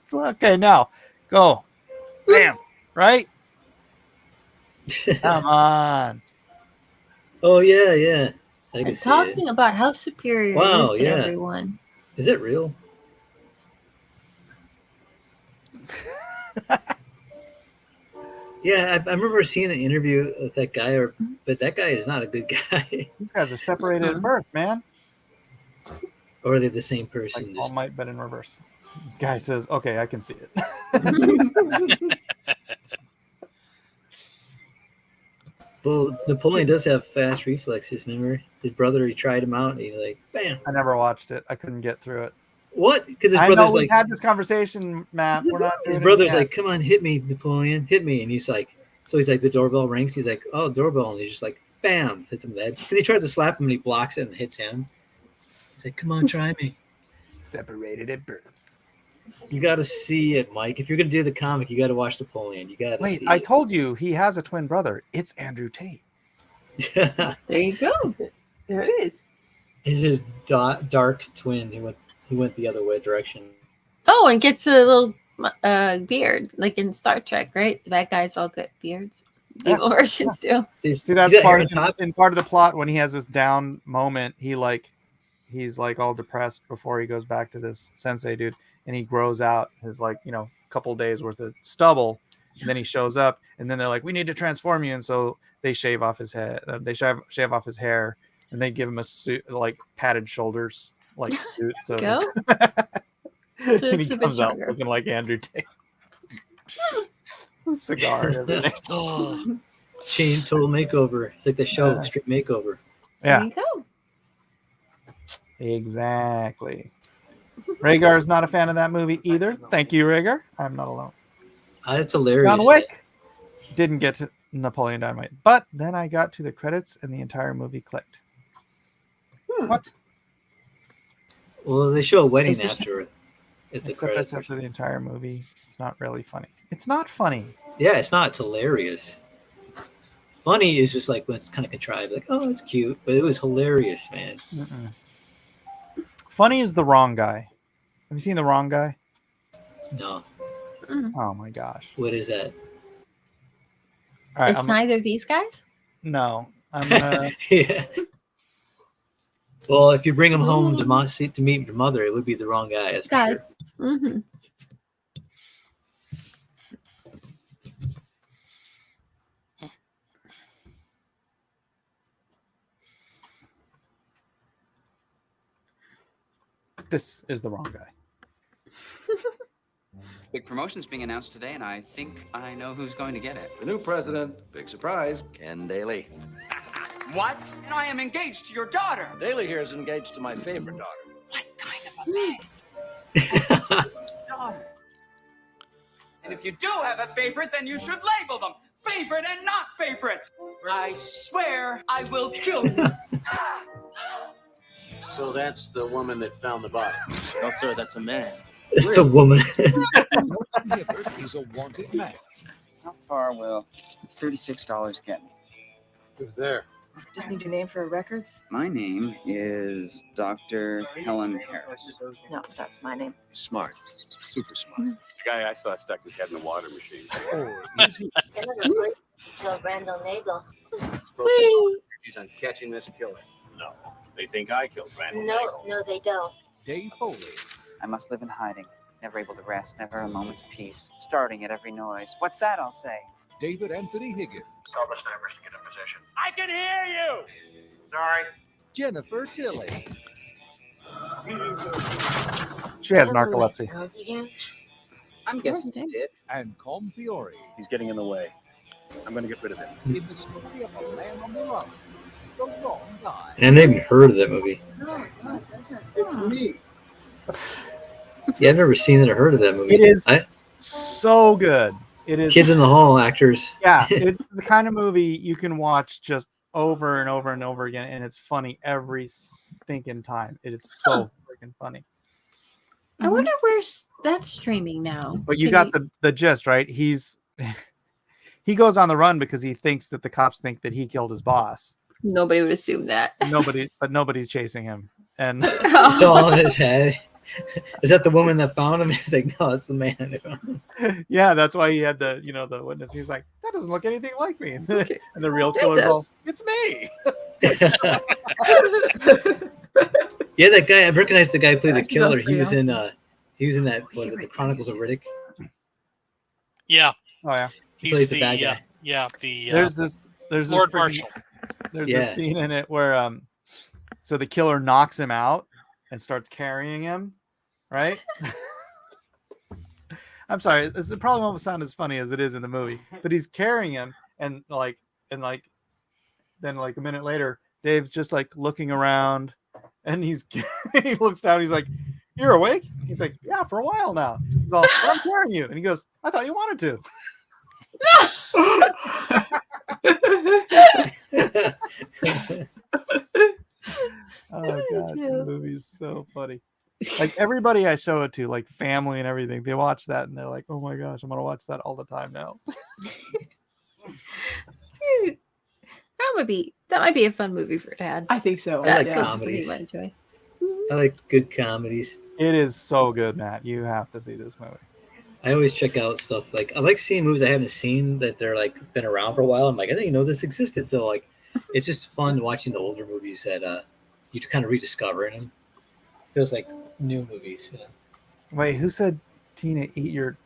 So, okay, now go. Bam. Right? Come on. Oh yeah, yeah. I can I'm see talking it. about how superior Wow, it is to yeah. everyone. Is it real? Yeah, I remember seeing an interview with that guy, but that guy is not a good guy. These guys are separated at birth, man. Or are they the same person? Like All Might, but in reverse. Guy says, okay, I can see it. Well, Napoleon does have fast reflexes. Remember, his brother, he tried him out, and he like, bam. I never watched it. I couldn't get through it. What? Because his I know brother's we've like, had this conversation, Matt. We're not. his doing it brother's again. like, come on, hit me, Napoleon, hit me. And he's like, so he's like, the doorbell rings. He's like, oh, doorbell. And he's just like, bam, hits him in the head. Because he tries to slap him and he blocks it and hits him. He's like, come on, try me. Separated at birth. You got to see it, Mike. If you're going to do the comic, you got to watch Napoleon. You got to Wait, see I it. told you he has a twin brother. It's Andrew Tate. There you go. There it is. He's his dark twin. He went the other way direction. Oh, and gets a little beard, like in Star Trek, right? The bad guys all get beards. The evil versions do. See, that's part of the plot. When he has this down moment, he's like all depressed before he goes back to this sensei dude, and he grows out his a couple days worth of stubble, and then he shows up, and then they're like, we need to transform you, and so they shave off his head, they shave off his hair, and they give him a suit, like padded shoulders, like suit. So Go. and he It's a bit comes out stronger. looking like Andrew Tate. Cigar and everything. Chain Total Makeover. It's like the show Yeah. Extreme Makeover. Yeah. There you go. Exactly. Rhaegar is not a fan of that movie either. Thank you, Rhaegar. I'm not alone. That's hilarious. John Wick didn't get to Napoleon Dynamite, but then I got to the credits and the entire movie clicked. What? Well, they show a wedding It's just- after at the Except credits. after the entire movie, it's not really funny. It's not funny. Yeah, it's not. It's hilarious. Funny is just like when it's kind of contrived, like, oh, it's cute, but it was hilarious, man. Funny is The Wrong Guy. Have you seen The Wrong Guy? No. Oh my gosh. What is that? All right, It's neither of these guys? No. I'm gonna Yeah. Well, if you bring him home to meet your mother, it would be The Wrong Guy. That's for Guy. sure. Mm-hmm. This is The Wrong Guy. Big promotion's being announced today, and I think I know who's going to get it. The new president, big surprise, Ken Daly. What? And I am engaged to your daughter. Daly here is engaged to my favorite daughter. What kind of a man? Daughter. And if you do have a favorite, then you should label them favorite and not favorite. I swear I will kill you. So that's the woman that found the body. No, sir, that's a man. It's the woman. He's a wanted man. How far will $36 get me? Who's there? Just need your name for records. My name is Dr. Helen Harris. No, that's my name. Smart. Super smart. The guy I saw stuck his head in the water machine. Oh, easy. Tell Randall Nagel. She's on catching this killer. No, they think I killed Randall. No, they don't. Dave Foley. I must live in hiding, never able to rest, never a moment's peace, starting at every noise. What's that, I'll say? David Anthony Higgins. Silver Snipers to get in position. I can hear you. Sorry. Jennifer Tilly. She has narcolepsy. Girls again? I'm guessing he did. And Com Fiore. He's getting in the way. I'm going to get rid of him. In the story of a man on the run. The Wrong Guy. And I've never heard of that movie. No, it doesn't. It's me. Yeah, I've never seen it or heard of that movie. It is so good. It is Kids in the Hall actors. Yeah, it's the kind of movie you can watch just over and over and over again, and it's funny every stinking time. It is so freaking funny. I wonder where's that streaming now. But you got the gist, right? He goes on the run because he thinks that the cops think that he killed his boss. Nobody would assume that. Nobody's chasing him, and It's all in his head. Is that the woman that found him? He's like, no, it's the man that found him. yeah, that's why he had the witness. He's like, that doesn't look anything like me, and the real killer's all, it's me. Yeah, that guy. I recognize the guy who played the killer. He was in that. Was it the Chronicles of Riddick? Yeah. Oh yeah. He plays the bad guy. There's this Lord Marshall. There's this scene in it where so the killer knocks him out and starts carrying him, right? I'm sorry, it probably won't sound as funny as it is in the movie, but he's carrying him, and then a minute later, Dave's just like looking around, and he looks down, he's like, "You're awake?" He's like, "Yeah, for a while now." He's all, "I'm carrying you," and he goes, "I thought you wanted to." Oh god, the movie is so funny. Like everybody I show it to, like family and everything, they watch that and they're like, "Oh my gosh, I'm gonna watch that all the time now." Dude, that might be a fun movie for Dad. I think so. I like That's comedies. something you might enjoy. I like good comedies. It is so good, Matt. You have to see this movie. I always check out stuff like I like seeing movies I haven't seen that they're like been around for a while. I'm like, I didn't even know this existed. So like, it's just fun watching the older movies that you kind of rediscovering them. Feels like new movies. You know? Wait, who said, "Tina, eat your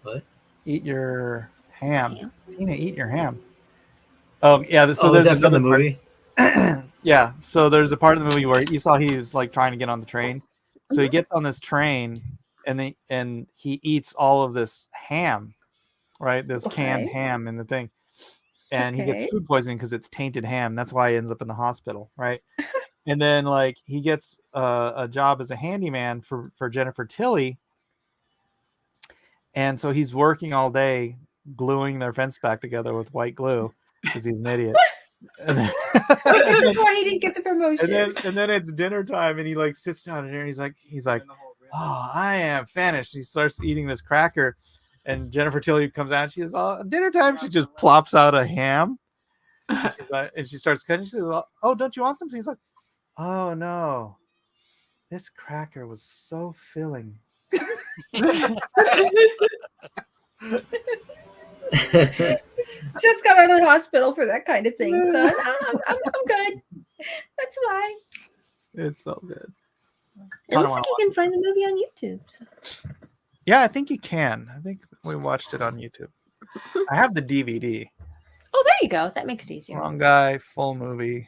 what? Eat your ham"? Tina, eat your ham. Oh yeah. So is there's that from the another part- movie? Yeah. So there's a part of the movie where you saw he was like trying to get on the train. So he gets on this train and he eats all of this ham, right? This canned ham in the thing. And he gets food poisoning because it's tainted ham. That's why he ends up in the hospital, right? And then like he gets a job as a handyman for Jennifer Tilly. And so he's working all day gluing their fence back together with white glue because he's an idiot. This is why he didn't get the promotion. And then it's dinner time and he like sits down here and he's like, "Oh, I am famished." He starts eating this cracker And Jennifer Tilly comes out and she says, "Oh, dinner time." She just plops out a ham. And, she's like, and she starts cutting. She says, "Oh, don't you want some?" She's like, "Oh no, this cracker was so filling." Just got out of the hospital for that kind of thing, so I'm good. That's why. It's so good. It looks like you can find the movie on YouTube. So. Yeah, I think you can. I think we watched it on YouTube. I have the DVD. Oh, there you go. That makes it easier. Wrong guy, full movie.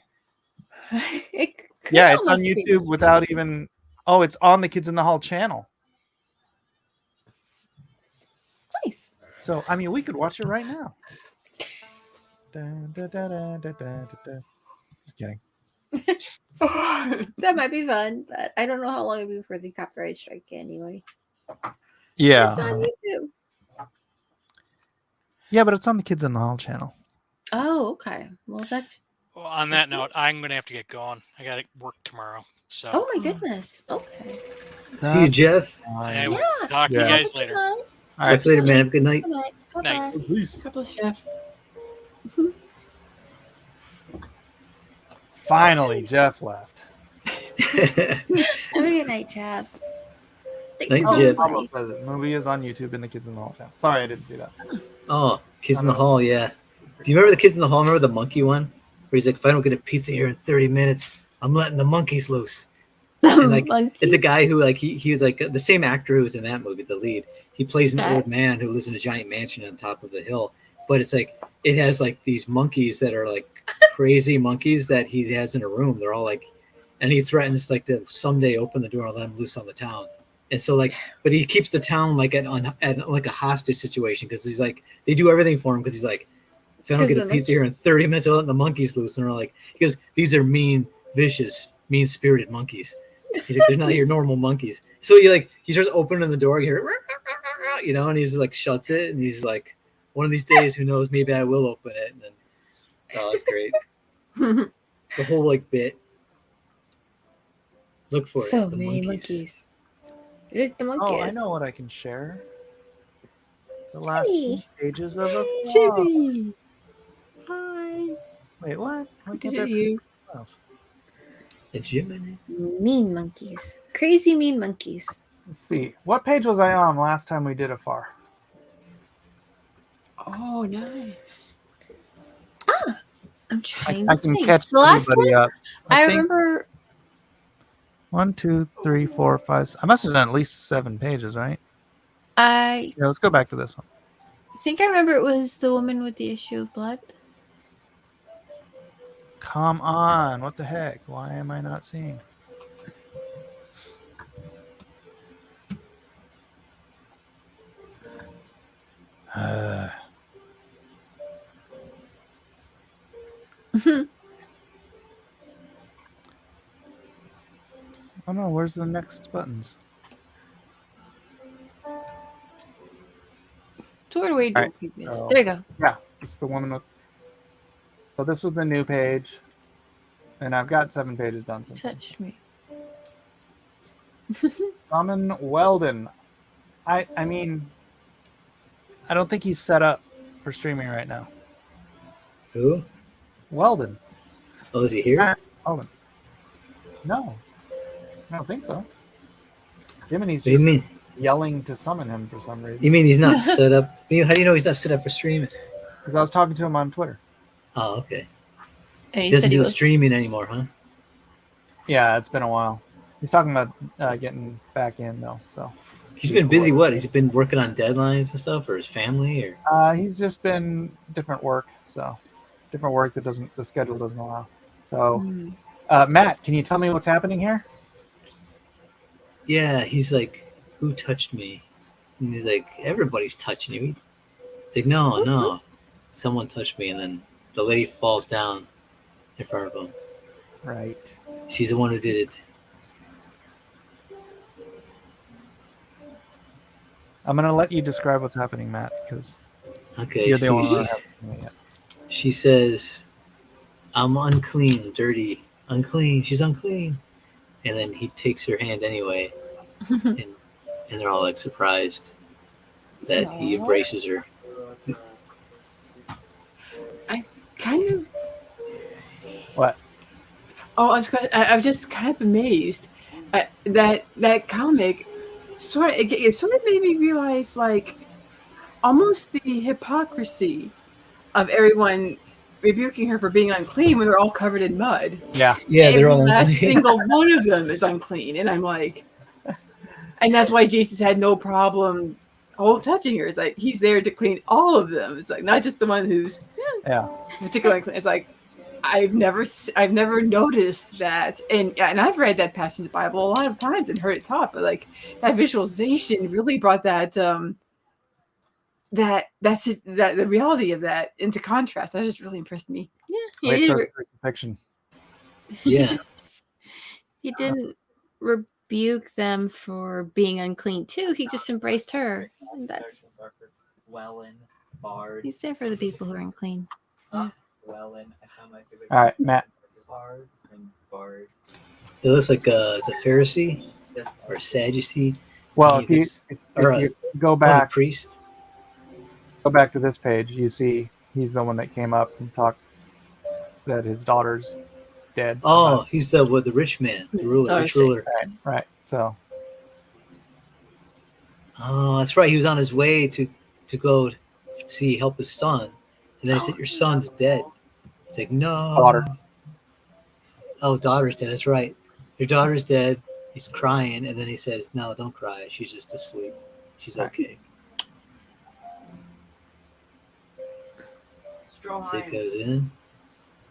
It Yeah, it's on almost be- YouTube without even. Oh, it's on the Kids in the Hall channel. Nice. So, I mean, we could watch it right now. Just kidding. That might be fun, but I don't know how long it'll be before the copyright strike anyway. Yeah. It's on YouTube. Yeah, but it's on the Kids in the Hall channel. Oh, okay. Well, that's. Well, on that note, I'm going to have to get going. I got to work tomorrow. So. Oh my goodness. Okay. See you, Jeff. I will talk to you guys later. All right. Talk later, man. Have a good night. Good night. God Night. bless. God bless, Jeff. Finally, Jeff left. Have a good night, Jeff. Night, Oh, Jeff. Pablo says it. Movie is on YouTube in the Kids in the Hall channel. Sorry, I didn't see that. Oh, Kids in the Hall, yeah. Do you remember the Kids in the Hall? Remember the monkey one? Where he's like, if I don't get a pizza here in 30 minutes, I'm letting the monkeys loose. And like, it's a guy who like he was like the same actor who was in that movie, the lead. He plays an old man who lives in a giant mansion on top of a hill. But it's like it has like these monkeys that are like crazy monkeys that he has in a room. They're all like, and he threatens like to someday open the door and let them loose on the town. And so like, but he keeps the town like at like a hostage situation because he's like they do everything for him because he's like, if I don't get a pizza here in 30 minutes, I'll let the monkeys loose. And they're like, because these are mean, vicious, mean-spirited monkeys. He's like, they're not your normal monkeys. So he starts opening the door, you hear, you know, and he's like shuts it, and he's like, one of these days, who knows, maybe I will open it. And then, oh, that's great. The whole like bit. Look for So it. The many monkeys. There's the monkeys. Oh, I know what I can share. The last two pages of a vlog. Jimmy. Hi. Wait, what? Look at you. The Jiminy. Mean monkeys. Crazy mean monkeys. Let's see. What page was I on last time we did a FAR? Oh, nice. Ah, I'm trying I to can think. catch The last everybody one, up. I think remember. 1, 2, 3, 4, 5. I must have done at least 7 pages, right? I Yeah, let's go back to this one. think I remember it was the woman with the issue of blood. Come on. What the heck? Why am I not seeing? Oh no, where's the next buttons? So where do we do All right, previous? so- There you go. Yeah, it's the one with. So this was the new page, and I've got 7 pages done. Since then. Touch me. Summon Weldon. I mean, I don't think he's set up for streaming right now. Who? Weldon. Oh, is he here? Weldon. No, I don't think so. Jiminy's What do you just mean? yelling to summon him for some reason. You mean he's not set up? How do you know he's not set up for streaming? Because I was talking to him on Twitter. Oh, okay. And He doesn't do the streaming anymore, huh? Yeah, it's been a while. He's talking about getting back in though. So He's been busy. What? He's been working on deadlines and stuff for his family, or he's just been different work. So different work that the schedule doesn't allow. So Matt, can you tell me what's happening here? yeah, he's like, who touched me? And he's like, everybody's touching you. It's like, no, someone touched me, and then the lady falls down in front of him. Right. She's the one who did it. I'm gonna let you describe what's happening, Matt, because Okay, you're the only one. she says, I'm unclean, dirty, unclean. She's unclean. And then he takes her hand anyway, and they're all like surprised that he embraces her. I kind of. What? Oh, I'm just kind of amazed that comic. It sort of made me realize, like, almost the hypocrisy of everyone rebuking her for being unclean when they're all covered in mud. Yeah. Yeah, they're all last unclean. single one of them is unclean, and I'm like, and that's why Jesus had no problem touching her. It's like he's there to clean all of them. It's like not just the one who's particularly unclean. It's like I've never noticed that, and I've read that passage in the Bible a lot of times and heard it taught, but like that visualization really brought that the reality of that into contrast. That just really impressed me. Yeah, Wait for crucifixion. Yeah. He didn't rebuke them for being unclean too. He just embraced her. And that's Wellen, Bard. he's there for the people who are unclean. Wellen. I found my favorite. All right, Matt. Bard and Bard. It looks like it's a Pharisee or a Sadducee. Well, if you go a back, priest. go back to this page, you see he's the one that came up and talked that his daughter's dead. Oh, he's the rich man, the rich ruler. Right. So. Oh, that's right. He was on his way to go help his son, and then he said, "Your son's dead." It's like, no. Daughter. Oh, daughter's dead. That's right. Your daughter's dead. He's crying, and then he says, "No, don't cry. She's just asleep. She's okay." So he goes in.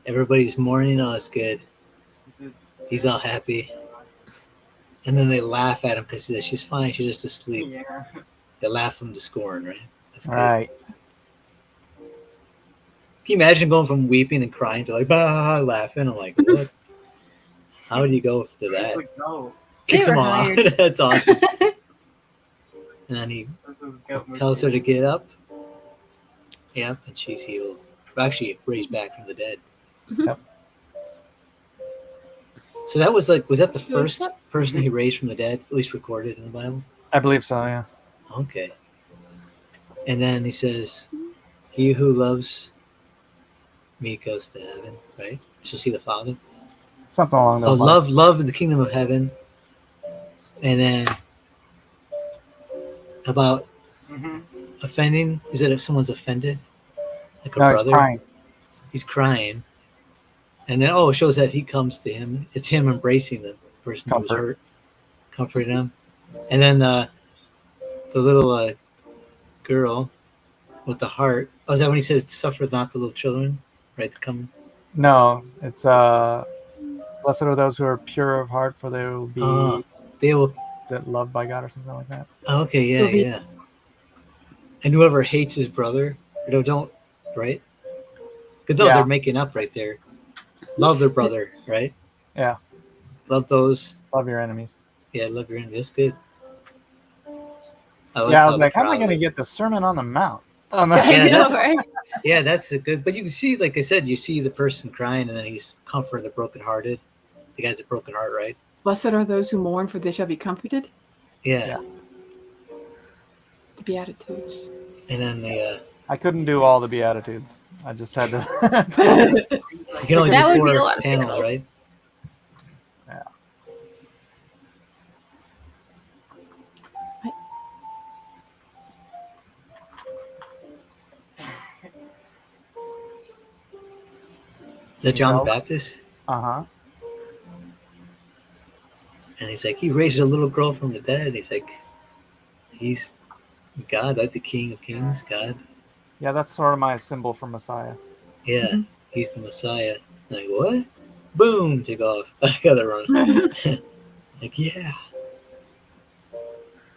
Everybody's mourning. Oh, that's good. He's all happy. And then they laugh at him because he says, "She's fine. She's just asleep." Yeah. They laugh him to scorn, right? That's good. Right. Can you imagine going from weeping and crying to like, bah, laughing? I'm like, what? How do you go to that? Kicks them all out. That's awesome. And then he tells her to get up. Yep, and she's healed. Actually, raised back from the dead. Yep. So that was like, was that the first person he raised from the dead, at least recorded in the Bible? I believe so, yeah. Okay. And then he says, "He who loves me goes to heaven," right? She'll see the Father. Something along those lines. Love the kingdom of heaven. And then about offending, is it if someone's offended? Like a No, brother? he's crying. He's crying. And then, it shows that he comes to him. It's him embracing the person who was hurt, comforting him. And then the little girl with the heart. Oh, is that when he says, "Suffer not the little children," right? To come. No, it's blessed are those who are pure of heart, for they will be is it loved by God or something like that? Okay, yeah. And whoever hates his brother, don't, right? Because they're making up right there. Love their brother, right? Yeah. Love those. Love your enemies. Yeah, love your enemies. That's good. I was like, how am I going to get the Sermon on the Mount? Yeah, that's a good. But you can see, like I said, you see the person crying, and then he's comforting the brokenhearted. The guy's a broken heart, right? Blessed are those who mourn, for they shall be comforted. Yeah. The Beatitudes. And then I couldn't do all the Beatitudes. I just had to. You can only do 4 panels, right? Yeah. The John the Baptist. Uh-huh. And he's like, he raises a little girl from the dead. He's like, he's God, like the King of Kings, God. Yeah, that's sort of my symbol for Messiah. Yeah, he's the Messiah. Like, what? Boom, take off. I gotta run. Like, yeah. I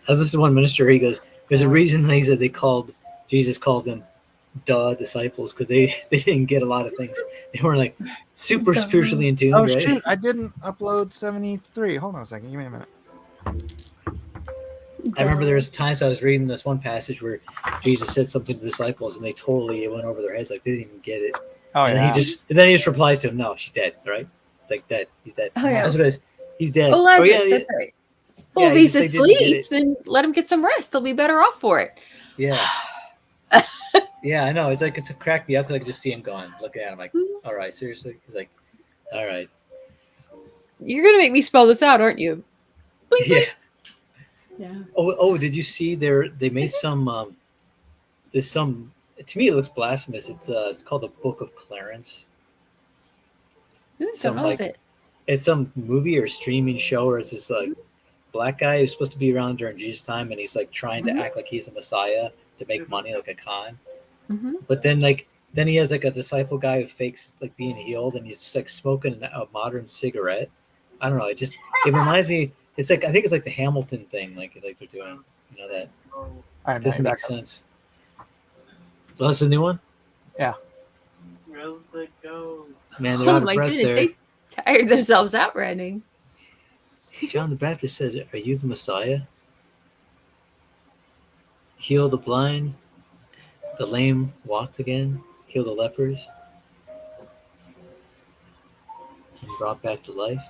was listening to one minister, he goes, there's a reason he said Jesus called them disciples, because they didn't get a lot of things. They weren't like super spiritually in tune, Oh, right? shoot, I didn't upload 73. Hold on a second, give me a minute. I remember there was times I was reading this one passage where Jesus said something to the disciples and it went over their heads, like they didn't even get it. Oh, and yeah. then he just replies to him, "No, she's dead." Right? It's like dead. He's dead. Oh, yeah. That's what it is. He's dead. Oh, Lazarus, yeah, that's right. Well, if he's asleep, then let him get some rest. They'll be better off for it. Yeah. Yeah, I know. It's like it's a crack me up. I can just see him going. Look at him like, all right, seriously. He's like, all right. You're gonna make me spell this out, aren't you? Yeah. Yeah. Oh, did you see they made some there's some, to me it looks blasphemous. It's called the Book of Clarence. Don't know of it. It's some movie or streaming show where it's this like black guy who's supposed to be around during Jesus' time, and he's like trying to act like he's a Messiah to make money, like a con. But then he has like a disciple guy who fakes like being healed, and he's just like smoking a modern cigarette. I don't know. It reminds me. It's like, I think it's like the Hamilton thing, like they're doing. You know that. I It doesn't know, make sense. Well, that's the new one. Yeah. Where's the go? Man, they're Oh out of my breath goodness, there. they tired themselves out running. John the Baptist said, "Are you the Messiah? Heal the blind, the lame walked again, heal the lepers, and brought back to life."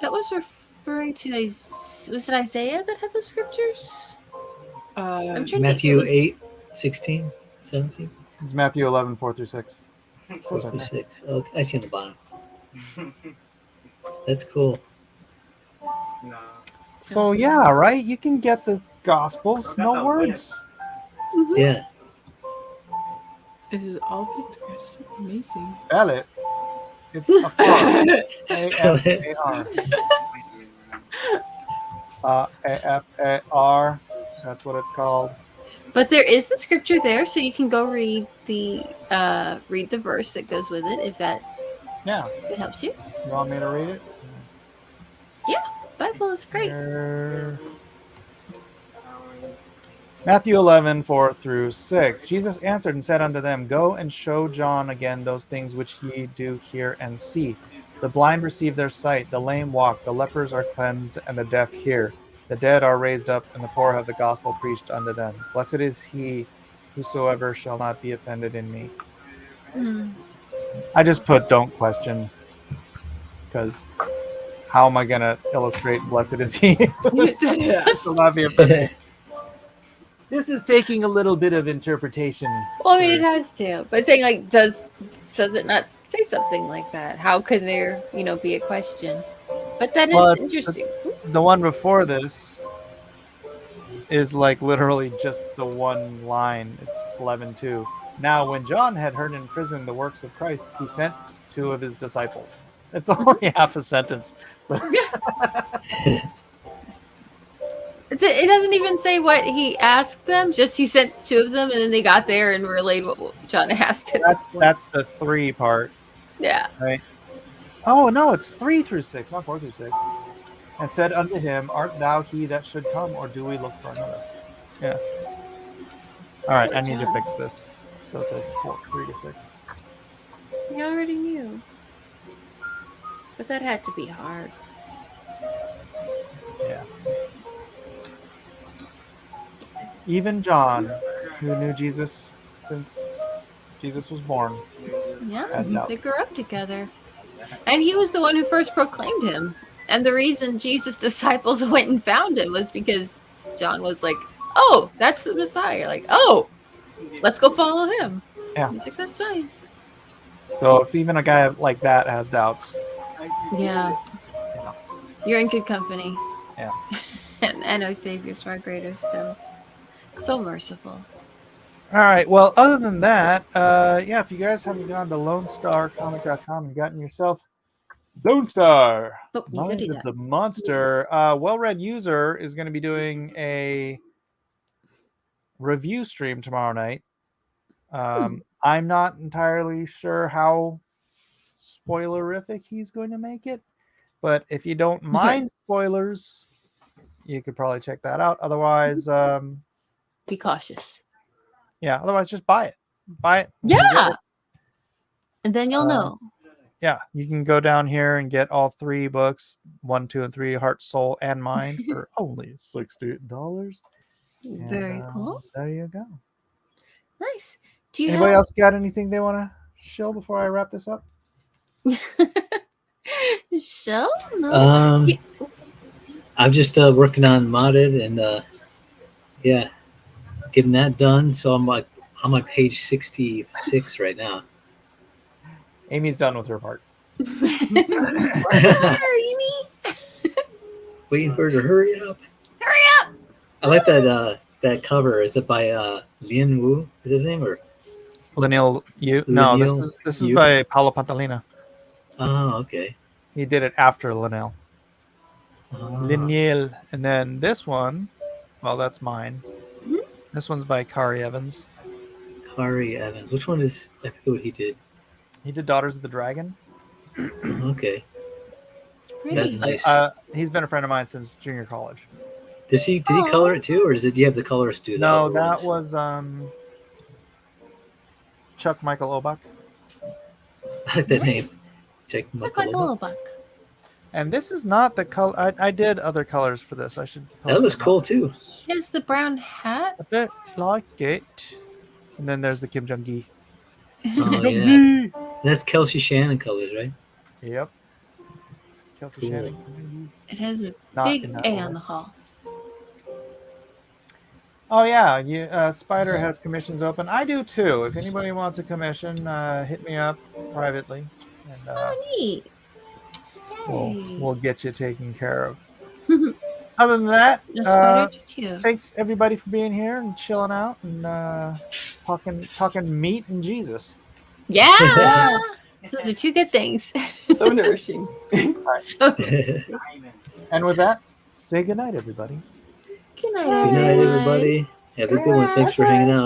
That was referring to was it Isaiah that had the scriptures? I'm trying Matthew to think 8, 16, 17. It's Matthew 11, 4 through 6. 4 through 6. Okay, I see on the bottom. That's cool. So yeah, right? You can get the Gospels, no words. Yeah. This is all pictures. Amazing. Spell it. It's Afar. Spell it. A-F-A-R. A-F-A-R. That's what it's called. But there is the scripture there, so you can go read the verse that goes with it if that it helps you. You want me to read it? Yeah, Bible is great. Matthew 11, 4 through 6. Jesus answered and said unto them, Go and show John again those things which ye do hear and see. The blind receive their sight, the lame walk, the lepers are cleansed, and the deaf hear. The dead are raised up, and the poor have the gospel preached unto them. Blessed is he whosoever shall not be offended in me. I just put don't question, because how am I going to illustrate blessed is he who shall not be offended? This is taking a little bit of interpretation. Well, I mean, it has to. But saying like, does it not say something like that? How could there, be a question? But that is interesting. The one before this is like literally just the one line. It's 11:2. Now, when John had heard in prison the works of Christ, he sent 2 of his disciples. It's only half a sentence. It doesn't even say what he asked them. Just he sent 2 of them, and then they got there and relayed what John asked him. That's the 3 part. Yeah. Right. Oh no, it's 3 through 6, not 4 through 6. And said unto him, Art thou he that should come, or do we look for another? Yeah. All right, I need to fix this. So it says 3 to 6. You already knew. But that had to be hard. Yeah. Even John, who knew Jesus since Jesus was born. Yeah, they grew up together. And he was the one who first proclaimed him. And the reason Jesus' disciples went and found him was because John was like, oh, that's the Messiah. Like, oh, let's go follow him. Yeah. He's like, that's fine. So if even a guy like that has doubts. Yeah. You're in good company. Yeah. and O Savior's far greater still. So merciful. All right. Well, other than that, if you guys haven't gone to LoneStarComic.com and gotten yourself Lone Star, Mind of the Monster, Well-Read User is going to be doing a review stream tomorrow night. I'm not entirely sure how spoilerific he's going to make it, but if you don't mind spoilers, you could probably check that out. Otherwise, be cautious. Yeah, otherwise just buy it. Yeah. And then you'll know. Yeah, you can go down here and get all 3 books, 1, 2, and 3, Heart, Soul, and Mind for only $68. Very cool. There you go. Nice. Do you Anybody else got anything they want to shill before I wrap this up? Show? No. I'm just working on modded and yeah, getting that done. So I'm on page 66 right now. Amy's done with her part. Waiting for her to hurry up. Hurry up! I like that that cover. Is it by Lin Wu? Is his name or Lineal Yu? No, this is by Paolo Pantalina. Oh, okay. He did it after Lineal. Lineal. And then this one, well, that's mine. This one's by Kari Evans. Kari Evans. Which one is? I forget what he did. He did Daughters of the Dragon. Okay. That's nice. He's been a friend of mine since junior college. Did he color it too, or do you have the colorist do that? No, that was Chuck Michael Obuck. I like that name. Chuck Michael Obuck. And this is not the color. I did other colors for this. I should. That looks cool too. He has the brown hat. I don't like it. And then there's the Kim Jong Gi. Oh yeah. That's Kelsey Shannon colors, right? Yep. Kelsey Cool. Shannon. It has a Not big in that A order. on the hull. Oh yeah, Spider has commissions open. I do too. If anybody wants a commission, hit me up privately, and Neat. we'll get you taken care of. Other than that, No Spider too. thanks everybody for being here and chilling out and talking meat and Jesus. Yeah. Those are two good things. So nourishing. And with that, say goodnight, everybody. Good night, Good night, everybody. Have a good one. Thanks for hanging out.